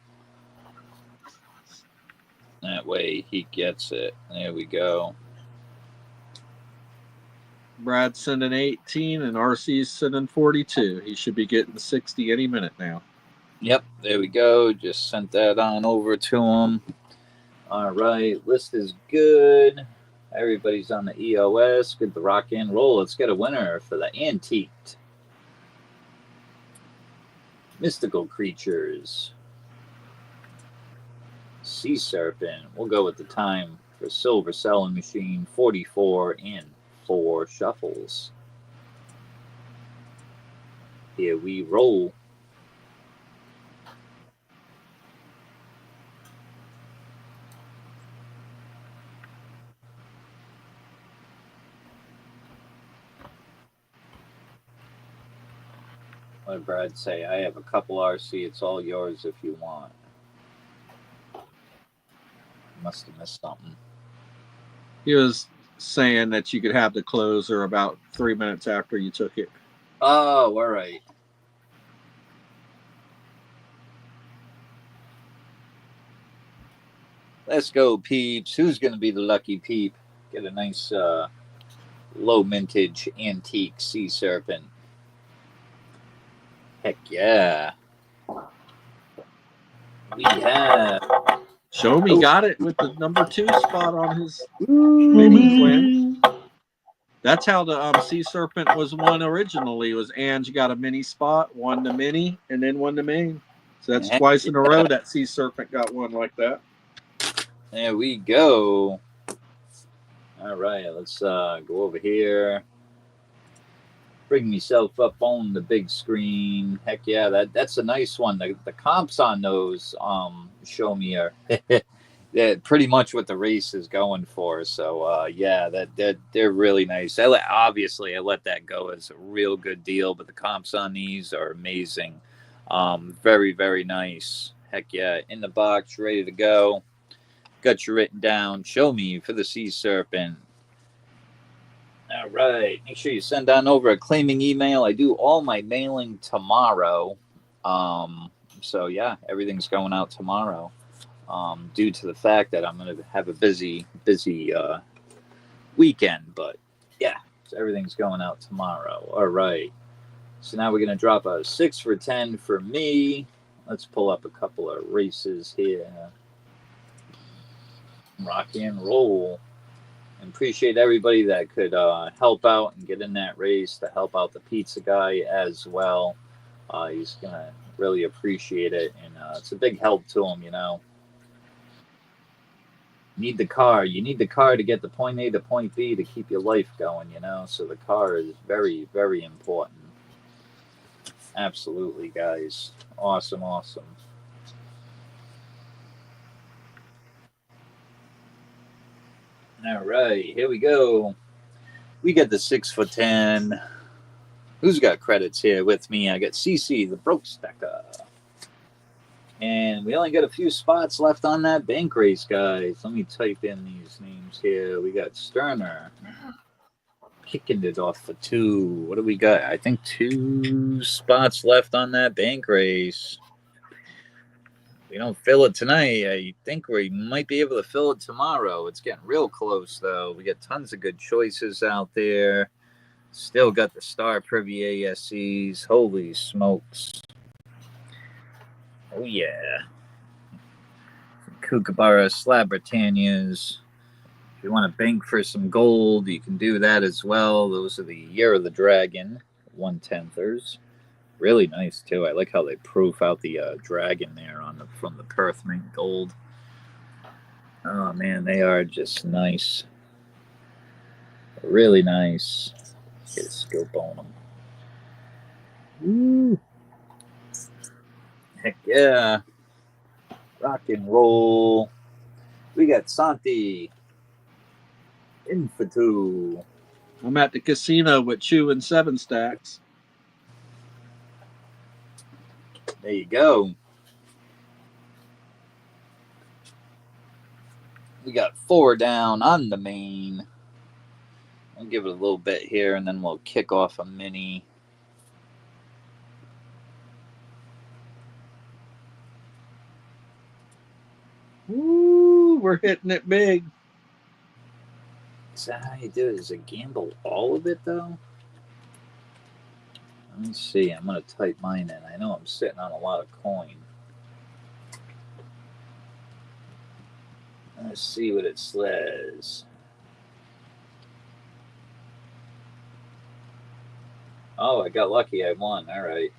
That way he gets it. There we go. Brad's sending 18 and RC's sending 42. He should be getting 60 any minute now. Yep, there we go. Just sent that on over to him. All right, list is good. Everybody's on the EOS. Good to rock and roll. Let's get a winner for the antiqued mystical creatures. Sea serpent. We'll go with the time for silver selling machine 44 and 4 shuffles. Here we roll. What did Brad say? I have a couple RC. It's all yours if you want. Must have missed something. He was saying that you could have the closer about 3 minutes after you took it. Oh, all right. Let's go, peeps. Who's going to be the lucky peep? Get a nice low mintage antique sea serpent. Heck yeah. We have. Show me got it with the number 2 spot on his mini twin. That's how the Sea Serpent was won originally. It was Ange got a mini spot, won the mini, and then won the main. So that's twice in a row that Sea Serpent got one like that. There we go. All right, let's go over here. Bring myself up on the big screen. Heck yeah, that's a nice one. The comps on those show me are pretty much what the race is going for. So yeah, they're really nice. Obviously I let that go as a real good deal, but the comps on these are amazing. Very, very nice. Heck yeah, in the box, ready to go. Got you written down. Show me for the Sea Serpent. All right. Make sure you send on over a claiming email. I do all my mailing tomorrow. So yeah, everything's going out tomorrow. Due to the fact that I'm going to have a busy weekend. But yeah, so everything's going out tomorrow. All right. So now we're going to drop a 6 for 10 for me. Let's pull up a couple of races here. Rock and roll. And appreciate everybody that could help out and get in that race to help out the pizza guy as well. He's going to really appreciate it. And it's a big help to him, you know. Need the car. You need the car to get the point A to point B to keep your life going, you know. So the car is very, very important. Absolutely, guys. Awesome, awesome. All right, here we go. We got the 6 for 10. Who's got credits here with me? I got CC, the broke stacker. And we only got a few spots left on that bank race, guys. Let me type in these names here. We got Sterner kicking it off for 2. What do we got? I think 2 spots left on that bank race. We don't fill it tonight. I think we might be able to fill it tomorrow. It's getting real close, though. We got tons of good choices out there. Still got the Star Privy ASCs. Holy smokes. Oh, yeah. Kookaburra, Slab Britannias. If you want to bank for some gold, you can do that as well. Those are the Year of the Dragon 1/10ers. Really nice too. I like how they proof out the dragon there on from the Perth Mint Gold. Oh man, they are just nice. Really nice. Get a scope on them. Woo. Heck yeah. Rock and roll. We got Santi. Infatu. I'm at the casino with Chew and 7 stacks. There you go. We got 4 down on the main. I'll give it a little bit here, and then we'll kick off a mini. Woo, we're hitting it big. Is that how you do it? Is it gamble all of it, though? Let me see. I'm going to type mine in. I know I'm sitting on a lot of coin. Let's see what it says. Oh, I got lucky. I won. All right.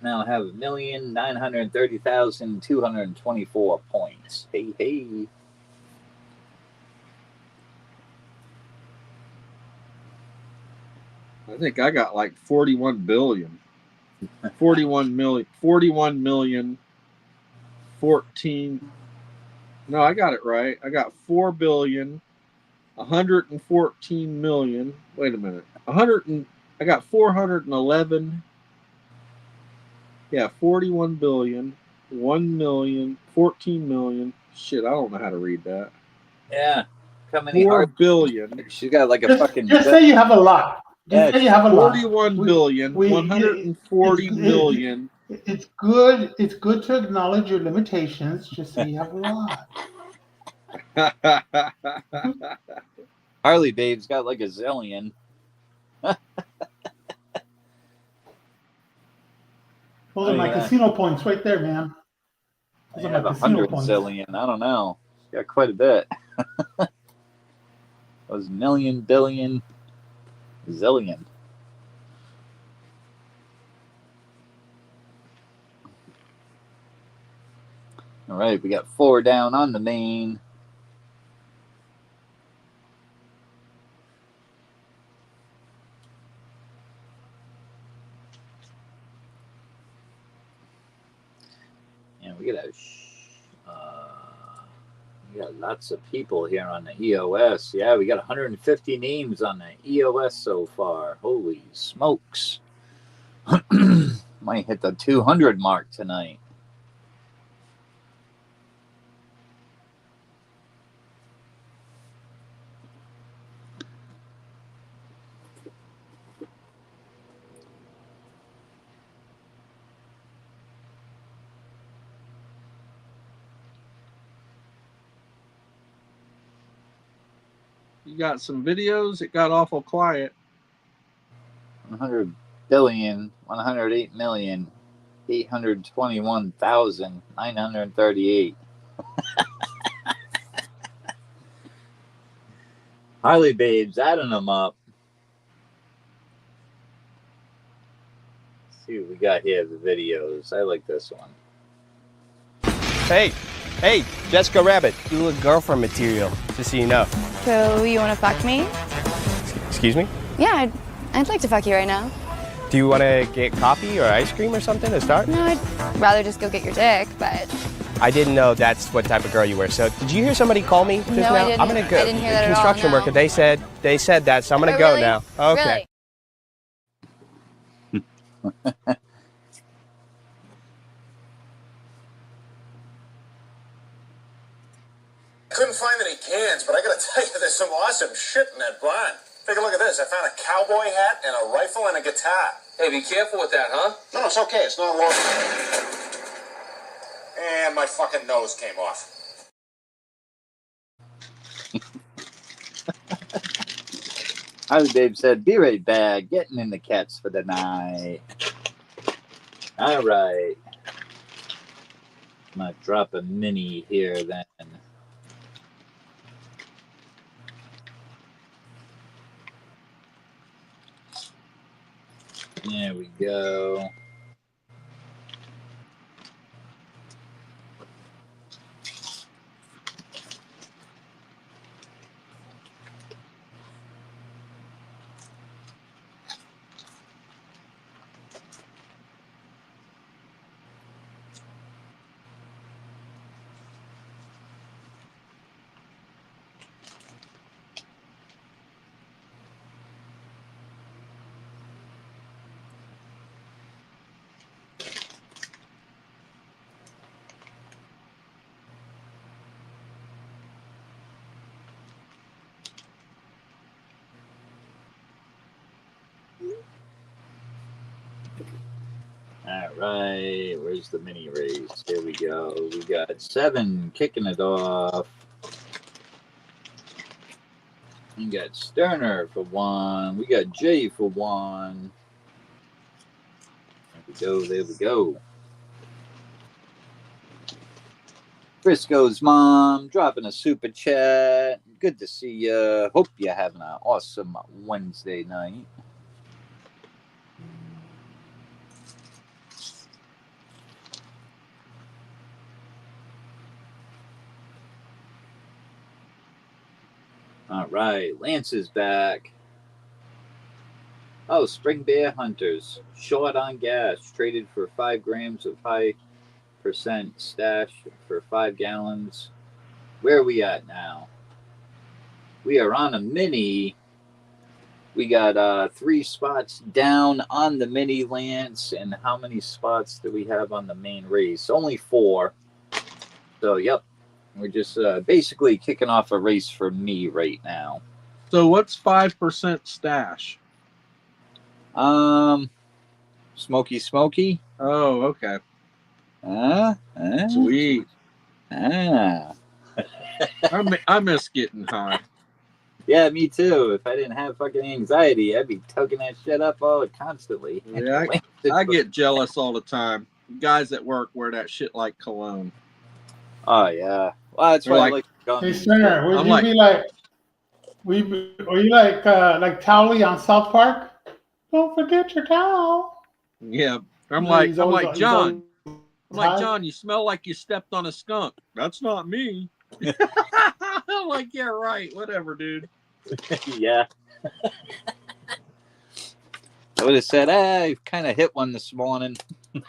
Now I have 1,930,224 points. Hey, hey. I think I got like 41 billion. 41 million. 41 million. 14. No, I got it right. I got 4 billion. 114 million. Wait a minute. I got 411. Yeah, 41 billion. 1 million. 14 million. Shit, I don't know how to read that. Yeah. How many 4 billion. She got like a fucking. Just say you have a lot. Just say you have a lot. 41 billion. 140 million. It's good. It's good to acknowledge your limitations. Just say you have a lot. Harley Babe's got like a zillion. Those are my casino points right there, man. Those I are have my casino 100 points. zillion. I don't know. She's got quite a bit. Those million, billion, zillion. All right, we got 4 down on the main. And we got lots of people here on the EOS. Yeah, we got 150 names on the EOS so far. Holy smokes. Might hit the 200 mark tonight. You got some videos. It got awful quiet. 100 billion, 108 million, 821,938. Harley Babe's adding them up. Let's see what we got here, the videos. I like this one. Hey, Jessica Rabbit, you look girlfriend material, just so you know. So you want to fuck me? Excuse me? Yeah, I'd like to fuck you right now. Do you want to get coffee or ice cream or something to start? No, I'd rather just go get your dick, but... I didn't know that's what type of girl you were. So did you hear somebody call me just now? I didn't. I'm gonna go. I didn't hear that at all, construction no. worker. They said that, so I'm gonna go really? now. Okay. Really? Couldn't find any cans, but I gotta tell you, there's some awesome shit in that barn. Take a look at this. I found a cowboy hat and a rifle and a guitar. Hey, be careful with that, huh? No, it's okay. It's not loaded. And my fucking nose came off. Harley Babe said, be right back. Getting in the cats for the night. All right. Might drop a mini here then. There we go. All right, where's the mini race? Here we go. We got 7 kicking it off. We got Sterner for 1. We got Jay for 1. There we go. There we go. Frisco's mom dropping a super chat. Good to see you. Hope you're having an awesome Wednesday night. All right, Lance is back. Oh, Spring Bear Hunters. Short on gas. Traded for 5 grams of high percent stash for 5 gallons. Where are we at now? We are on a mini. We got 3 spots down on the mini, Lance. And how many spots do we have on the main race? Only 4. So, yep. We're just basically kicking off a race for me right now. So what's 5% stash? Smoky. Oh, okay. Sweet. I miss getting high. Yeah, me too. If I didn't have fucking anxiety, I'd be toking that shit up all constantly. Yeah, I get jealous all the time. Guys at work wear that shit like cologne. Oh yeah. Well, that's why I like gummies. Hey, Sterner, would I'm you like- be like, are you like Towley on South Park? Don't forget your towel. Yeah, I'm No, like he's always- John. always I'm like high. John. You smell like you stepped on a skunk. That's not me. I'm like, yeah, right. Whatever, dude. Yeah. I would have said, I kind of hit one this morning. I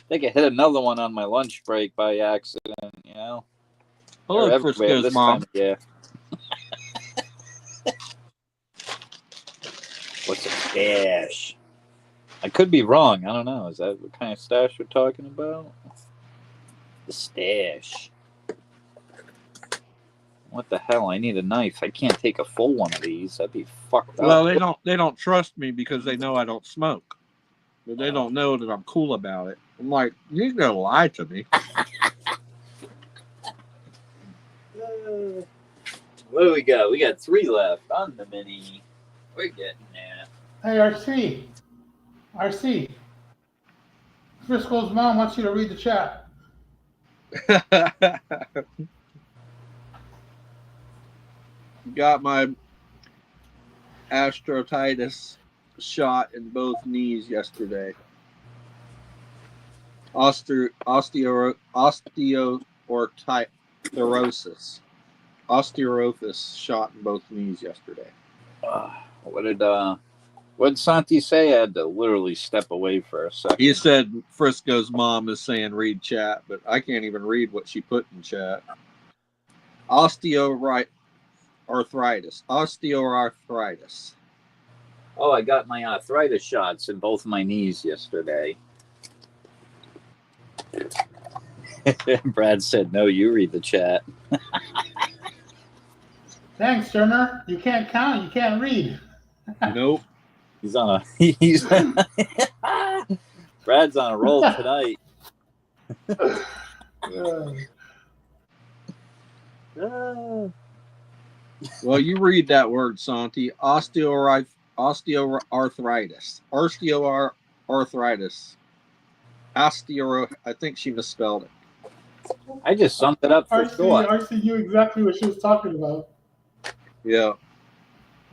think I hit another one on my lunch break by accident, you know? Hello, Frisco's mom. Yeah. What's a stash? I could be wrong. I don't know. Is that what kind of stash we're talking about? The stash. What the hell? I need a knife. I can't take a full one of these. That'd be fucked up. Well, they don't trust me because they know I don't smoke, but they don't know that I'm cool about it. I'm like, you're gonna lie to me. What do we got? We got 3 left on the mini. We're getting there. Hey, RC. Frisco's mom wants you to read the chat. Got my astrotitis shot in both knees yesterday. Osteoporosis shot in both knees yesterday. What did Santi say? I had to literally step away for a second. He said Frisco's mom is saying read chat, but I can't even read what she put in chat. Osteoarthritis. Oh, I got my arthritis shots in both my knees yesterday. Brad said, no, you read the chat. Thanks, Turner. You can't count. You can't read. Nope. He's Brad's on a roll tonight. Well, you read that word, Santi. Osteoarthritis. Osteoarthritis. I think she misspelled it. I just summed it up for sure. RC knew exactly what she was talking about. Yeah.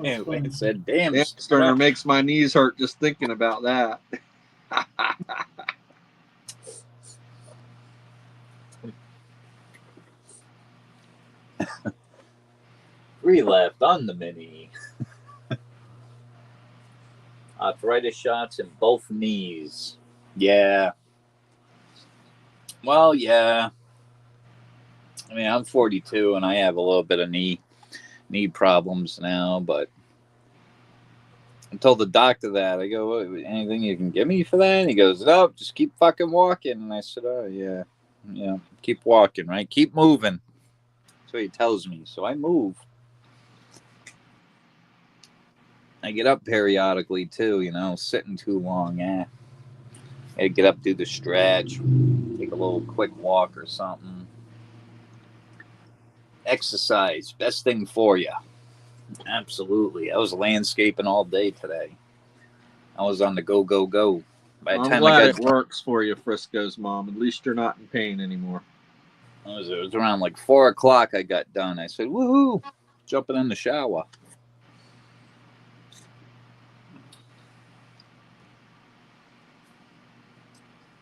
Yeah, like I said, damn. Dan Sterner makes my knees hurt just thinking about that. 3 left on the mini. Arthritis shots in both knees. Yeah. Well, yeah. I mean, I'm 42 and I have a little bit of knee problems now, but I told the doctor that. I go, anything you can give me for that? And he goes, no, just keep fucking walking. And I said, oh, yeah. Yeah, keep walking, right? Keep moving. That's what he tells me. So I move. I get up periodically, too, you know, sitting too long. I get up, do the stretch, take a little quick walk or something. Exercise, best thing for you. Absolutely. I was landscaping all day today. I was on the go, go, go. By the I'm time glad I it works for you, Frisco's mom. At least you're not in pain anymore. it was around like 4 o'clock I got done. I said, woohoo, jumping in the shower.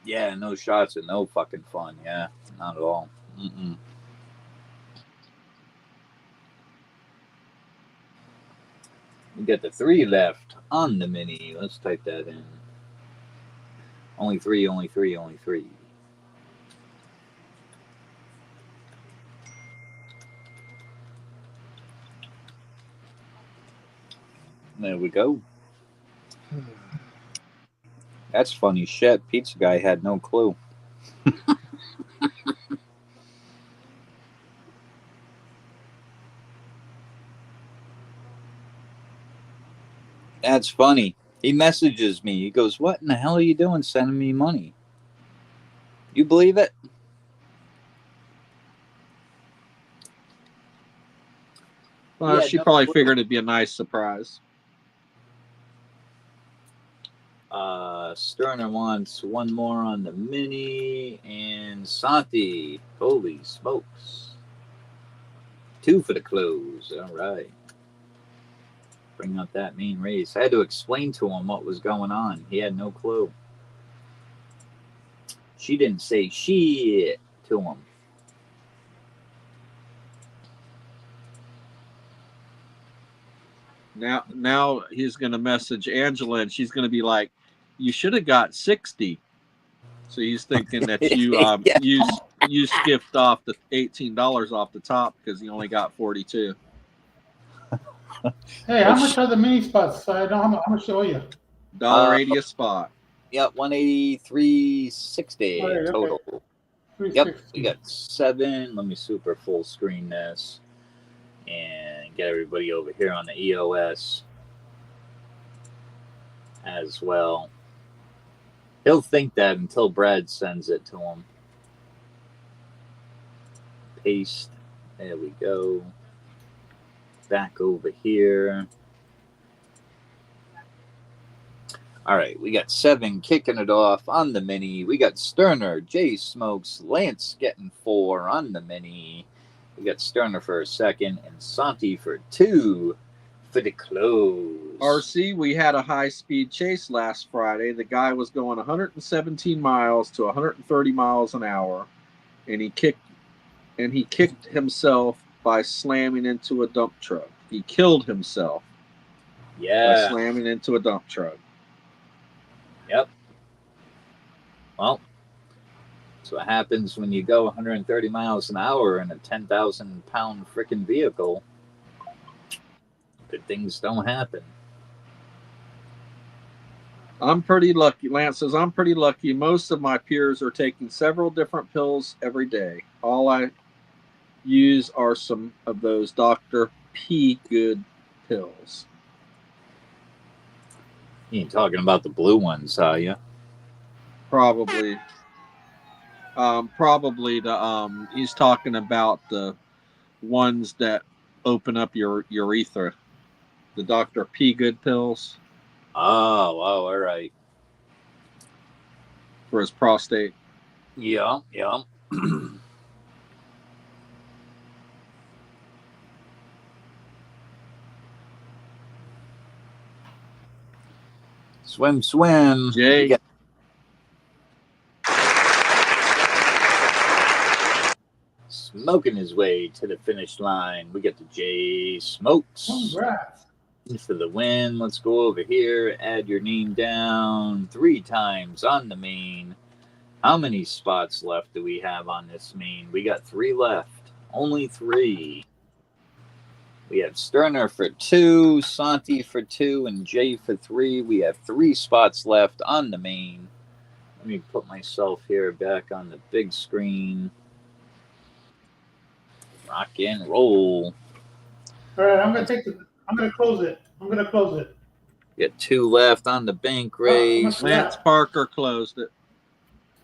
Yeah, no shots and no fucking fun. Yeah, not at all. Mm-mm. We got the 3 left on the mini. Let's type that in. Only 3, only 3, only 3. There we go. That's funny shit. Pizza guy had no clue. That's funny. He messages me. He goes, what in the hell are you doing sending me money? You believe it? Well, she probably figured it'd be a nice surprise. Sterner wants 1 more on the mini. And Santi. Holy smokes. 2 for the close. All right. Bring up that main race. I had to explain to him what was going on. He had no clue. She didn't say shit to him. Now he's going to message Angela, and she's going to be like, "You should have got 60." So he's thinking that you yeah. you skipped off the $18 off the top because he only got 42. Hey, how much are the mini spots? So I know how much to owe you. $1.80 a spot. Yep, 183.60 right, total. Okay. Yep, we got 7. Let me super full screen this and get everybody over here on the EOS as well. He'll think that until Brad sends it to him. Paste. There we go. Back over here. All right, we got 7 kicking it off on the mini. We got Sterner, Jay Smokes, Lance getting 4 on the mini. We got Sterner for a 2nd and Santi for 2 for the close. RC, we had a high-speed chase last Friday. The guy was going 117 miles to 130 miles an hour, and he kicked himself by slamming into a dump truck. He killed himself. By slamming into a dump truck. Yep. Well, that's what happens when you go 130 miles an hour in a 10,000-pound freaking vehicle. Good things don't happen. I'm pretty lucky. Lance says, I'm pretty lucky. Most of my peers are taking several different pills every day. All I use are some of those Dr. P. Good pills. You ain't talking about the blue ones, are you? Probably. Probably the he's talking about the ones that open up your urethra. The Dr. P. Good pills. Oh, wow, all right. for his prostate. Yeah. Swim. Jay. Smoking his way to the finish line. We get the Jay Smokes. Congrats. For the win. Let's go over here. Add your name down 3 times on the main. How many spots left do we have on this main? We got 3 left. Only 3. We have Sterner for 2, Santi for 2, and Jay for 3. We have 3 spots left on the main. Let me put myself here back on the big screen. Rock and roll. All right, I'm gonna close it. Get 2 left on the bank race. Lance Parker closed it.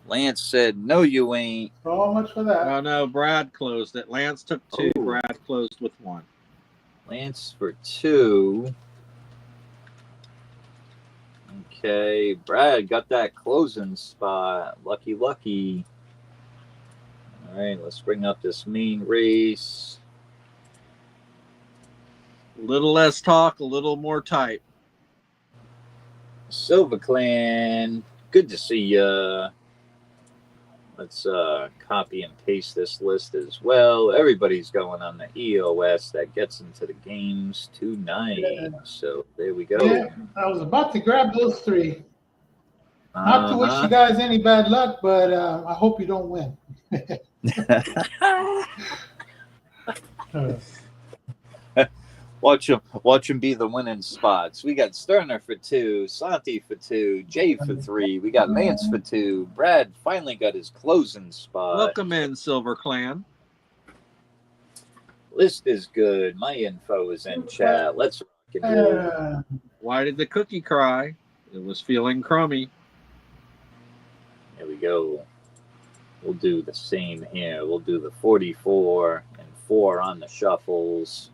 Lance said, "No, you ain't." So much for that. Oh no, Brad closed it. Lance took 2. Oh. Brad closed with 1. Lance for 2. Okay, Brad got that closing spot. Lucky. All right, let's bring up this main race. A little less talk, a little more type. Silver Clan, good to see ya. Let's copy and paste this list as well. Everybody's going on the EOS. That gets into the games tonight. Yeah. So there we go. Yeah, I was about to grab those 3. Not to wish you guys any bad luck, but I hope you don't win. Watch him be the winning spots. We got Sterner for 2, Santi for 2, Jay for 3. We got Lance for 2. Brad finally got his closing spot. Welcome in, Silver Clan. List is good. My info is in chat. Let's rock and roll. Why did the cookie cry? It was feeling crummy. Here we go. We'll do the same here. We'll do the 44 and 4 on the shuffles.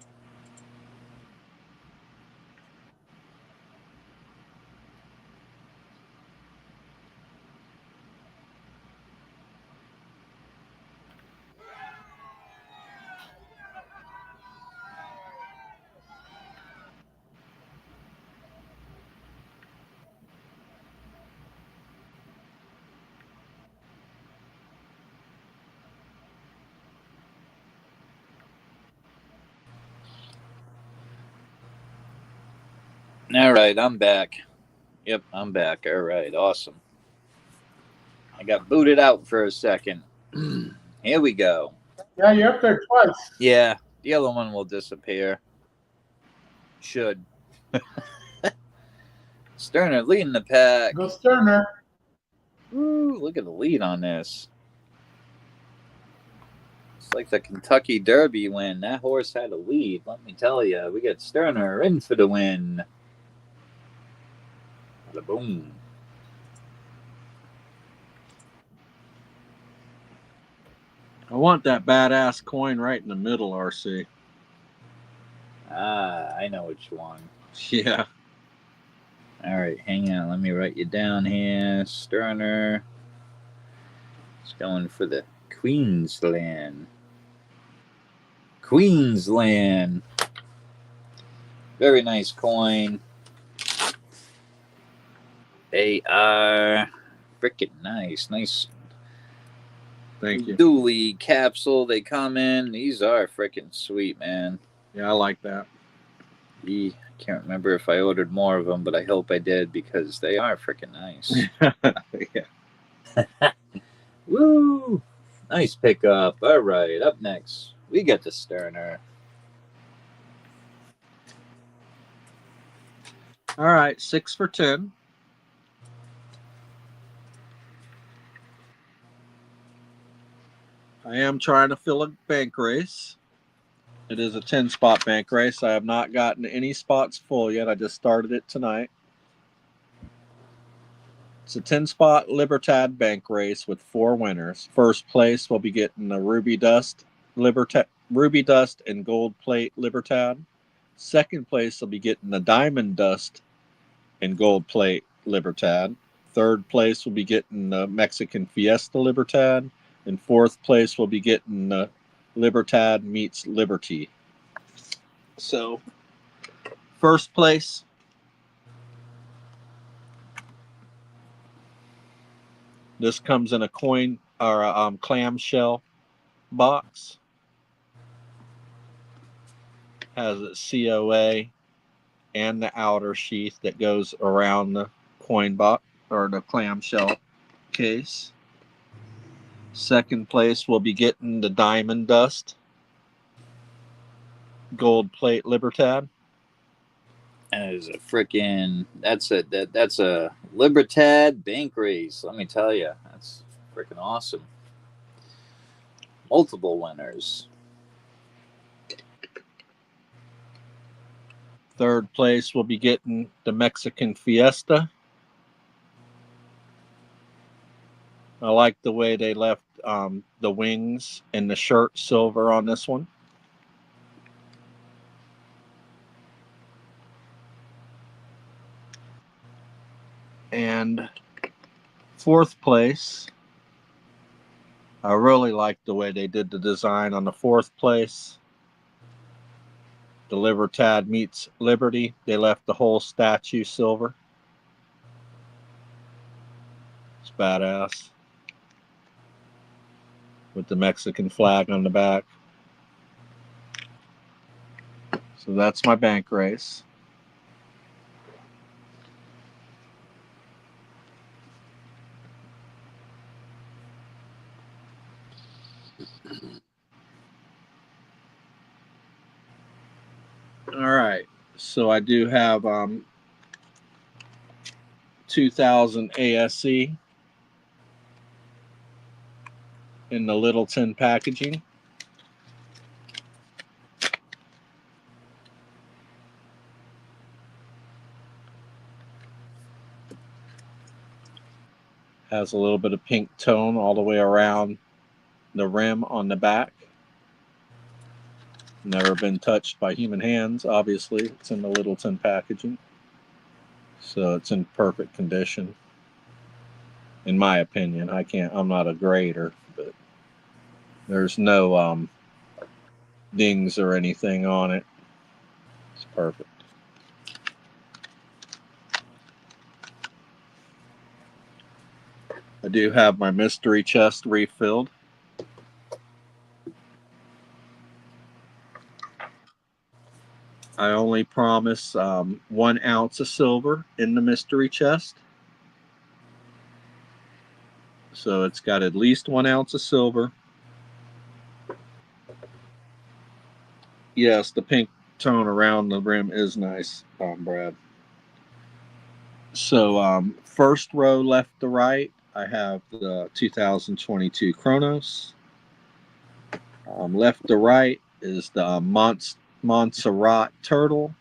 All right, I'm back. Yep, I'm back. All right, awesome. I got booted out for a second. Here we go. Yeah, you're up there twice. Yeah, the other one will disappear. Should. Sterner leading the pack. Go Sterner. Ooh, look at the lead on this. It's like the Kentucky Derby win. That horse had a lead, let me tell you. We got Sterner in for the win. Boom. I want that badass coin right in the middle, RC. I know which one. Yeah. All right, hang on. Let me write you down here. Sterner. It's going for the Queensland. Very nice coin. They are freaking nice. Thank you. Dooley capsule. They come in. These are freaking sweet, man. Yeah, I like that. I can't remember if I ordered more of them, but I hope I did because they are freaking nice. Yeah. Woo! Nice pickup. All right, up next, we get the Sterner. All right, 6 for 10. I am trying to fill a bank race. It is a 10-spot bank race. I have not gotten any spots full yet. I just started it tonight. It's a 10-spot Libertad bank race with 4 winners. First place will be getting the Ruby Dust and Gold Plate Libertad. Second place will be getting the Diamond Dust and Gold Plate Libertad. Third place will be getting the Mexican Fiesta Libertad. And fourth place will be getting the Libertad meets Liberty. So, first place, this comes in a coin or a clamshell box. Has a COA and the outer sheath that goes around the coin box or the clamshell case. Second place will be getting the Diamond Dust gold plate Libertad. That is a freaking, that's a Libertad bank race. Let me tell you, that's freaking awesome. Multiple winners. Third place will be getting the Mexican Fiesta. I like the way they left the wings and the shirt silver on this one. And fourth place, I really like the way they did the design on the fourth place. The Libertad meets Liberty. They left the whole statue silver. It's badass. With the Mexican flag on the back. So that's my bank race. All right. So I do have 2000 ASE in the little tin packaging. Has a little bit of pink tone all the way around the rim on the back. Never been touched by human hands, obviously. It's in the little tin packaging. So it's in perfect condition. In my opinion, I'm not a grader, but there's no dings or anything on it. It's perfect. I do have my mystery chest refilled. I only promise 1 ounce of silver in the mystery chest. So it's got at least 1 ounce of silver. Yes, the pink tone around the rim is nice, Brad. So first row left to right, I have the 2022 Chronos. Left to right is the Montserrat Turtle,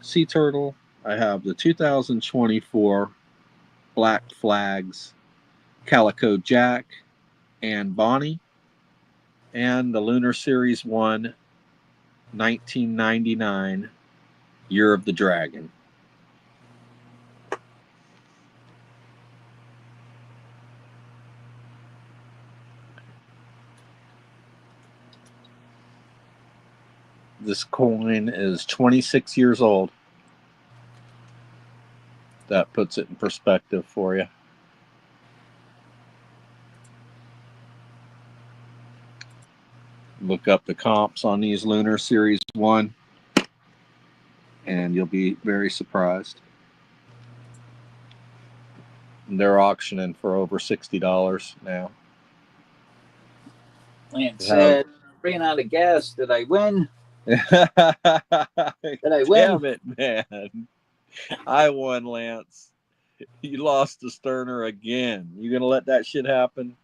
Sea Turtle. I have the 2024 Black Flags, Calico Jack, and Bonnie, and the Lunar Series 1 1999 Year of the Dragon. This coin is 26 years old. That puts it in perspective for you. Look up the comps on these Lunar Series 1 and you'll be very surprised. They're auctioning for over $60 now. Lance said, bringing out of gas, did I win? Did I win? Damn it, man. I won, Lance. You lost to Sterner again. You gonna let that shit happen?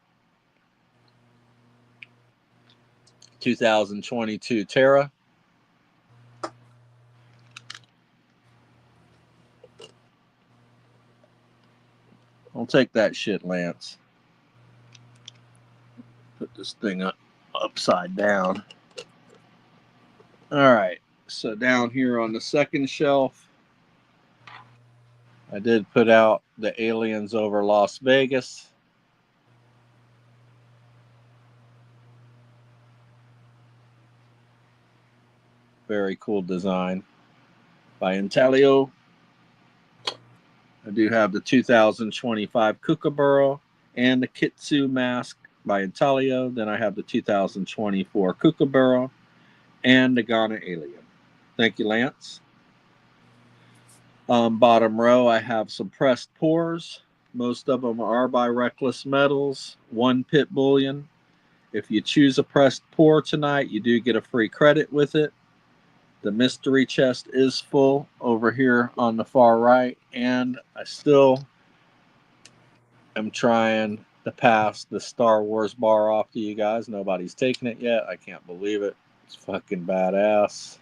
2022 Terra. I'll take that shit, Lance. Put this thing upside down. All right. So down here on the second shelf, I did put out the aliens over Las Vegas. Very cool design by Intelio. I do have the 2025 Kookaburra and the Kitsu mask by Intelio. Then I have the 2024 Kookaburra and the Ghana alien. Thank you, Lance. Bottom row, I have some pressed pours. Most of them are by Reckless Metals. 1 pit bullion. If you choose a pressed pour tonight, you do get a free credit with it. The mystery chest is full over here on the far right, and I still am trying to pass the Star Wars bar off to you guys. Nobody's taken it yet. I can't believe it. It's fucking badass.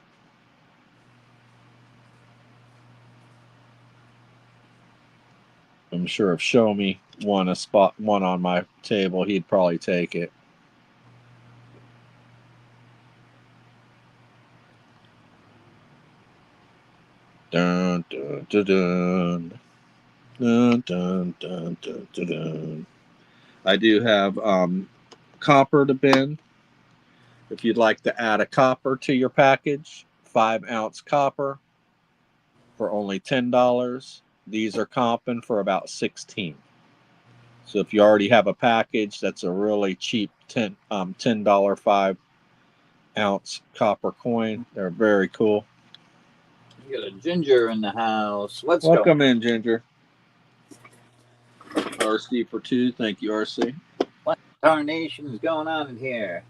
I'm sure if Show Me won one on my table, he'd probably take it. Dun, dun, dun, dun. Dun, dun, dun, dun, dun, dun. I do have copper to bin. If you'd like to add a copper to your package, 5-ounce copper for only $10. These are comping for about $16. So if you already have a package, that's a really cheap $10 5-ounce copper coin. They're very cool. You got a Ginger in the house. Welcome in, Ginger. RC for 2. Thank you, RC. What tarnation is going on in here?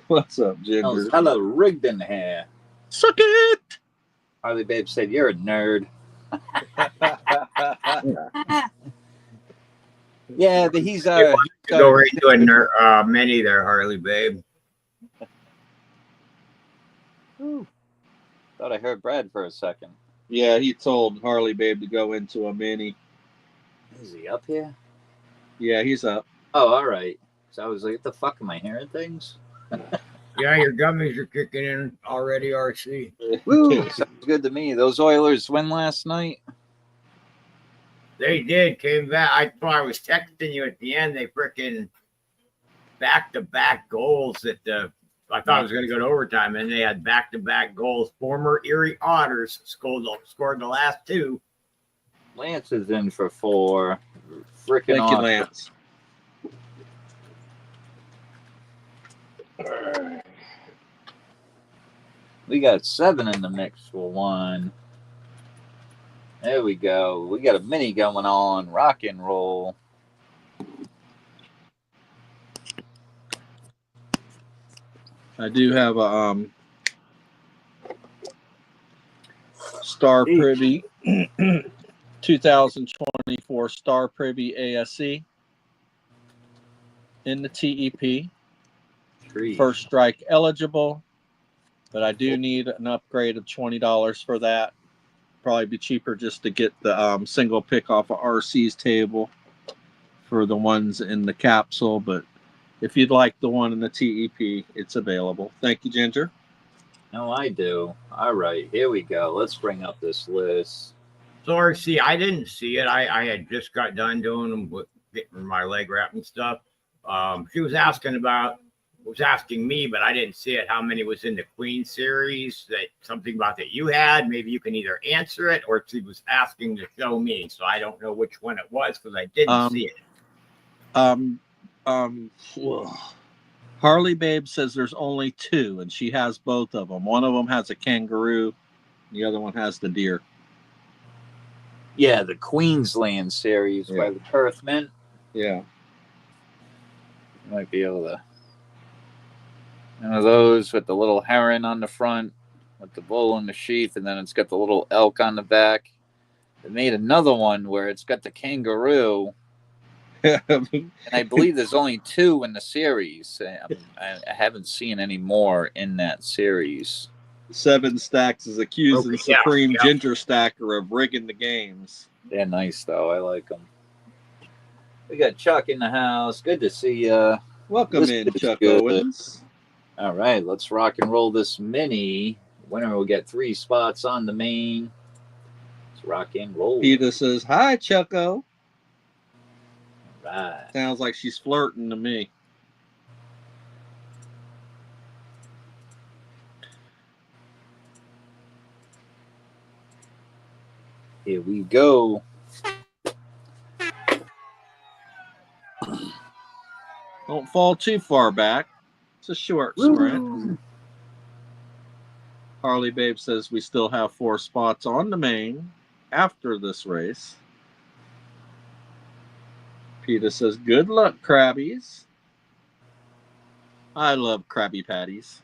What's up, Ginger? Hello, rigged in here. Suck it! Harley Babe said, you're a nerd. Yeah, but he's go right to a nerd mini there, Harley Babe. Ooh. Thought I heard Brad for a second. Yeah, he told Harley Babe to go into a mini. Is he up here? Yeah, he's up. Oh, all right. So I was like, what the fuck am I hearing things? Yeah, your gummies are kicking in already, RC. Woo, sounds good to me. Those Oilers win last night? They did, came back. I was texting you at the end. They freaking back-to-back goals at the I thought it was going to go to overtime, and they had back-to-back goals. Former Erie Otters scored the last 2. Lance is in for 4. Freaking Thank you, Lance. We got 7 in the mix for 1. There we go. We got a mini going on. Rock and roll. I do have a Star Privy 2024 Star Privy ASC in the TEP. First strike eligible, but I do need an upgrade of $20 for that. Probably be cheaper just to get the single pick off of RC's table for the ones in the capsule, but if you'd like the one in the TEP, it's available. Thank you, Ginger. No, I do. All right, here we go. Let's bring up this list. So, RC, I didn't see it. I had just got done doing them with getting my leg wrap and stuff. She was asking me, but I didn't see it, how many was in the Queen series, that something about that you had. Maybe you can either answer it, or she was asking to show me. So I don't know which one it was because I didn't see it. Harley Babe says there's only 2, and she has both of them. One of them has a kangaroo, the other one has the deer. Yeah, the Queensland series by the Perth Mint. Yeah. Might be able to. One of those with the little heron on the front, with the bull in the sheath, and then it's got the little elk on the back. They made another one where it's got the kangaroo. And I believe there's only 2 in the series. I haven't seen any more in that series. 7 Stacks is accusing Supreme Ginger Stacker of rigging the games. They're nice, though. I like them. We got Chuck in the house. Good to see you. Welcome in, Chuck Owens. All right, let's rock and roll this mini. Winner will get 3 spots on the main. Let's rock and roll. Peter says, "Hi, Chucko." Right. Sounds like she's flirting to me. Here we go. Don't fall too far back. It's a short sprint. Harley Babe says we still have 4 spots on the main after this race. Peter says, "Good luck, Krabbies." I love Krabby Patties.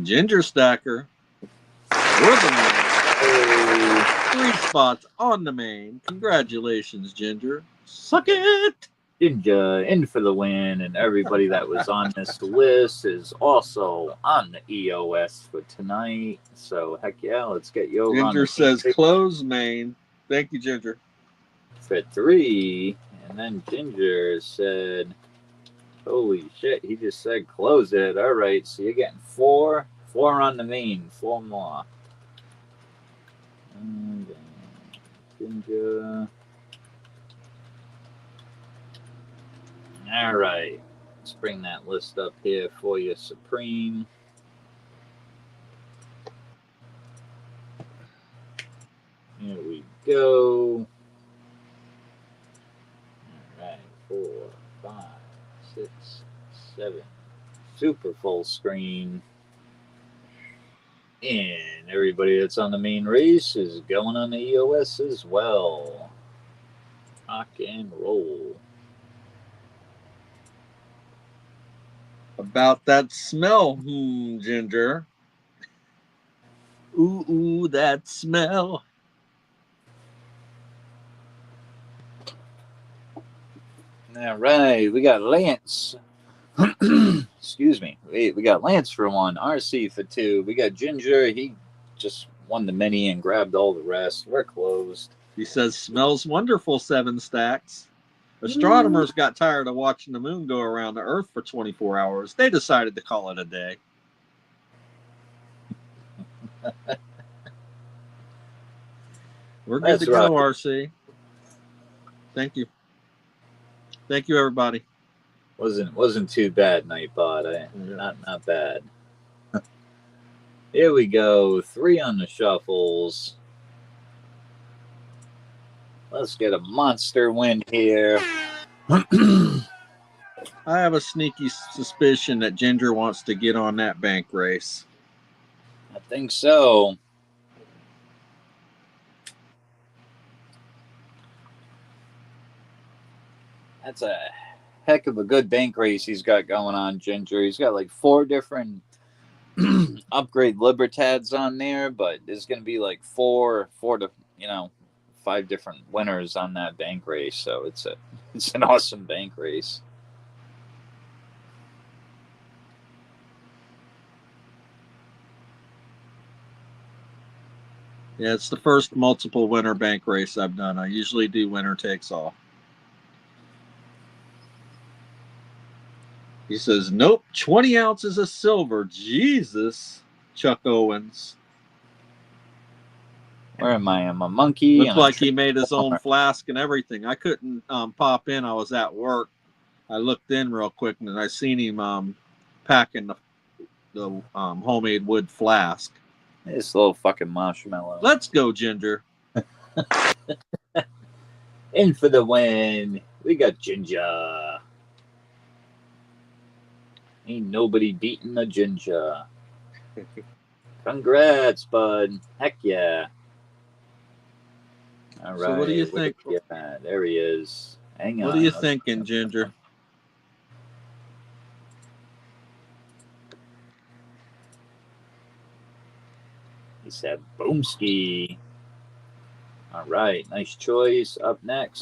Ginger Stacker. We're the main. 3 spots on the main. Congratulations, Ginger. Suck it. Ginger in for the win, and everybody that was on this list is also on the EOS for tonight. So heck yeah, let's get your Ginger says close main. Thank you, Ginger. For 3, and then Ginger said, "Holy shit!" He just said close it. All right, so you're getting 4 on the main, 4 more. And Ginger. All right, let's bring that list up here for you, Supreme. Here we go. All right, 4, 5, 6, 7. Super full screen. And everybody that's on the main race is going on the EOS as well. Rock and roll. About that smell, Ginger. Ooh, that smell. All right, we got Lance. Excuse me. We got Lance for 1, RC for 2. We got Ginger. He just won the mini and grabbed all the rest. We're closed. He says, "Smells wonderful, 7 stacks." Astronomers got tired of watching the moon go around the Earth for 24 hours. They decided to call it a day. We're good to go, RC. Thank you. Thank you, everybody. Wasn't too bad, Nightbot. Not bad. Here we go. 3 on the shuffles. Let's get a monster win here. I have a sneaky suspicion that Ginger wants to get on that bank race. I think so. That's a heck of a good bank race he's got going on, Ginger. He's got like 4 different upgrade Libertads on there, but there's going to be like 4 to 5 different winners on that bank race. So it's an awesome bank race. Yeah, it's the first multiple winner bank race I've done. I usually do winner takes all. He says, "Nope, 20 ounces of silver." Jesus, Chuck Owens. Where am I? I'm a monkey. Looks like he made his own flask and everything. I couldn't pop in. I was at work. I looked in real quick and I seen him packing the homemade wood flask. This little fucking marshmallow. Let's go, Ginger. In for the win. We got Ginger. Ain't nobody beating the Ginger. Congrats, bud. Heck yeah. All right. So what do you think? Yeah, there he is. Hang on. What are you thinking, Ginger? He said Boomski. All right. Nice choice. Up next.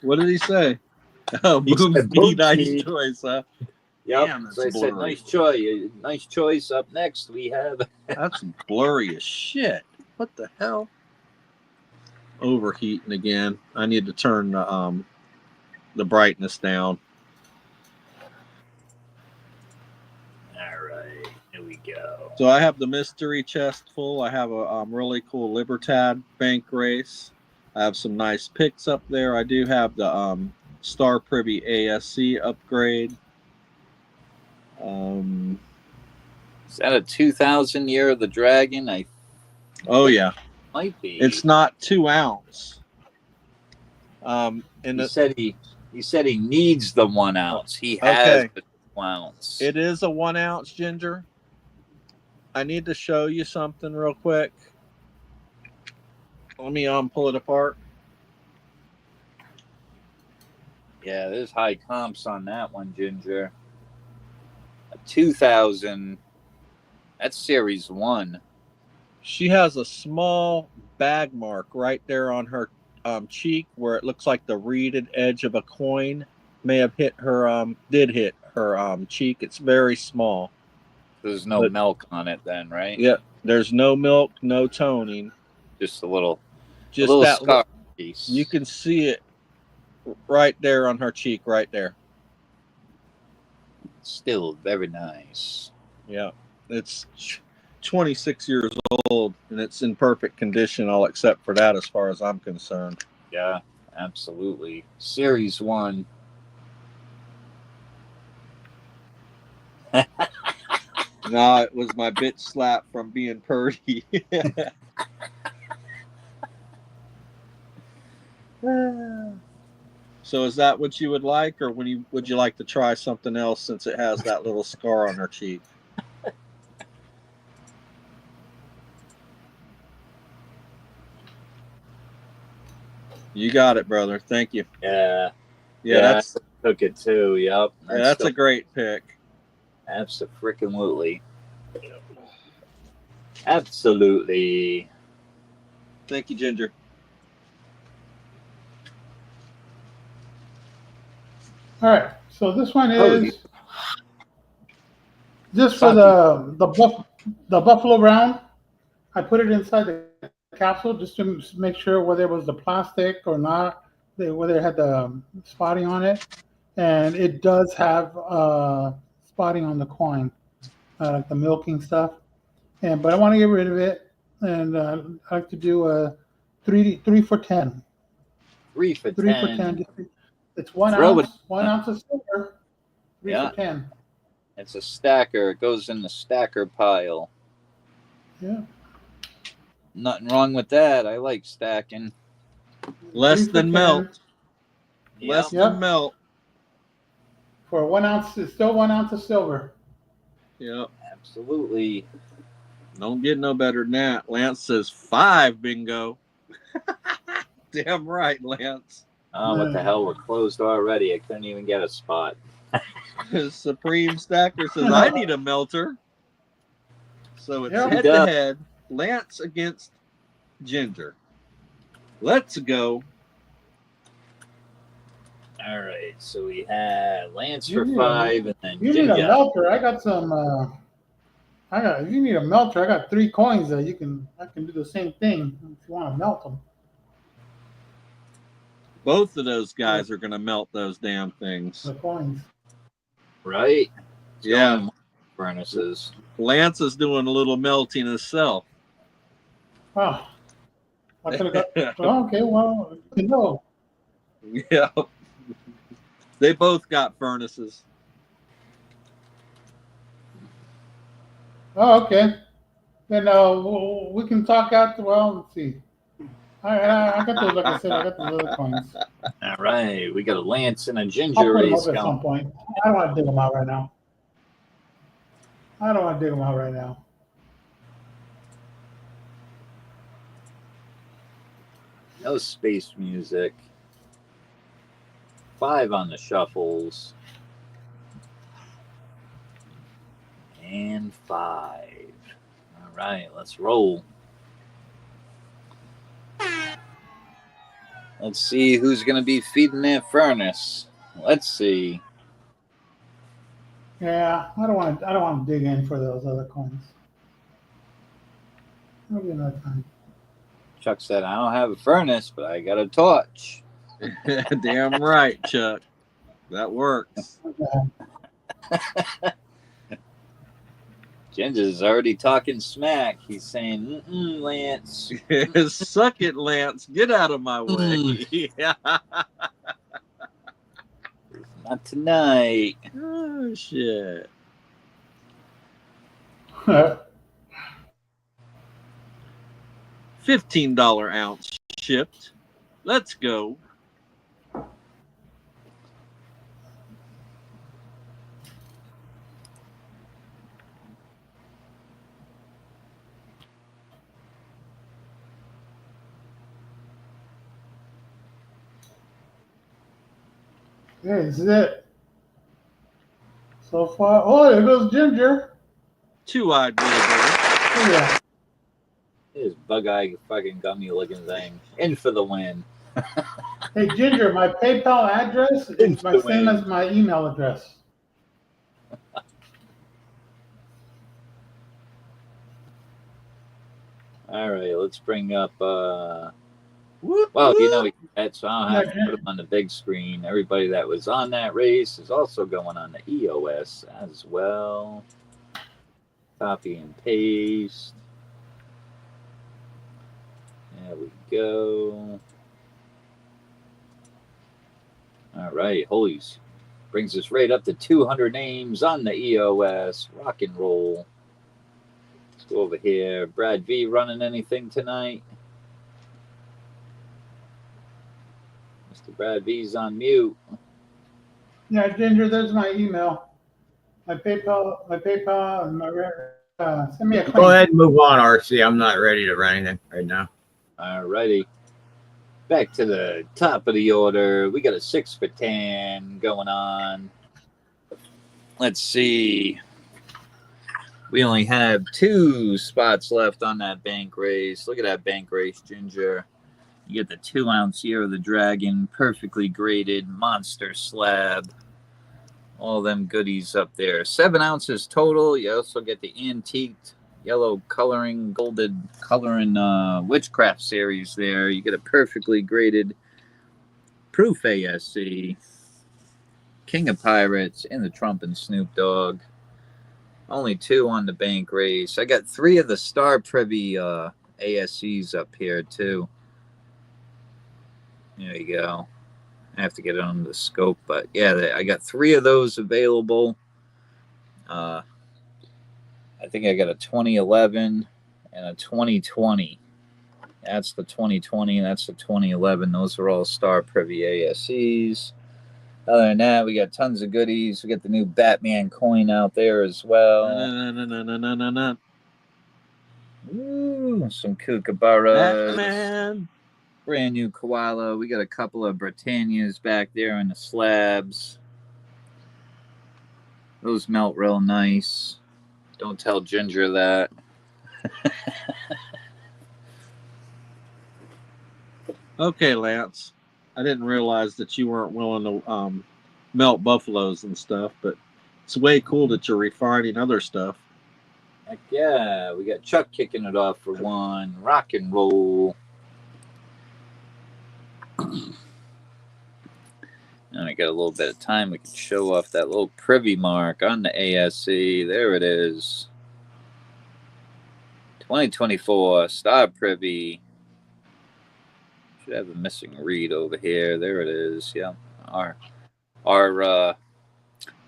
What did he say? Oh, Boomski. Nice choice, huh? Yep. Damn, so I said, nice choice. Nice choice. Up next, we have. That's blurry as shit. What the hell? Overheating again. I need to turn the brightness down. So I have the mystery chest full. I have a really cool Libertad bank race. I have some nice picks up there. I do have the Star Privy ASC upgrade. Is that a 2000 Year of the Dragon? Oh yeah, might be. It's not 2 ounce. He said he needs the 1 ounce. He has the 2 ounce. It is a 1 ounce, Ginger. I need to show you something real quick. Let me pull it apart. Yeah, there's high comps on that one, Ginger. A 2000. That's Series 1. She has a small bag mark right there on her cheek where it looks like the reeded edge of a coin may have hit her, did hit her cheek. It's very small. There's no milk on it then, right? Yeah, there's no milk, no toning. Just a little that scar piece. You can see it right there on her cheek, right there. Still very nice. Yeah, it's 26 years old and it's in perfect condition, all except for that, as far as I'm concerned. Yeah, absolutely. Series 1. No, it was my bitch slap from being Purdy. So is that what you would like, or would you like to try something else since it has that little scar on her cheek? You got it, brother. Thank you. Yeah. Yeah, I took it too. Yep. That's a great pick. Absolutely. Absolutely. Thank you, Ginger. All right, so this one is just for the buffalo round. I put it inside the capsule just to make sure whether it was the plastic or not, whether it had the spotting on it, and it does have spotting on the coin, like the milking stuff. But I want to get rid of it, and I like to do a 3 for 10. 3 for 10. 3 for 10. It's 1 ounce. 1 ounce of silver. 3 for 10. It's a stacker. It goes in the stacker pile. Yeah. Nothing wrong with that. I like stacking. Less than melt. Less than melt. For 1 ounce, it's still 1 ounce of silver. Yep. Absolutely. Don't get no better than that. Lance says 5 bingo. Damn right, Lance. Oh, what the hell? We're closed already. I couldn't even get a spot. Supreme Stacker says, I need a melter. So it's head to head. Lance against Ginger. Let's go. All right. So we had Lance for 5 and then you Ginger. need a melter. I got some. If you need a melter, I got 3 coins that I can do the same thing if you want to melt them. Both of those guys are going to melt those damn things. The coins. Right? Yeah. Furnaces. Lance is doing a little melting himself. Wow. I could have got. Oh, okay, well, no. Yeah. They both got furnaces. Oh, okay. Then we can talk after. Well, let's see. I got those, like I said, I got those other coins. All right. We got a Lance and a Ginger I'll put them race up at some point. I don't want to dig them out right now. No space music. 5 on the shuffles. And 5. All right, let's roll. Let's see who's going to be feeding that furnace. Let's see. Yeah, I don't want to dig in for those other coins. Maybe another time. Chuck said, I don't have a furnace, but I got a torch. Damn right, Chuck. That works. Ginger's already talking smack. He's saying, Lance. Suck it, Lance. Get out of my way. Yeah. Not tonight. Oh, shit. $15 ounce shipped. Let's go. Hey, this is it. So far. Oh, there goes Ginger. Two-eyed little boy. Oh, yeah. His bug-eye fucking gummy looking thing. In for the win. Hey, Ginger, my PayPal address is my same as my email address. All right, let's bring up. Well, you know, so I don't have to put them on the big screen. Everybody that was on that race is also going on the EOS as well. Copy and paste. There we go. All right, Holy's brings us right up to 200 names on the EOS. Rock and roll. Let's go over here. Brad V running anything tonight? Mr. Brad V's on mute. Yeah, Ginger, there's my email. My PayPal, and my send me a claim. Go ahead and move on, RC. I'm not ready to run anything right now. All righty. Back to the top of the order. We got a 6 for 10 going on. Let's see. We only have 2 spots left on that bank race. Look at that bank race, Ginger. You get the 2-ounce Year of the Dragon, perfectly graded monster slab. All them goodies up there. 7 ounces total. You also get the antiqued yellow coloring, golden coloring witchcraft series there. You get a perfectly graded proof ASC, King of Pirates, and the Trump and Snoop Dogg. Only 2 on the bank race. I got 3 of the Star Privy ASCs up here too. There you go. I have to get it on the scope, but yeah, I got 3 of those available. I think I got a 2011 and a 2020. That's the 2020. That's the 2011. Those are all Star Privy ASCs. Other than that, we got tons of goodies. We got the new Batman coin out there as well. Ooh, some kookaburras. Batman. Brand new koala. We got a couple of Britannias back there in the slabs. Those melt real nice. Don't tell Ginger that. Okay, Lance. I didn't realize that you weren't willing to melt buffaloes and stuff, but it's way cool that you're refining other stuff. Heck yeah. We got Chuck kicking it off for 1. Rock and roll. And I got a little bit of time. We can show off that little privy mark on the ASC. There it is. 2024 Star Privy. Should have a missing read over here. There it is. Yeah. Our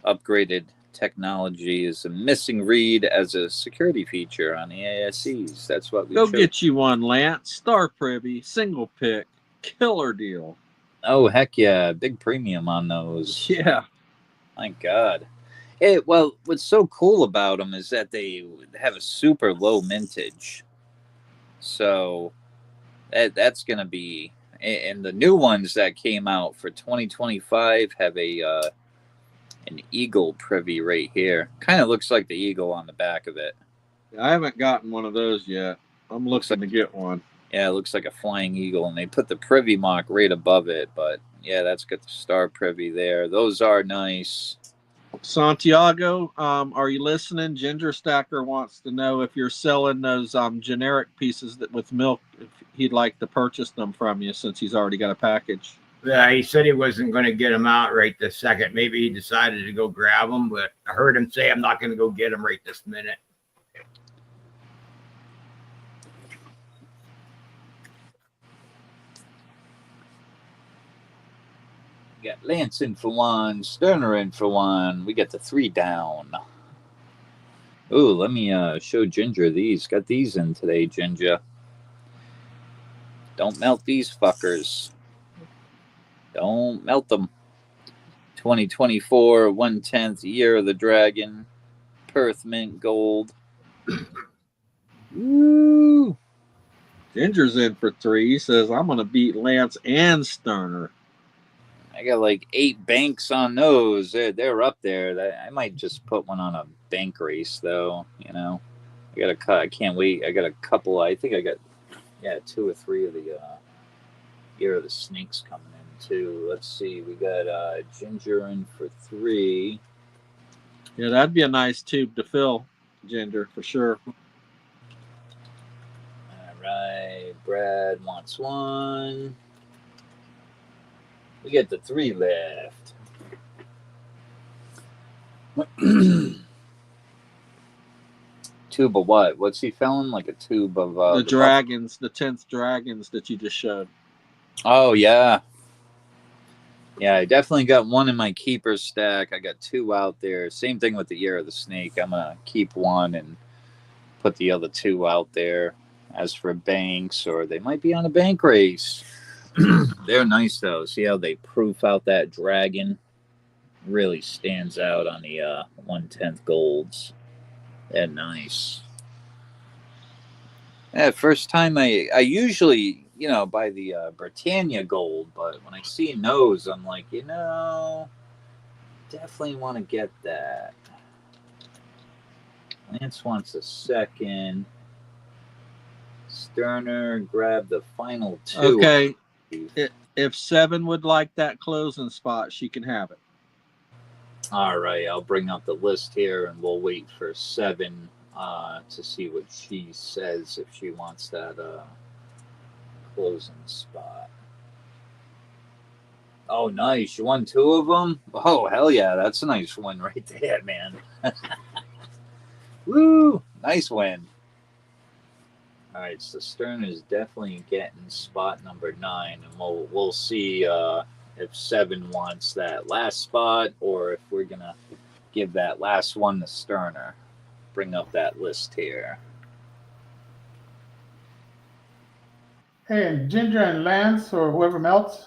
upgraded technology is a missing read as a security feature on the ASCs. That's what we Go chose. get you one, Lance. Star Privy, single pick, killer deal. Oh, heck yeah. Big premium on those. Yeah. My God. Hey, well, what's so cool about them is that they have a super low mintage. So that's going to be... And the new ones that came out for 2025 have an eagle privy right here. Kind of looks like the eagle on the back of it. I haven't gotten one of those yet. I'm looking to get one. Yeah, it looks like a flying eagle, and they put the privy mark right above it. But yeah, that's got the Star Privy there. Those are nice. Santiago, are you listening? Ginger Stacker wants to know if you're selling those generic pieces that with milk, if he'd like to purchase them from you since he's already got a package. Yeah, he said he wasn't going to get them out right this second. Maybe he decided to go grab them, but I heard him say, I'm not going to go get them right this minute. We got Lance in for one, Sterner in for one. We got the 3 down. Ooh, let me show Ginger these. Got these in today, Ginger. Don't melt these fuckers. Don't melt them. 2024, 1/10 Year of the Dragon. Perth Mint Gold. Woo! Ginger's in for 3. He says, I'm going to beat Lance and Sterner. I got like 8 banks on those. They're up there. I might just put one on a bank race, though. You know, I can't wait. I got a couple. I think I got 2 or 3 of the Year of the Snakes coming in too. Let's see. We got Ginger in for 3. Yeah, that'd be a nice tube to fill, Ginger, for sure. All right. Brad wants 1. We get the 3 left. Tube of what? What's he filling? Like a tube of the dragons, the 10th dragons that you just showed. Oh yeah. Yeah, I definitely got 1 in my keeper stack. I got 2 out there. Same thing with the Year of the Snake. I'm gonna keep 1 and put the other 2 out there. As for banks, or they might be on a bank race. They're nice though. See how they proof out that dragon? Really stands out on the 1/10 golds. They're nice. Yeah, first time I usually, buy the Britannia gold, but when I see those, I'm like, definitely want to get that. Lance wants a 2nd. Sterner grabbed the final 2. Okay. If 7 would like that closing spot, she can have it. All right, I'll bring up the list here, and we'll wait for 7 to see what she says if she wants that closing spot. Oh, nice! You won 2 of them. Oh, hell yeah! That's a nice win right there, man. Woo! Nice win. All right, so Stern is definitely getting spot number 9, and we'll see if 7 wants that last spot, or if we're gonna give that last one to Sterner. Bring up that list here. Hey, and Ginger and Lance or whoever melts.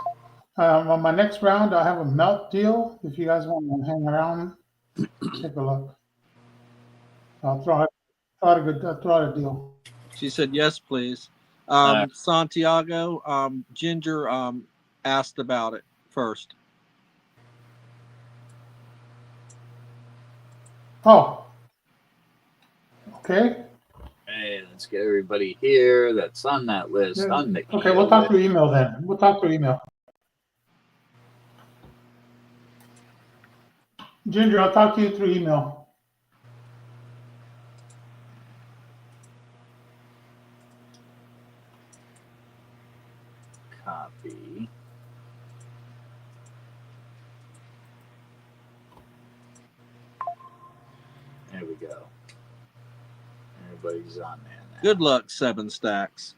On my next round, I'll have a melt deal. If you guys want to hang around, take a look. I'll throw out a deal. She said, yes, please. Santiago, Ginger asked about it first. Oh, okay. Hey, let's get everybody here that's on that list. Yeah. On the Okay, we'll talk through email then. We'll talk through email. Ginger, I'll talk to you through email. Copy. There we go. Everybody's on there now. Good luck, 7 stacks.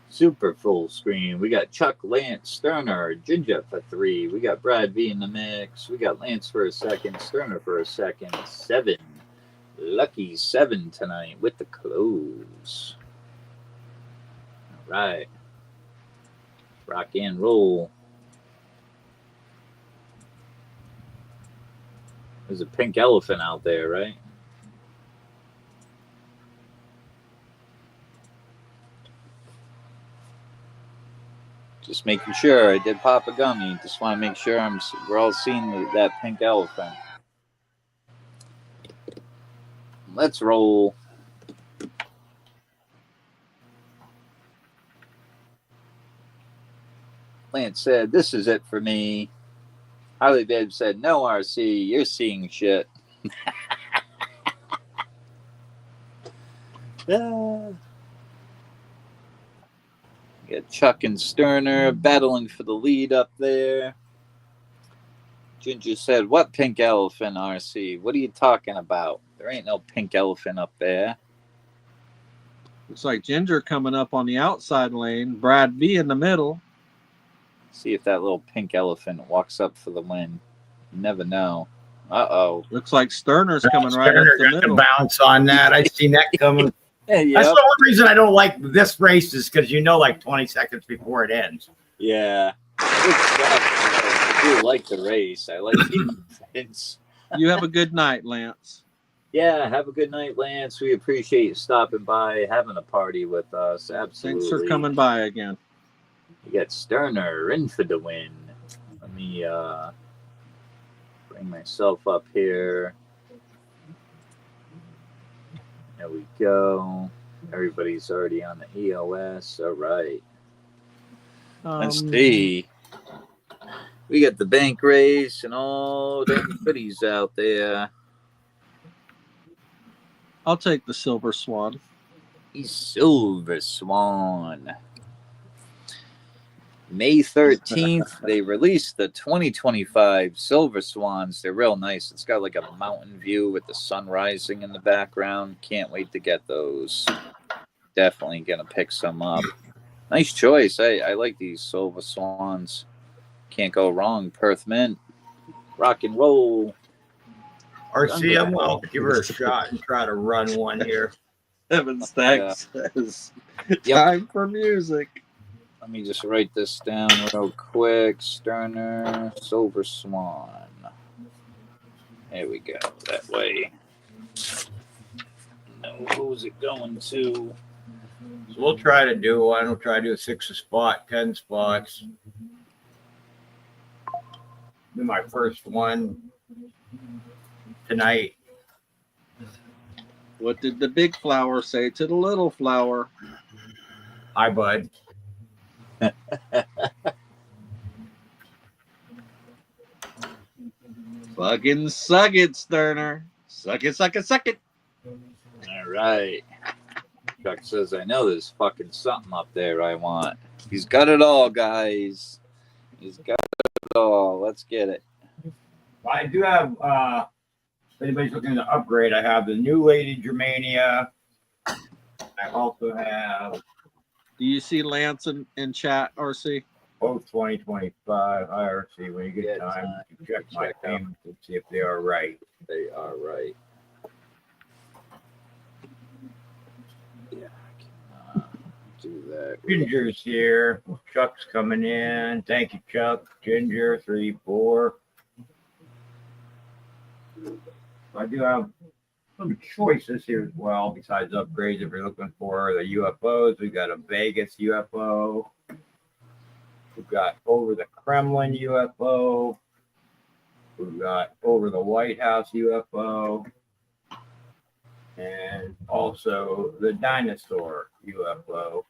Super full screen. We got Chuck, Lance, Sterner, Ginger for 3. We got Brad V in the mix. We got Lance for a 2nd, Sterner for a 2nd. 7. Lucky 7 tonight with the close. All right. Rock and roll. There's a pink elephant out there, right? Just making sure. I did pop a gummy. Just want to make sure we're all seeing that pink elephant. Let's roll. Lance said, this is it for me. Harley Babe said, no, RC, you're seeing shit. Got Chuck and Sterner battling for the lead up there. Ginger said, what pink elephant, RC? What are you talking about? There ain't no pink elephant up there. Looks like Ginger coming up on the outside lane. Brad V in the middle. See if that little pink elephant walks up for the win. You never know. Uh-oh. Looks like Sterner's coming right Sterner up the got middle. to bounce on that. I seen that coming. Yep. That's the only reason I don't like this race is because like 20 seconds before it ends. Yeah. I do like the race. I like the events. You have a good night, Lance. Yeah, have a good night, Lance. We appreciate you stopping by, having a party with us. Absolutely. Thanks for coming by again. You got Sterner in for the win. Let me bring myself up here. There we go. Everybody's already on the EOS. All right. Let's see. We got the bank race and all them goodies out there. I'll take the Silver Swan. Silver Swan. May 13th, they released the 2025 Silver Swans. They're real nice. It's got like a mountain view with the sun rising in the background. Can't wait to get those. Definitely going to pick some up. Nice choice. I like these Silver Swans. Can't go wrong. Perth Mint. Rock and roll. RC, I'll give her a shot and try to run one here. Evan Stack says, time for music. Let me just write this down real quick. Sterner, Silver Swan. There we go. That way. Now, who's it going to? So we'll try to do one. We'll try to do a 6 spot, 10 spots. Do my first one tonight. What did the big flower say to the little flower? Hi, bud. Fucking suck it, Sterner. Suck it, suck it, suck it. All right. Chuck says, I know there's fucking something up there I want. He's got it all, guys. He's got it all. Let's get it. I do have, if anybody's looking to upgrade, I have the new Lady Germania. I also have. Do you see Lance in chat, RC? Both 2025 IRC. When you get time, you check my payments and see if they are right. They are right. Yeah, I can do that. Ginger's here. Chuck's coming in. Thank you, Chuck. Ginger, 3, 4. I do have some choices here as well, besides upgrades. If you're looking for the UFOs, we've got a Vegas UFO. We've got over the Kremlin UFO. We've got over the White House UFO. And also the dinosaur UFO.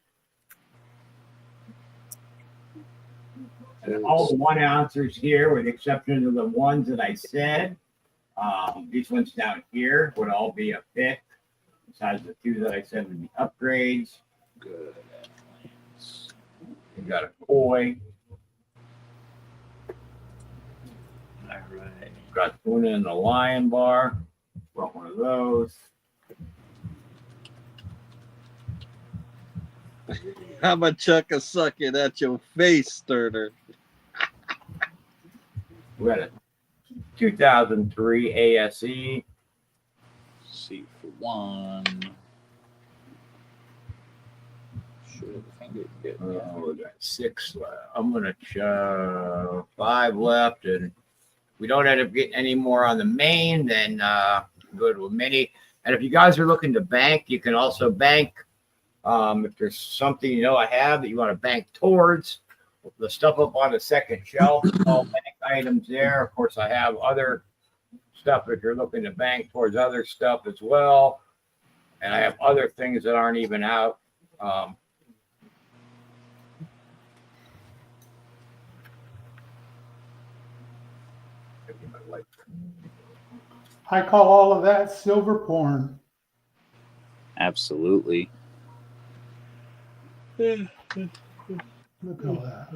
And all the 1 ounces here, with the exception of the ones that I said. These ones down here would all be a pick. Besides the 2 that I said would be upgrades. Good. We've got a koi. All right. Got tuna in the lion bar. Brought one of those. I'm a chuck a sucking at your face, Sterner. We got a 2003 ASE. See for 1. We got 6 left. I'm gonna show 5 left, and if we don't end up getting any more on the main, then go to a mini. And if you guys are looking to bank, you can also bank. If there's something I have that you want to bank towards, the stuff up on the second shelf, all bank items there. Of course, I have other stuff if you're looking to bank towards other stuff as well. And I have other things that aren't even out. I call all of that silver porn. Absolutely. Look at all that.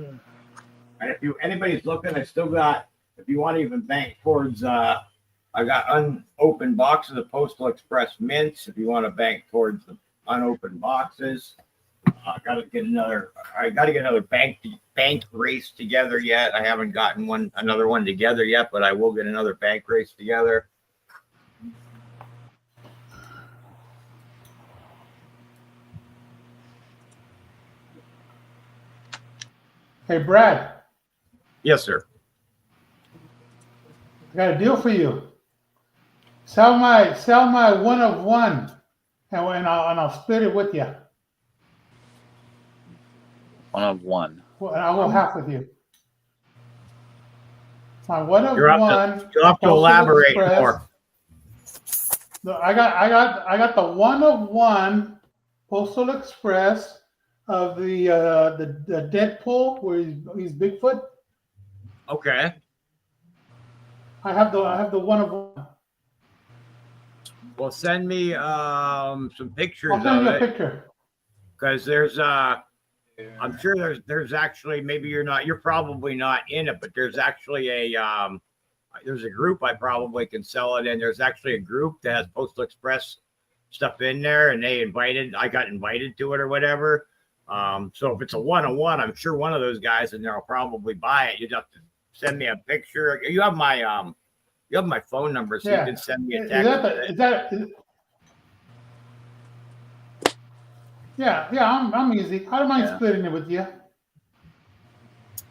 And if anybody's looking, I still got, if you want to even bank towards, I got unopened boxes of Postal Express mints. If you want to bank towards the unopened boxes, I got to get another bank race together yet. I haven't gotten another one together yet, but I will get another bank race together. Hey, Brad. Yes, sir. I got a deal for you. Sell my one of one, and I'll split it with you. One of one. Well, I'll go half with you. My one of one. You'll have to elaborate more. No, I got the one of one Postal Express of the Deadpool where he's Bigfoot. Okay. I have the one of one. Well, send me some pictures I'll send of you a it. picture. Because there's I'm sure there's actually, maybe you're probably not in it, but there's actually there's a group I probably can sell it in. There's actually a group that has Postal Express stuff in there, and I got invited to it or whatever. So if it's a one-on-one, I'm sure one of those guys in there will probably buy it. You'd have to send me a picture. You have my phone number, so you can send me a text. Yeah, I'm easy. I don't mind splitting it with you. It's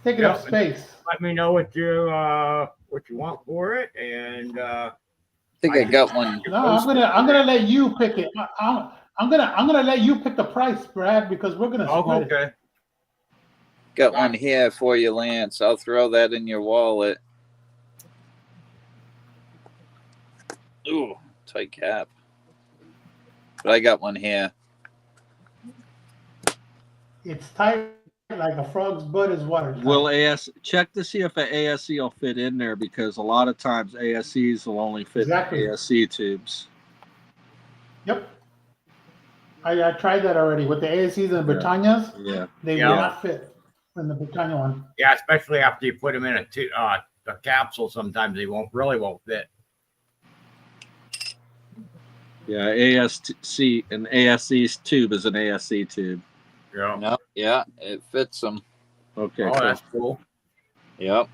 taking up space. Let me know what you want for it, and I think I got one. No, I'm gonna let you pick it. I'm gonna let you pick the price, Brad, because we're gonna split it. Got one here for you, Lance. I'll throw that in your wallet. Ooh, tight cap. But I got one here. It's tight like a frog's butt is watertight. Will check to see if an ASE will fit in there, because a lot of times ASEs will only fit in ASE tubes. Yep. I tried that already with the ASEs and the Britannias. Yeah. They will not fit in the Britannia one. Yeah, especially after you put them in a capsule, sometimes they won't fit. Yeah, an ASE tube is an ASE tube. Yeah. Nope. Yeah, it fits them. Okay. Oh, that's cool. Yep.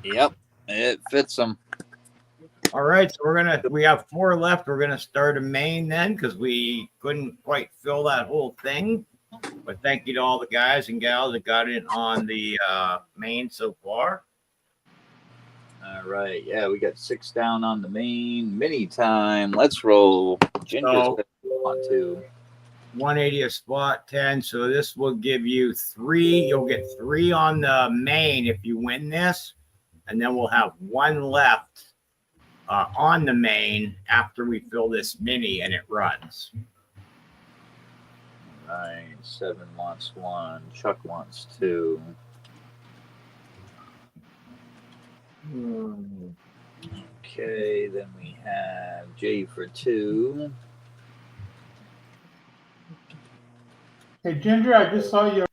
Yep, it fits them. All right, so we have 4 left. We're gonna start a main then, because we couldn't quite fill that whole thing. But thank you to all the guys and gals that got in on the main so far. All right, yeah, we got 6 down on the main. Mini time. Let's roll. Ginger's on 2. 180 a spot, 10. So this will give you 3. You'll get 3 on the main if you win this, and then we'll have 1 left on the main after we fill this mini and it runs. All right, 7 wants 1. Chuck wants 2. Okay, then we have Jay for 2. Hey, Ginger, I just saw your.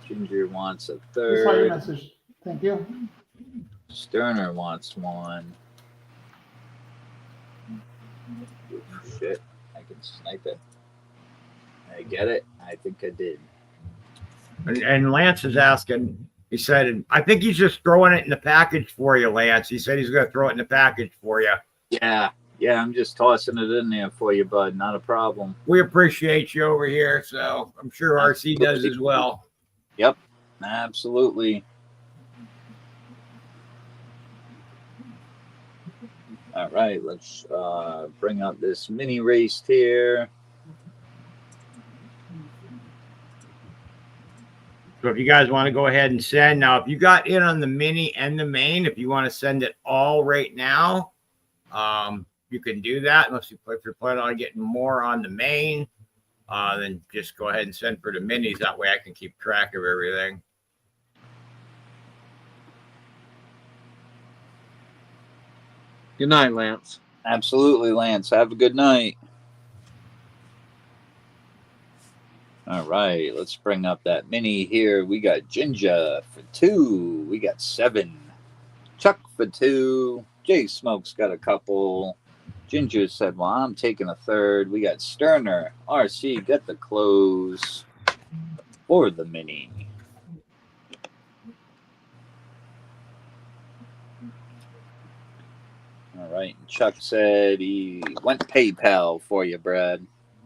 Ginger wants a I saw your 3rd. message. Thank you. Sterner wants 1. Shit, I can snipe it. I get it. I think I did. And Lance is asking, he said, I think he's just throwing it in the package for you, Lance. He said he's going to throw it in the package for you. Yeah, I'm just tossing it in there for you, bud. Not a problem. We appreciate you over here, so I'm sure RC does as well. Yep, absolutely. All right, let's bring up this mini race here. So if you guys want to go ahead and send, now if you got in on the mini and the main, if you want to send it all right now, you can do that. If you're planning on getting more on the main, then just go ahead and send for the minis. That way I can keep track of everything. Good night, Lance. Absolutely, Lance. Have a good night. All right, let's bring up that mini here. We got Ginger for 2. We got 7. Chuck for 2. Jay Smoke's got a couple. Ginger said, well, I'm taking a third. We got Sterner. RC got the close for the mini. All right. And Chuck said he went PayPal for you, Brad.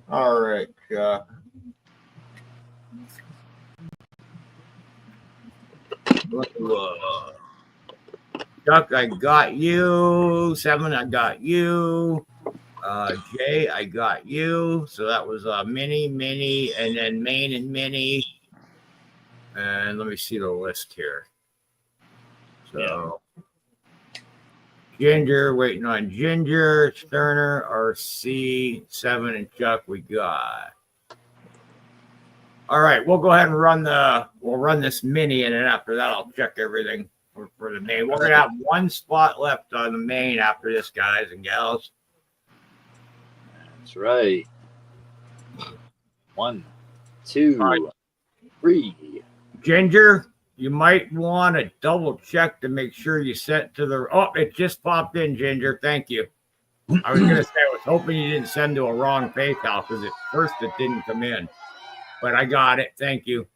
All right, Chuck. Chuck, I got you. 7, I got you. Jay, I got you. So that was mini, and then main and mini. And let me see the list here. So Ginger, waiting on Ginger, Sterner, RC, 7, and Chuck we got. All right, we'll go ahead and we'll run this mini, and then after that I'll check everything for the main. We're gonna have one spot left on the main after this, guys and gals. That's right. 1, 2, 3. Ginger, you might want to double check to make sure you sent to the. Oh, it just popped in, Ginger. Thank you. I was gonna say I was hoping you didn't send to a wrong PayPal because at first it didn't come in, but I got it. Thank you.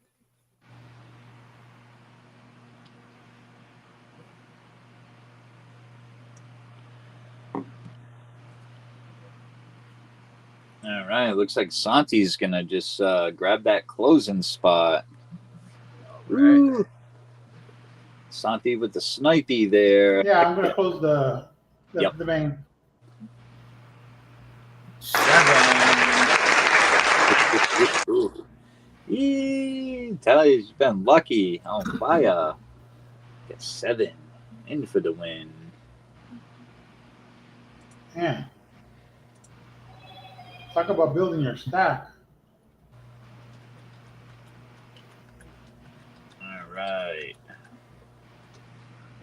All right. Looks like Santi's going to just grab that closing spot. All right. Santi with the snipey there. Yeah, I'm going to close the main. 7. Tell you, he's been lucky on fire. Get 7 in for the win. Yeah. Talk about building your stack. All right.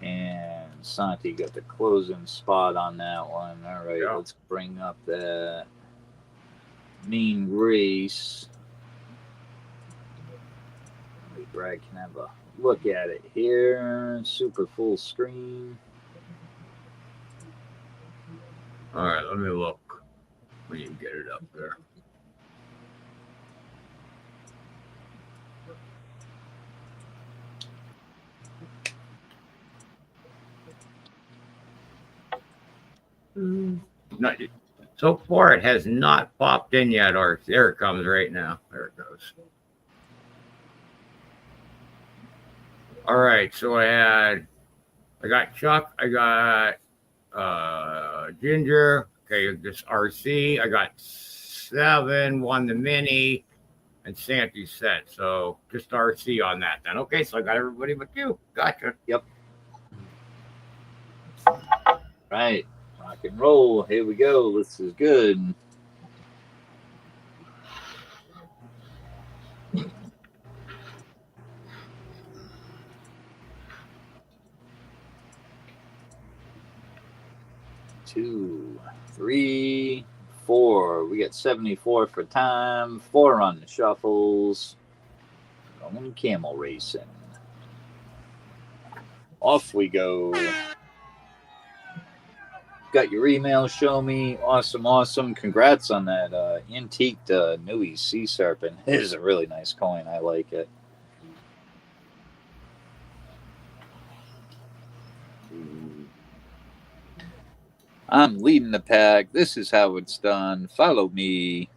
And Santi got the closing spot on that one. All right, let's bring up that mean race. Maybe Brad can have a look at it here. Super full screen. All right, let me look. When you get it up there. Not, so far, it has not popped in yet, or there it comes right now. There it goes. All right, so I got Chuck, I got Ginger. Okay, this RC. I got 7, won the mini, and Santi set. So just RC on that then. Okay, so I got everybody but you. Gotcha. Yep. Right. Rock and roll. Here we go. This is good. Two, 3, 4. We got 74 for time. 4 on the shuffles. Going camel racing. Off we go. Got your email. Show me. Awesome. Congrats on that antiqued Nui Sea Serpent. It is a really nice coin. I like it. I'm leading the pack. This is how it's done. Follow me.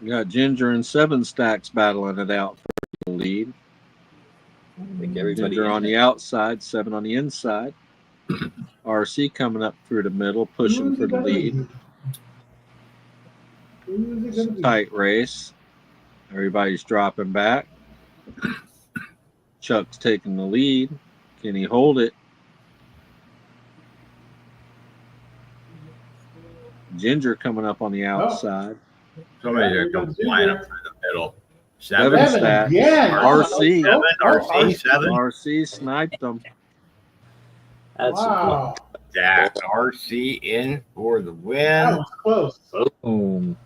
We got Ginger and 7 stacks battling it out for the lead. I think everybody Ginger on the outside, 7 on the inside. RC coming up through the middle, pushing for the lead. Tight race. Everybody's dropping back. Chuck's taking the lead. Can he hold it? Ginger coming up on the outside. Somebody there comes flying up through the middle. 7 stacks. Yeah. RC. 7. RC sniped them. That's wow. That RC in for the That win. was close. Boom.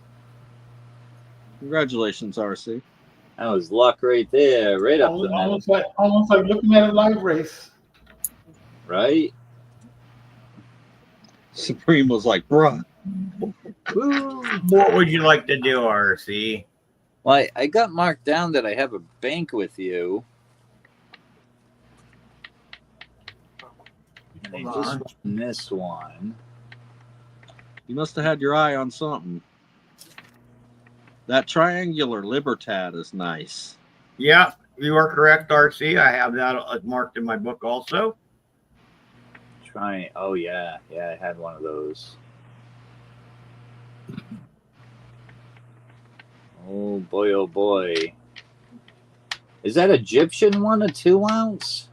Congratulations, RC. That was luck right there, right up the middle, Almost like looking at a live race. right? Supreme was like, bruh. What would you like to do, RC? Well, I got marked down that I have a bank with you. And I just won this one. You must have had your eye on something. That triangular Libertad is nice. Yeah, you are correct, RC. I have that marked in my book also. Oh, yeah. Yeah, I had one of those. Oh, boy, oh, boy. Is that Egyptian one, a 2-ounce?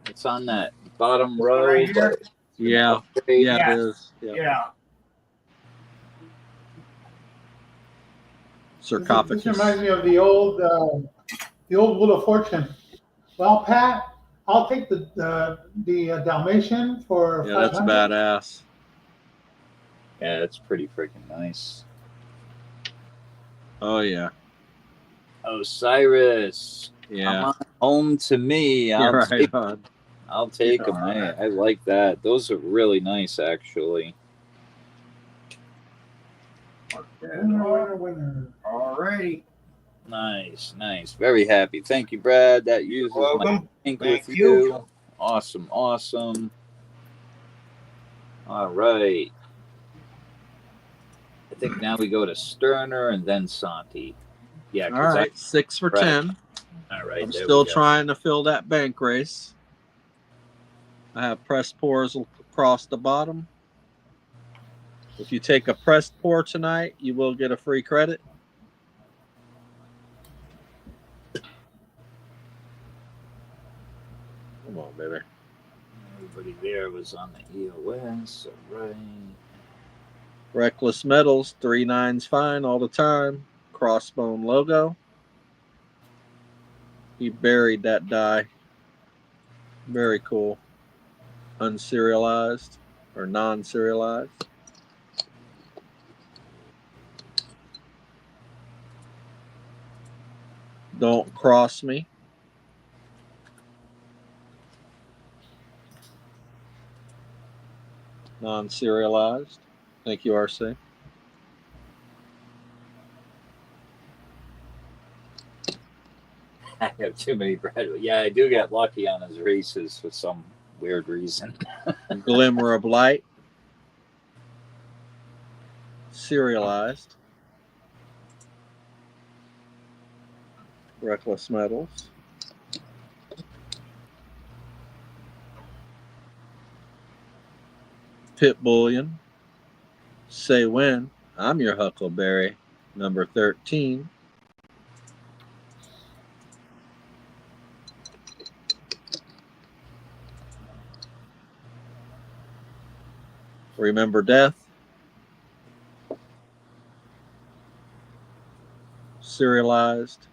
It's on that bottom row. Right here? Yeah. Yeah, it is. Yeah. Sarcophagus. This reminds me of the old Wheel of Fortune. Well, Pat, I'll take the Dalmatian for Yeah, that's 500. badass. Yeah, that's pretty freaking nice. Oh, yeah. Osiris. Yeah. Come on home to me. I'll You're take right on. I'll take them. I like that. Those are really nice, actually. Winner. All righty. Nice, nice. Very happy. Thank you, Brad. That uses my Welcome. ink Thank with you. you. Awesome, awesome. All right. I think now we go to Sterner and then Santi. Yeah. All right, 6 for 10. All right. I'm there still we go. trying to fill that bank race. I have pressed pours across the bottom. If you take a pressed pour tonight, you will get a free credit. Come on, baby. Everybody there was on the EOS. All right. Reckless Metals, 3 9s fine all the time. Crossbone logo. He buried that die. Very cool. Unserialized or non-serialized. Don't Cross Me. Non-serialized. Thank you, RC. I have too many Brad. Yeah, I do get lucky on his races for some weird reason. Glimmer of Light. Serialized. Reckless Metals. Pit Bullion. Say When. I'm your Huckleberry. Number 13. Remember Death. Serialized.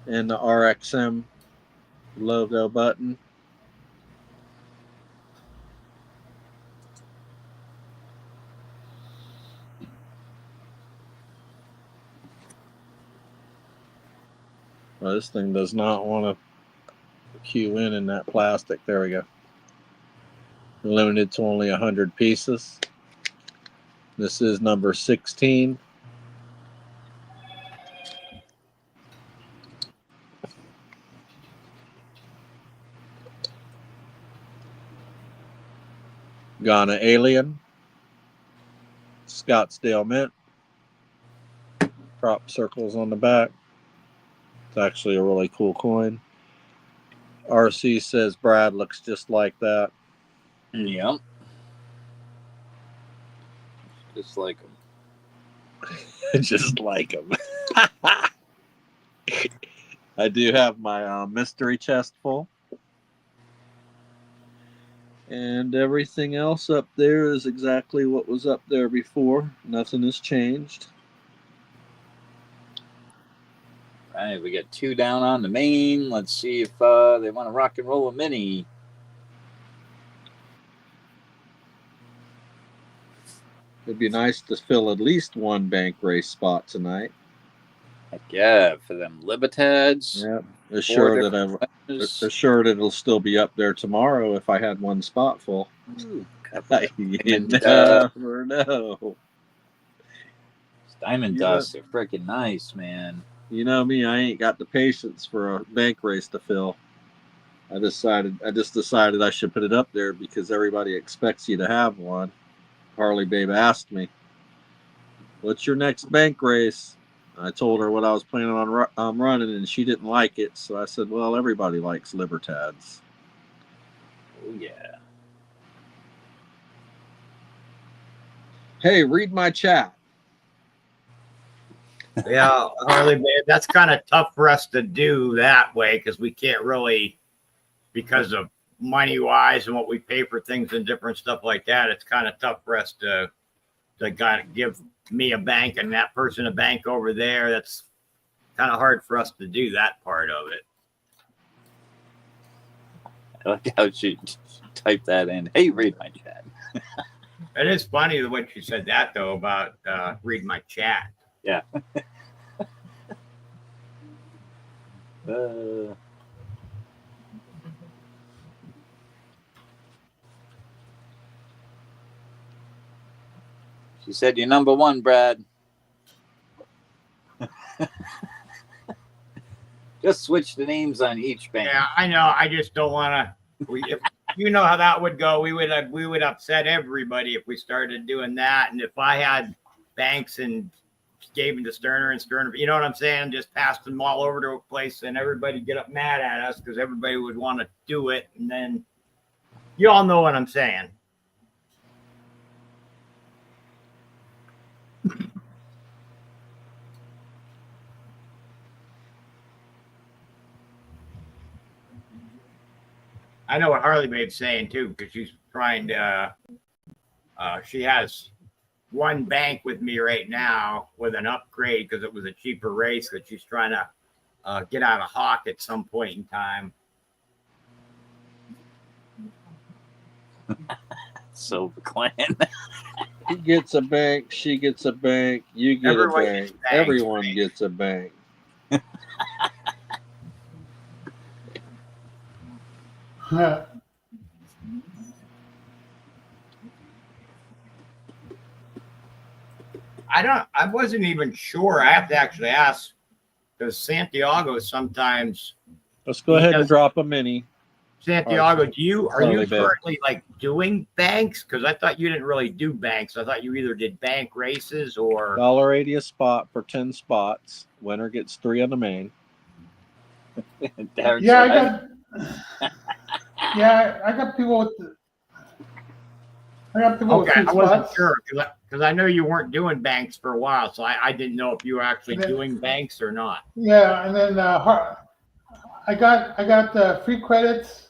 And the RXM logo button. Well, this thing does not want to cue in that plastic. There we go. Limited to only 100 pieces. This is number 16. Ghana Alien. Scottsdale Mint. Crop circles on the back. It's actually a really cool coin. RC says Brad looks just like that. Yep. Just like him. Just like him. I do have my mystery chest full. And everything else up there is exactly what was up there before. Nothing has changed. All right, we got 2 down on the main. Let's see if they want to rock and roll a mini. It'd be nice to fill at least one bank race spot tonight. Heck yeah, for them Libertads. Yeah, assured that it'll still be up there tomorrow if I had one spot full. Ooh, You never know. Diamond Dusts are freaking nice, man. You know me, I ain't got the patience for a bank race to fill. I just decided I should put it up there because everybody expects you to have one. Harley Babe asked me, "What's your next bank race?" I told her what I was planning on running, and she didn't like it. So I said, "Well, everybody likes Libertads." Oh yeah. Hey, read my chat. Yeah, Harley, babe, that's kind of tough for us to do that way because we can't really, because of money wise and what we pay for things and different stuff like that. It's kind of tough for us to kind of give me a bank and that person a bank over there. That's kind of hard for us to do that part of it. I like how she typed that in. Hey, read my chat. It is funny the way she said that though about read my chat. Yeah. She said, "You're number one, Brad." Just switch the names on each bank. Yeah, I know. I just don't want to. If you know how that would go, we would upset everybody if we started doing that. And if I had banks and gave them to Sterner and Sterner, you know what I'm saying? Just passed them all over to a place, and everybody get up mad at us because everybody would want to do it. And then you all know what I'm saying. I know what Harley Babe's saying too, because she's trying to. She has one bank with me right now with an upgrade because it was a cheaper race that she's trying to get out of Hawk at some point in time. Silver Clan. He gets a bank, she gets a bank, you get Everybody a bank, everyone gets a bank. I wasn't even sure. I have to actually ask because Santiago sometimes. Let's go ahead and drop a mini. Santiago, are you currently like doing banks? Because I thought you didn't really do banks. I thought you either did bank races or $1.80 a spot for 10 spots. Winner gets 3 on the main. Yeah, I got people with the. Okay, I wasn't sure because I know you weren't doing banks for a while, so I didn't know if you were actually doing banks or not. Yeah, and then I got free credits,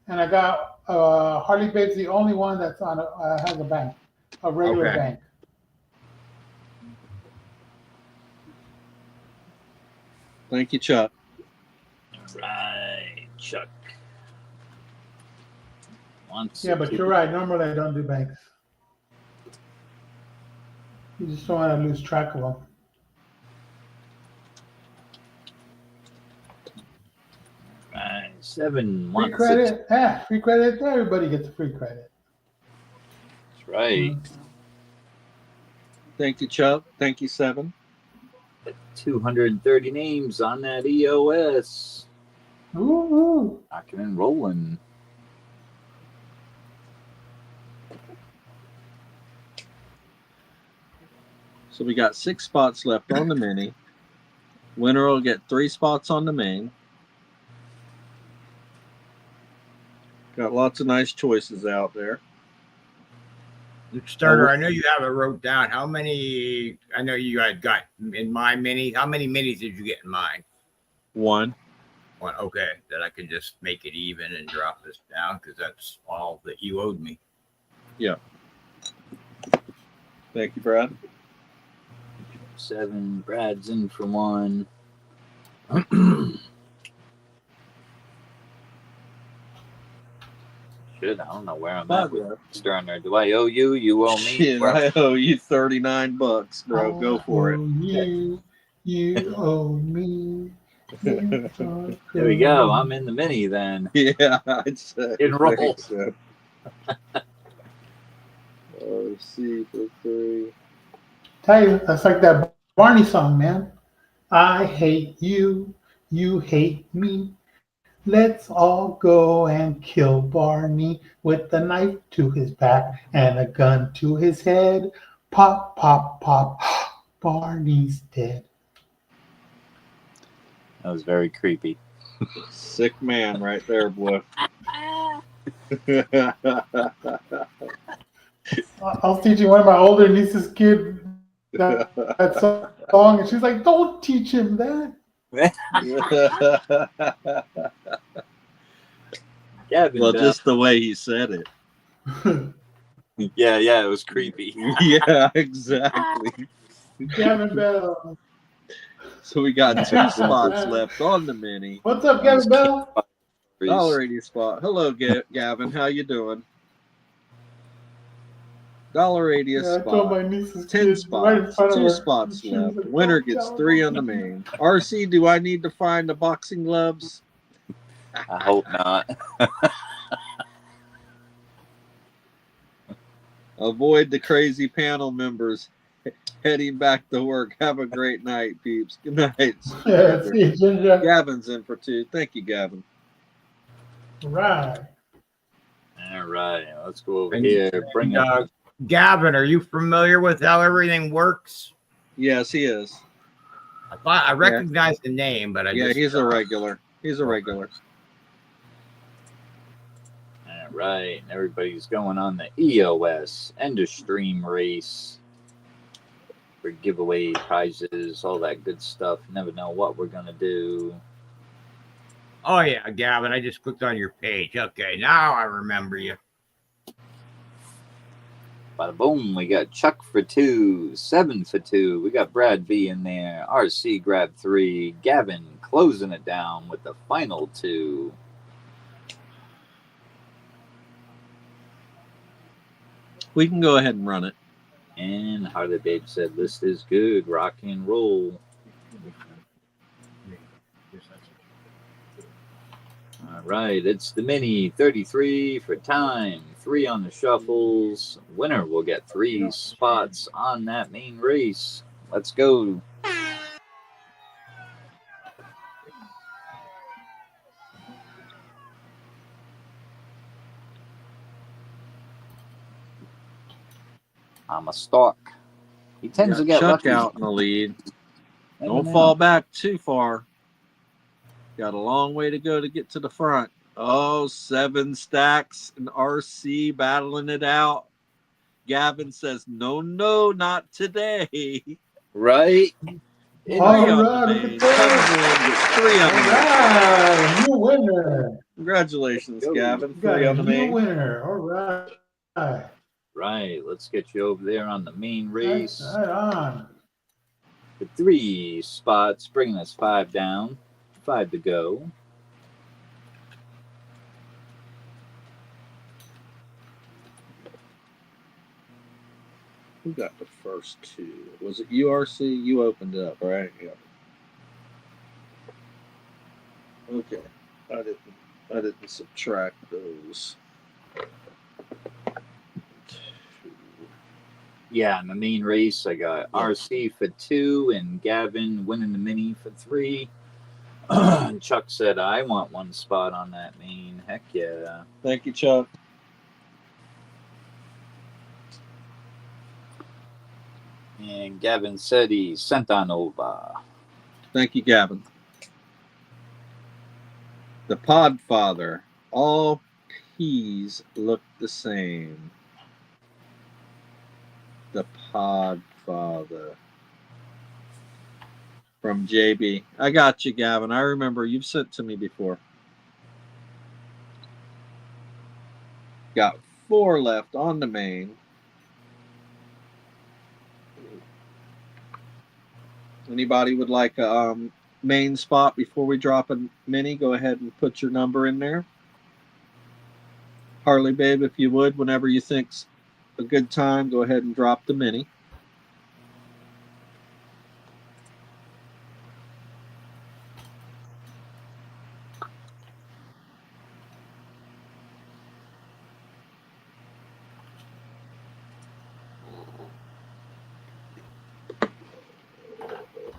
and I got Harley Babe's the only one that's on has a bank, a regular bank. Thank you, Chuck. Right, Chuck. Yeah, but you're right. Normally I don't do banks. You just don't want to lose track of them. Right, 7 free credit. Yeah, free credit. Everybody gets a free credit. That's right. Thank you, Chuck. Thank you, 7. 230 names on that EOS. Ooh. Rocking and rolling. So we got 6 spots left on the mini. Winner will get 3 spots on the main. Got lots of nice choices out there. Sterner, I know you have it wrote down. How many? I know you had got in my mini. How many minis did you get in mine? 1. Okay, then I can just make it even and drop this down because that's all that you owed me. Yeah. Thank you, Brad. 7. Brad's in for 1. Shit, I don't know where I'm at with Sterner. Do I owe you? You owe me? Shit, I owe you $39, bro. Go for it. You owe me. There we go. I'm in the mini then. Yeah, I'd say. In roll. RC for 3. Tell you, that's like that Barney song, man. I hate you, you hate me. Let's all go and kill Barney with a knife to his back and a gun to his head. Pop, pop, pop. Barney's dead. That was very creepy. Sick man right there, boy. I was teaching one of my older niece's kid that song, and she's like, "Don't teach him that." Well, just the way he said it. Yeah, it was creepy. Yeah, exactly. Gavin Bell. So we got 2 spots left on the mini. What's up, Gavin Bell? $80 spot. Hello, Gavin. How you doing? $80 I spot. told my niece's 10 kid spots. right 2 spots left. like, Winner gets 3 on the main. RC, do I need to find the boxing gloves? I hope not. Avoid the crazy panel members heading back to work. Have a great night, peeps. Good night. Yeah, see, Ginger. Gavin's in for 2. Thank you, Gavin. Right. All right. Let's go over here. Bring up. Gavin, are you familiar with how everything works? Yes, he is. I recognize the name, but he's a regular. He's a regular. All right. Everybody's going on the EOS end of stream race for giveaway prizes, all that good stuff. Never know what we're gonna do. Oh yeah, Gavin, I just clicked on your page. Okay, now I remember you. Bada boom, we got Chuck for 2, 7 for 2. We got Brad V in there. RC grabbed 3. Gavin closing it down with the final 2. We can go ahead and run it. And Harley Babe said, list is good. Rock and roll. All right, it's the mini 33 for time. 3 on the shuffles. Winner will get 3 spots on that main race. Let's go. I'm a stalk. He tends to get Chuck lucky. Out in the lead. Don't fall back too far. Got a long way to go to get to the front. Oh, 7 stacks and RC battling it out. Gavin says, no, not today. Right? All right, new winner. Congratulations, Gavin. 3 on the main. New winner. All right. Right. Let's get you over there on the main race. Right on. For 3 spots, bringing us 5 down. 5 to go. Who got the first 2? Was it URC? You opened it up, right? Yeah. Okay. I didn't subtract those. Yeah, in the main race, I got RC for 2 and Gavin winning the mini for 3. Chuck said, I want 1 spot on that main. Heck yeah. Thank you, Chuck. And Gavin said he sent on over. Thank you, Gavin. The Podfather. All peas look the same. The Podfather. From JB. I got you, Gavin. I remember you've sent to me before. Got 4 left on the main. Anybody would like a main spot before we drop a mini, go ahead and put your number in there. Harley Babe, if you would, whenever you think's a good time, go ahead and drop the mini.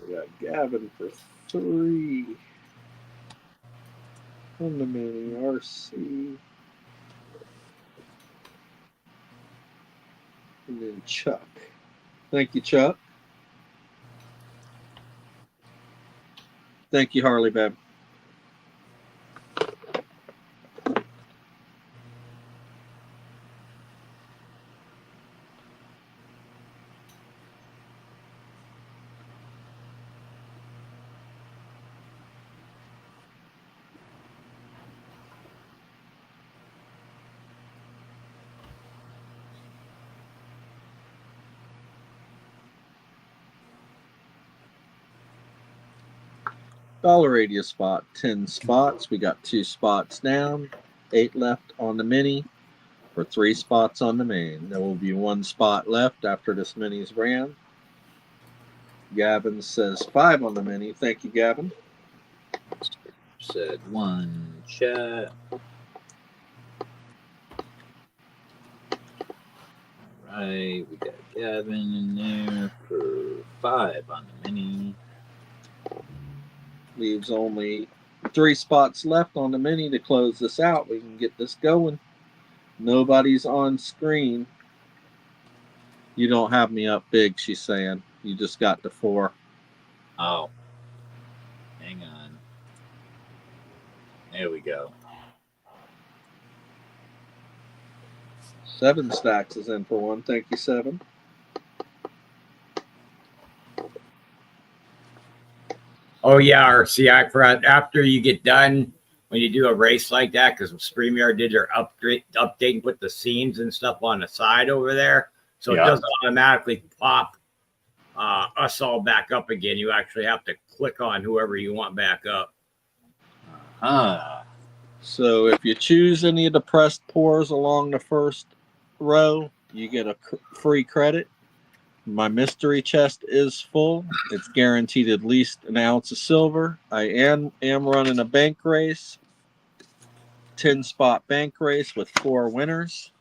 We got Gavin for 3 on the mini. RC. And then Chuck. Thank you, Chuck. Thank you, Harley Babe. $80 spot, 10 spots. We got 2 spots down, 8 left on the mini for 3 spots on the main. There will be 1 spot left after this mini's ran. Gavin says 5 on the mini. Thank you, Gavin. Said 1 chat. All right, we got Gavin in there for 5 on the mini. Leaves only 3 spots left on the mini to close this out. We can get this going. Nobody's on screen. You don't have me up big, she's saying. You just got the 4. Oh. Hang on. There we go. 7 stacks is in for 1. Thank you, 7. Oh yeah, RC, I forgot. After you get done, when you do a race like that, because StreamYard did their update and put the scenes and stuff on the side over there, so Yeah. it doesn't automatically pop us all back up again. You actually have to click on whoever you want back up. So if you choose any of the pressed pours along the first row, you get a free credit. My mystery chest is full. It's guaranteed at least an ounce of silver. I am running a bank race, 10 spot bank race with 4 winners.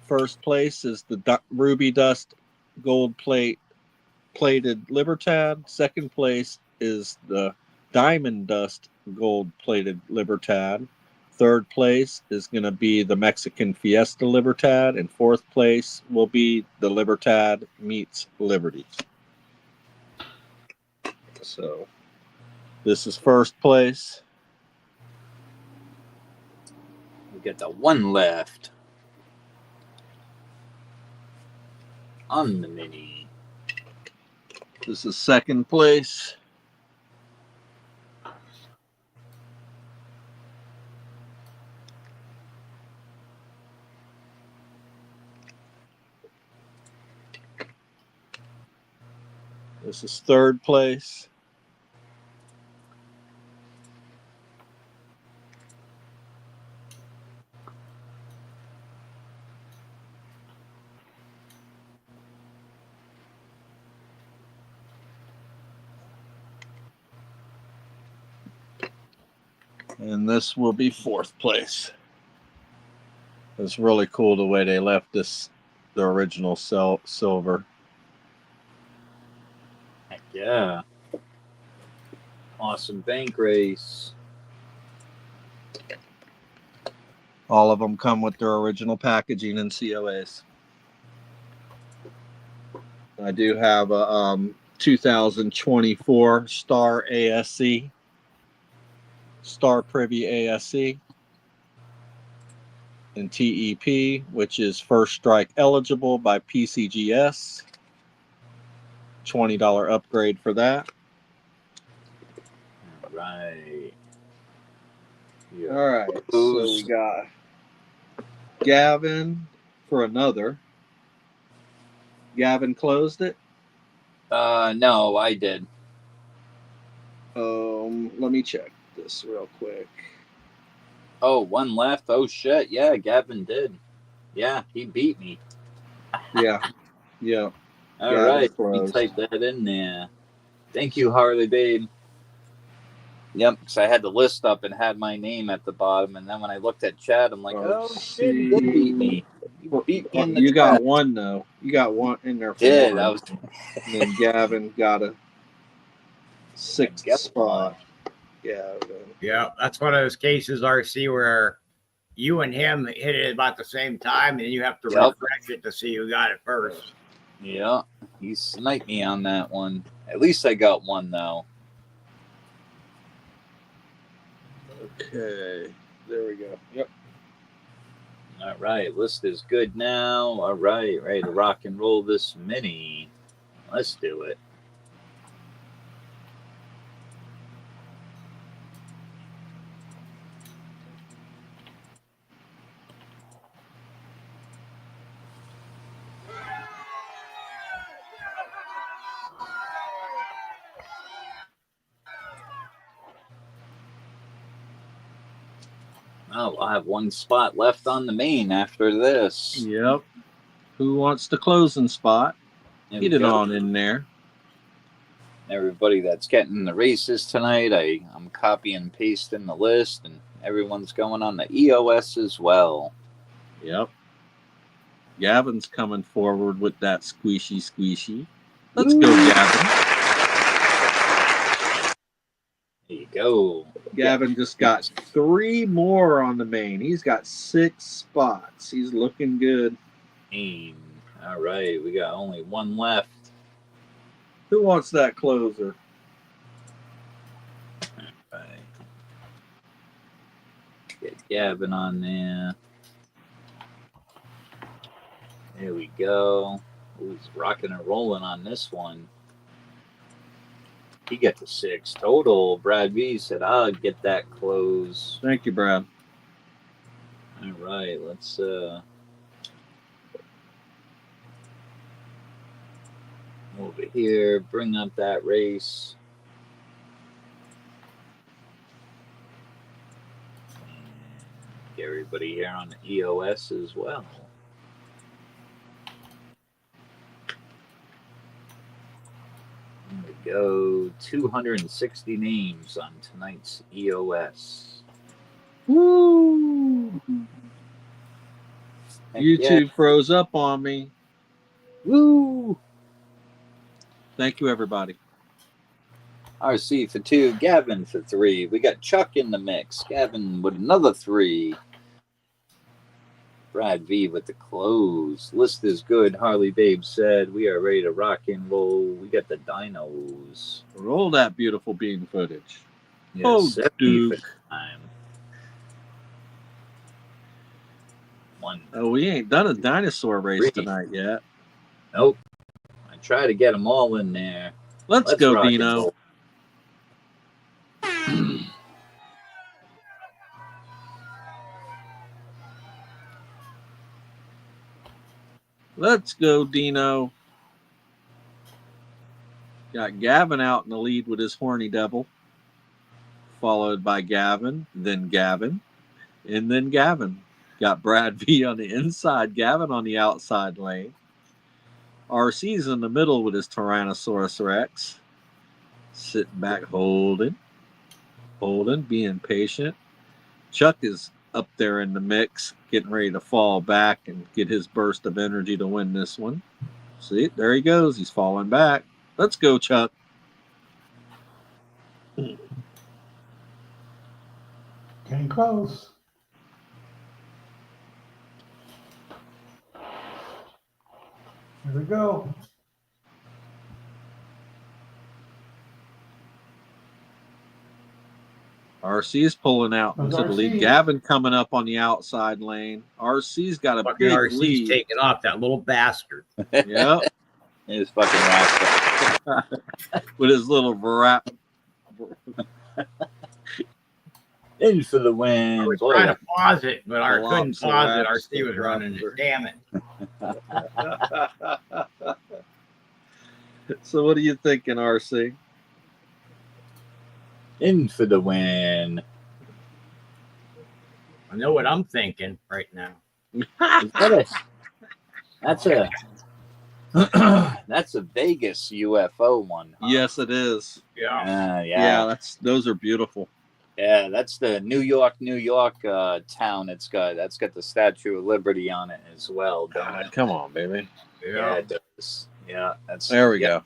First place is the Ruby Dust Gold plated Libertad. Second place is the Diamond Dust Gold plated Libertad. Third place is going to be the Mexican Fiesta Libertad, and fourth place will be the Libertad meets Liberty. So this is first place. We got the 1 left on the mini. This is second place. This is third place. And this will be fourth place. It's really cool the way they left this, the original silver. Heck yeah. Awesome bank race. All of them come with their original packaging and COAs. I do have a 2024 Star ASC, Star Privy ASC, and TEP, which is first strike eligible by PCGS. $20 upgrade for that. All right. Yeah. All right, so we got Gavin for another. Gavin closed it. No, I did. Let me check this real quick. Oh, one left. Oh shit. Yeah, Gavin did. Yeah, he beat me. Yeah. Yeah. All Gavin's right. Let me close. type that in there. Thank you, Harley Babe. Yep, because I had the list up and had my name at the bottom, and then when I looked at chat, I'm like, oh shit, he did beat me. You beat me in the You got chat. one though. You got one in there for Did one. I was And then Gavin got a sixth spot. Yeah. Yeah, that's one of those cases, RC, where you and him hit it about the same time, and you have to refresh it to see who got it first. Yeah, he sniped me on that one. At least I got one though. Okay, there we go. Yep. All right, list is good now. All right, ready to rock and roll this mini. Let's do it. Oh, I'll have one spot left on the main after this. Yep. Who wants the closing spot? There Get we it go. on in there. Everybody that's getting the races tonight, I'm copying and pasting the list, and everyone's going on the EOS as well. Yep. Gavin's coming forward with that squishy. Let's go, Gavin. There you go. Gavin just got 3 more on the main. He's got 6 spots. He's looking good. All right, we got only one left. Who wants that closer? All right. Get Gavin on there. There we go. Who's rocking and rolling on this one? He got the 6 total. Brad V said, I'll get that close. Thank you, Brad. All right, let's over here, bring up that race. Get everybody here on the EOS as well. There we go. 260 names on tonight's EOS. Woo! Heck YouTube yeah. froze up on me. Woo! Thank you, everybody. RC for 2, Gavin for 3. We got Chuck in the mix. Gavin with another 3. Brad V with the close. List is good. Harley Babe said we are ready to rock and roll. We got the dinos. Roll that beautiful bean footage. Yeah, Oh, 70 Duke. for time. One. Oh, we ain't done a dinosaur race tonight yet. Nope. I try to get them all in there. Let's go, rock and Dino. roll. Let's go, Dino. Got Gavin out in the lead with his horny devil. Followed by Gavin, then Gavin, and then Gavin. Got Brad V on the inside, Gavin on the outside lane. RC's in the middle with his Tyrannosaurus Rex. Sitting back, holding, being patient. Chuck is up there in the mix, getting ready to fall back and get his burst of energy to win this one. See, there he goes. He's falling back. Let's go, Chuck. Getting close. Here we go. RC is pulling out into the lead. Gavin coming up on the outside lane. RC's got a big RC's lead. taking off, that little bastard. Yep. He's fucking rascal. With his little varap. In for the win. I was trying to pause it, but I couldn't pause it. RC was running it. Damn it. So what are you thinking, RC? In for the win. I know what I'm thinking right now. That's a that's a Vegas UFO one. Huh? Yes, it is. Yeah. Those are beautiful. Yeah, that's the New York town. That's got the Statue of Liberty on it as well. God, come on, baby. Yeah, it does. Yeah, there we go.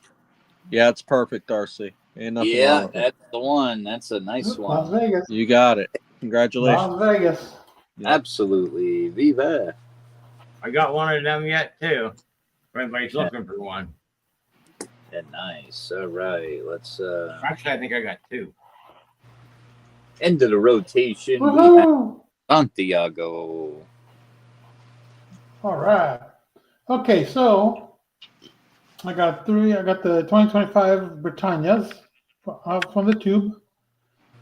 Yeah, it's perfect, Darcy. Ain't nothing wrong with it. That's the one. That's a nice one. Las Vegas. You got it. Congratulations. Las Vegas. Yep. Absolutely. Viva. I got one of them yet too. If anybody's looking for one. Yeah, nice. All right. Let's actually I think I got two. End of the rotation. Woohoo! We have Santiago. All right. Okay, so I got three. I got the 2025 Britannias from the tube.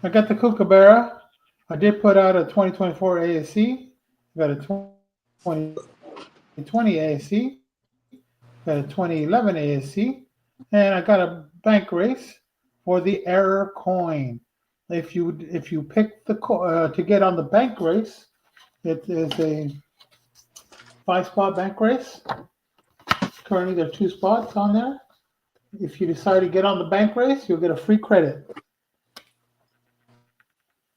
I got the Kookaburra. I did put out a 2024 ASC. I got a 2020 ASC. Got a 2011 ASC. And I got a bank race for the error coin. If you pick the to get on the bank race, it is a 5-spot bank race. Currently, there are 2 spots on there. If you decide to get on the bank race, you'll get a free credit.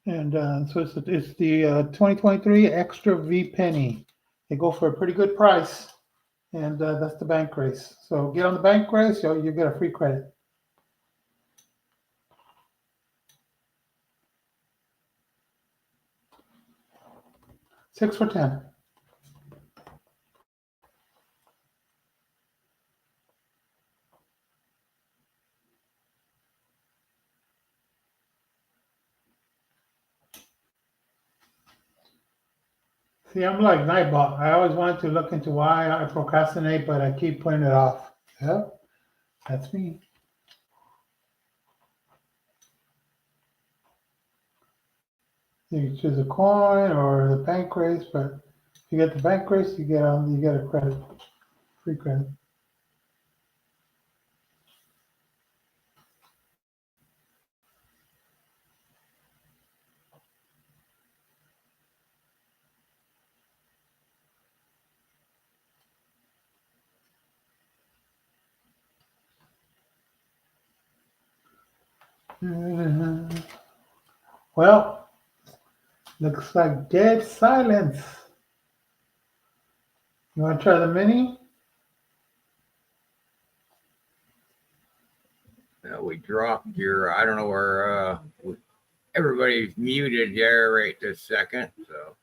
And so it's the 2023 Extra V Penny. They go for a pretty good price, and that's the bank race. So get on the bank race, you get a free credit. Six for 10. See, I'm like Nightbot. I always wanted to look into why I procrastinate, but I keep putting it off. Yep, that's me. You can choose a coin or the bank race, but if you get the bank race, you get a credit, free credit. Well, looks like dead silence. You want to try the mini? We dropped your, I don't know where, everybody's muted here right this second. So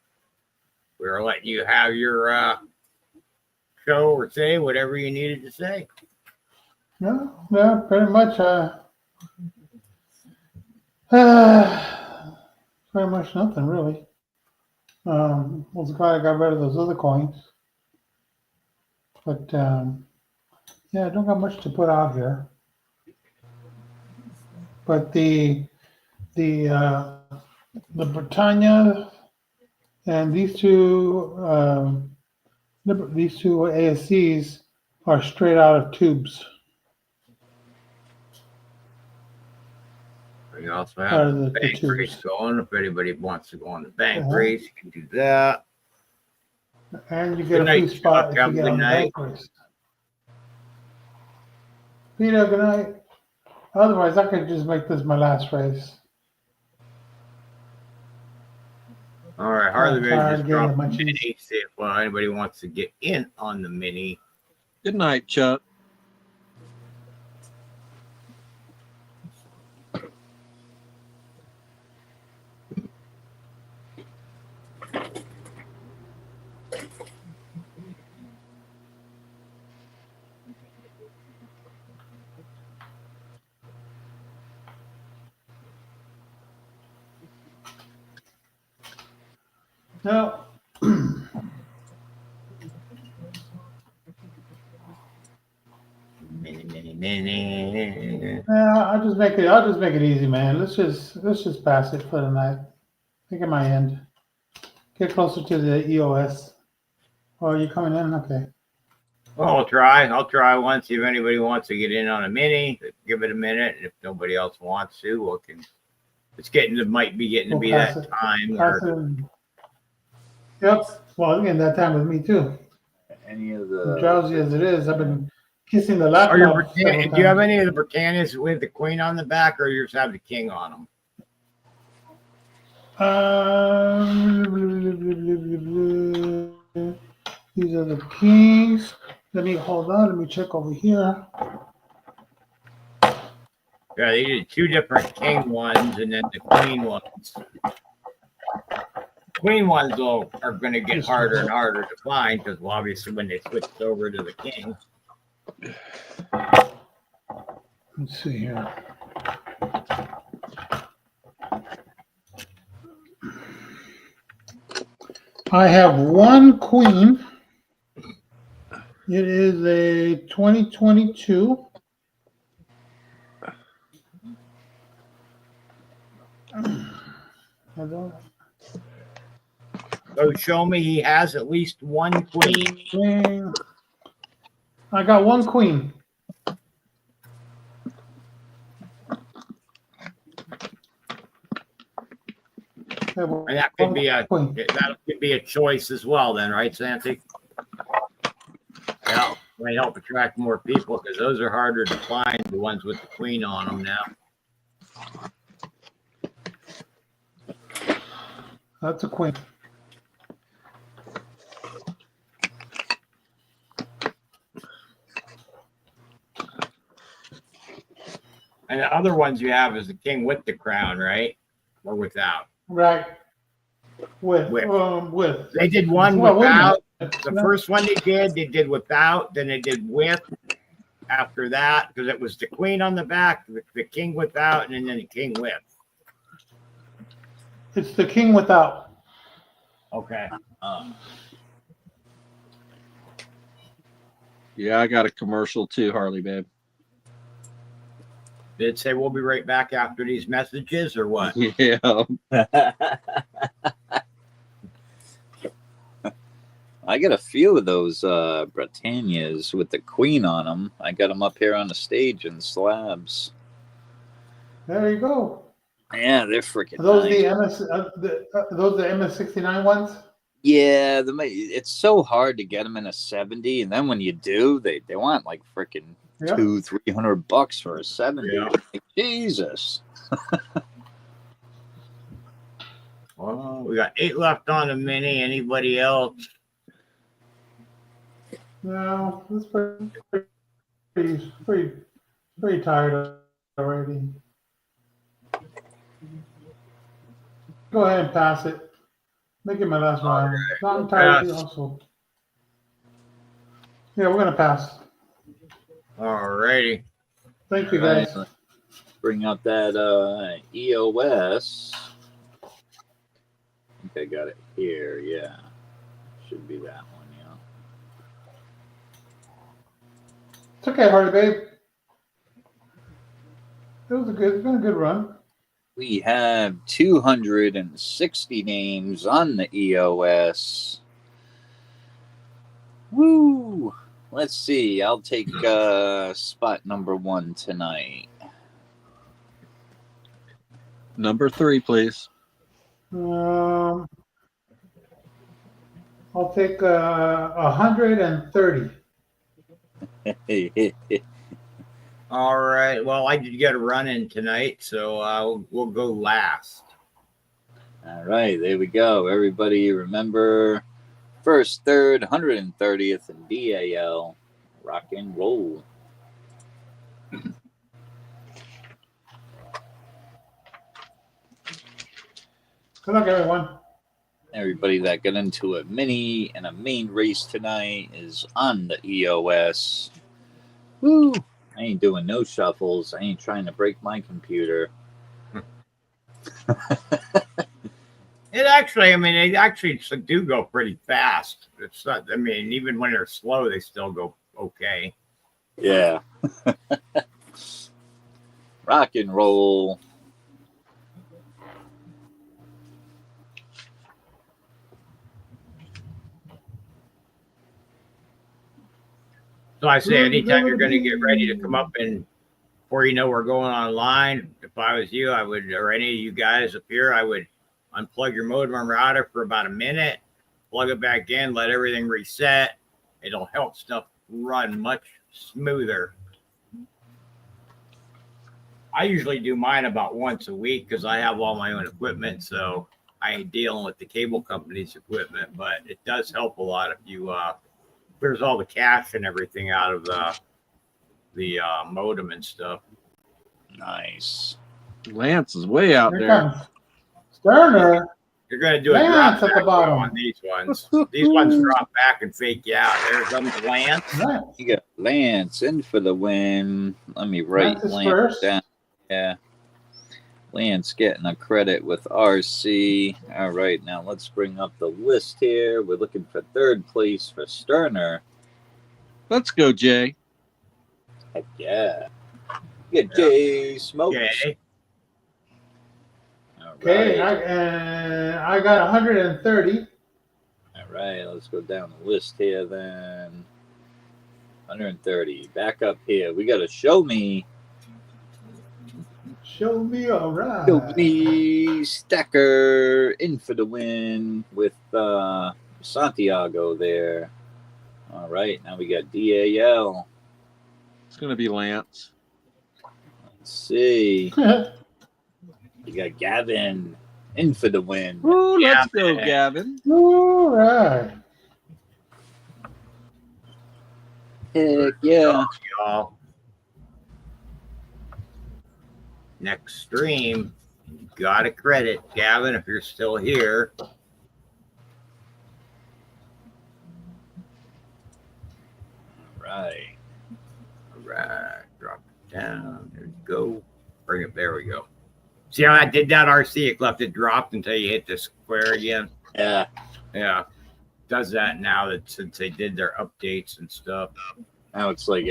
we're letting you have your show or say whatever you needed to say. No, pretty much. Pretty much nothing really. Was glad I got rid of those other coins, but yeah, I don't got much to put out here. But the Britannia and these two ASCs are straight out of tubes. We also have the bank race going. If anybody wants to go on the bank race, you can do that. And you get a free spot if you get on the bank race. Peter, good night. Otherwise, I could just make this my last race. All right, Harley just dropped the mini. See if anybody wants to get in on the mini. Good night, Chuck. No. I'll just make it easy, man. Let's just pass it for the night. Make it my end. Get closer to the EOS. Oh, are you coming in? Okay. Well, I'll try once. See if anybody wants to get in on a mini. Give it a minute. And if nobody else wants to, we can It might be getting to be that time. Yep. Well, again, that time with me too. Any of Drowsy as it is, I've been kissing the laptop. Do you have any of the Britannias with the queen on the back, or you just have the king on them? These are the kings. Let me hold on. Let me check over here. Yeah, they did two different king ones and then the queen ones. Queen ones are going to get harder and harder to find because, well, obviously, when they switched over to the king. Let's see here. I have one queen. It is a 2022. So show me he has at least one queen. I got one queen. And that could be a choice as well, then, right, Santi? Yeah, might help attract more people because those are harder to find. The ones with the queen on them now. That's a queen. And the other ones you have is the king with the crown, right? Or without? Right. With. They did one without. The first one they did without. Then they did with after that because it was the queen on the back, the king without, and then the king with. It's the king without. Okay. Yeah, I got a commercial too, Harley, babe. Did it say we'll be right back after these messages or what? Yeah. I got a few of those Britannias with the queen on them. I got them up here on the stage in slabs. There you go. Yeah, they're freaking Are those nice. Those the MS69 ones? Yeah, it's so hard to get them in a 70, and then when you do, they want like freaking $200-$300 for a 70. Yeah. Like, Jesus. Well, we got 8 left on the mini. Anybody else? No, it's pretty tired already. Go ahead and pass it. Make it my last round. I'm tired also. Yeah, we're gonna pass. All righty. Thank you, guys. Right, bring up that EOS. I think I got it here. Yeah, should be that one. Yeah. It's okay, Hardy babe. It's been a good run. We have 260 names on the EOS. Woo! Let's see. I'll take spot number 1 tonight. Number 3, please. I'll take 130. All right. Well, I did get a run in tonight, so we'll go last. All right, there we go. Everybody remember first, third, 130th, and DAL. Rock and roll. Good luck, everyone. Everybody that got into a mini and a main race tonight is on the EOS. Woo! I ain't doing no shuffles. I ain't trying to break my computer. They actually do go pretty fast. It's not, even when they're slow, they still go okay. Yeah. Rock and roll. So I say, anytime you're going to get ready to come up and before you know we're going online, if I was you, I would, or any of you guys up here, I would unplug your modem and router for about a minute, plug it back in, let everything reset. It'll help stuff run much smoother. I usually do mine about once a week because I have all my own equipment, so I ain't dealing with the cable company's equipment, but it does help a lot if you clears all the cache and everything out of the modem and stuff. Nice. Lance is way out Here there. comes Sterner. You're going to do a Lance drop at the back bottom. on these ones. These ones drop back and fake you out. There comes Lance. You got Lance in for the win. Let me write Lance is Lance first. down. Yeah. Lance getting a credit with RC. All right, now let's bring up the list here. We're looking for third place for Sterner. Let's go, Jay. Heck yeah. Get Jay Smokes. Okay. All Okay, right. I got 130. All right, let's go down the list here then. 130. Back up here. We got to show me. Show me all right. Show me Stacker in for the win with Santiago there. All right, now we got DAL. It's going to be Lance. Let's see. You got Gavin in for the win. Ooh, let's go, Gavin. All right. Heck yeah. Y'all. Next stream, you got to credit Gavin if you're still here. All right. All right. Drop it down. There you go. Bring it. There we go. See how I did that, RC? It left it dropped until you hit the square again. Yeah. Yeah. Does that now that since they did their updates and stuff. Now it's like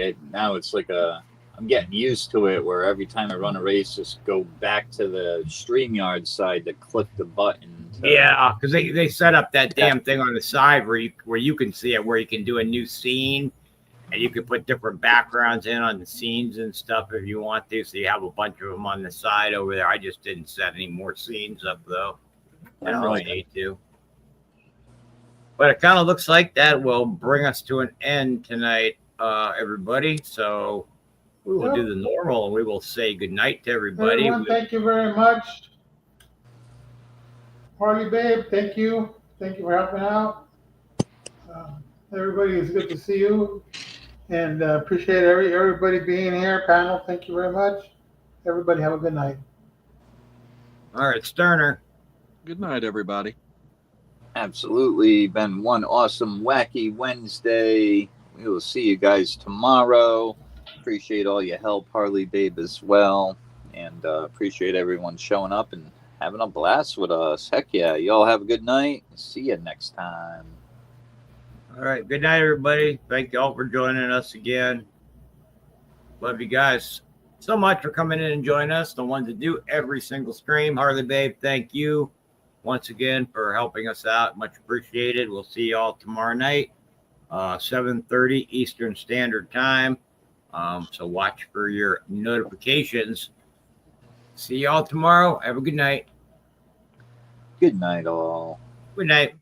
I'm getting used to it where every time I run a race, just go back to the StreamYard side to click the button. Yeah, because they set up that damn thing on the side where you can see it, where you can do a new scene and you can put different backgrounds in on the scenes and stuff if you want to. So you have a bunch of them on the side over there. I just didn't set any more scenes up though. I don't really need to. But it kind of looks like that will bring us to an end tonight, everybody. So we will do the normal and we will say goodnight to everybody. Everyone, thank you very much. Harley Babe, thank you. Thank you for helping out. Everybody, it's good to see you. And appreciate everybody being here. Panel, thank you very much. Everybody have a good night. All right, Sterner. Good night, everybody. Absolutely. Been one awesome Wacky Wednesday. We will see you guys tomorrow. Appreciate all your help, Harley Babe, as well. And appreciate everyone showing up and having a blast with us. Heck yeah. Y'all have a good night. See you next time. All right. Good night, everybody. Thank you all for joining us again. Love you guys so much for coming in and joining us. The ones that do every single stream. Harley Babe, thank you once again for helping us out. Much appreciated. We'll see you all tomorrow night, 7:30 Eastern Standard Time. So watch for your notifications. See you all tomorrow. Have a good night. Good night, all. Good night.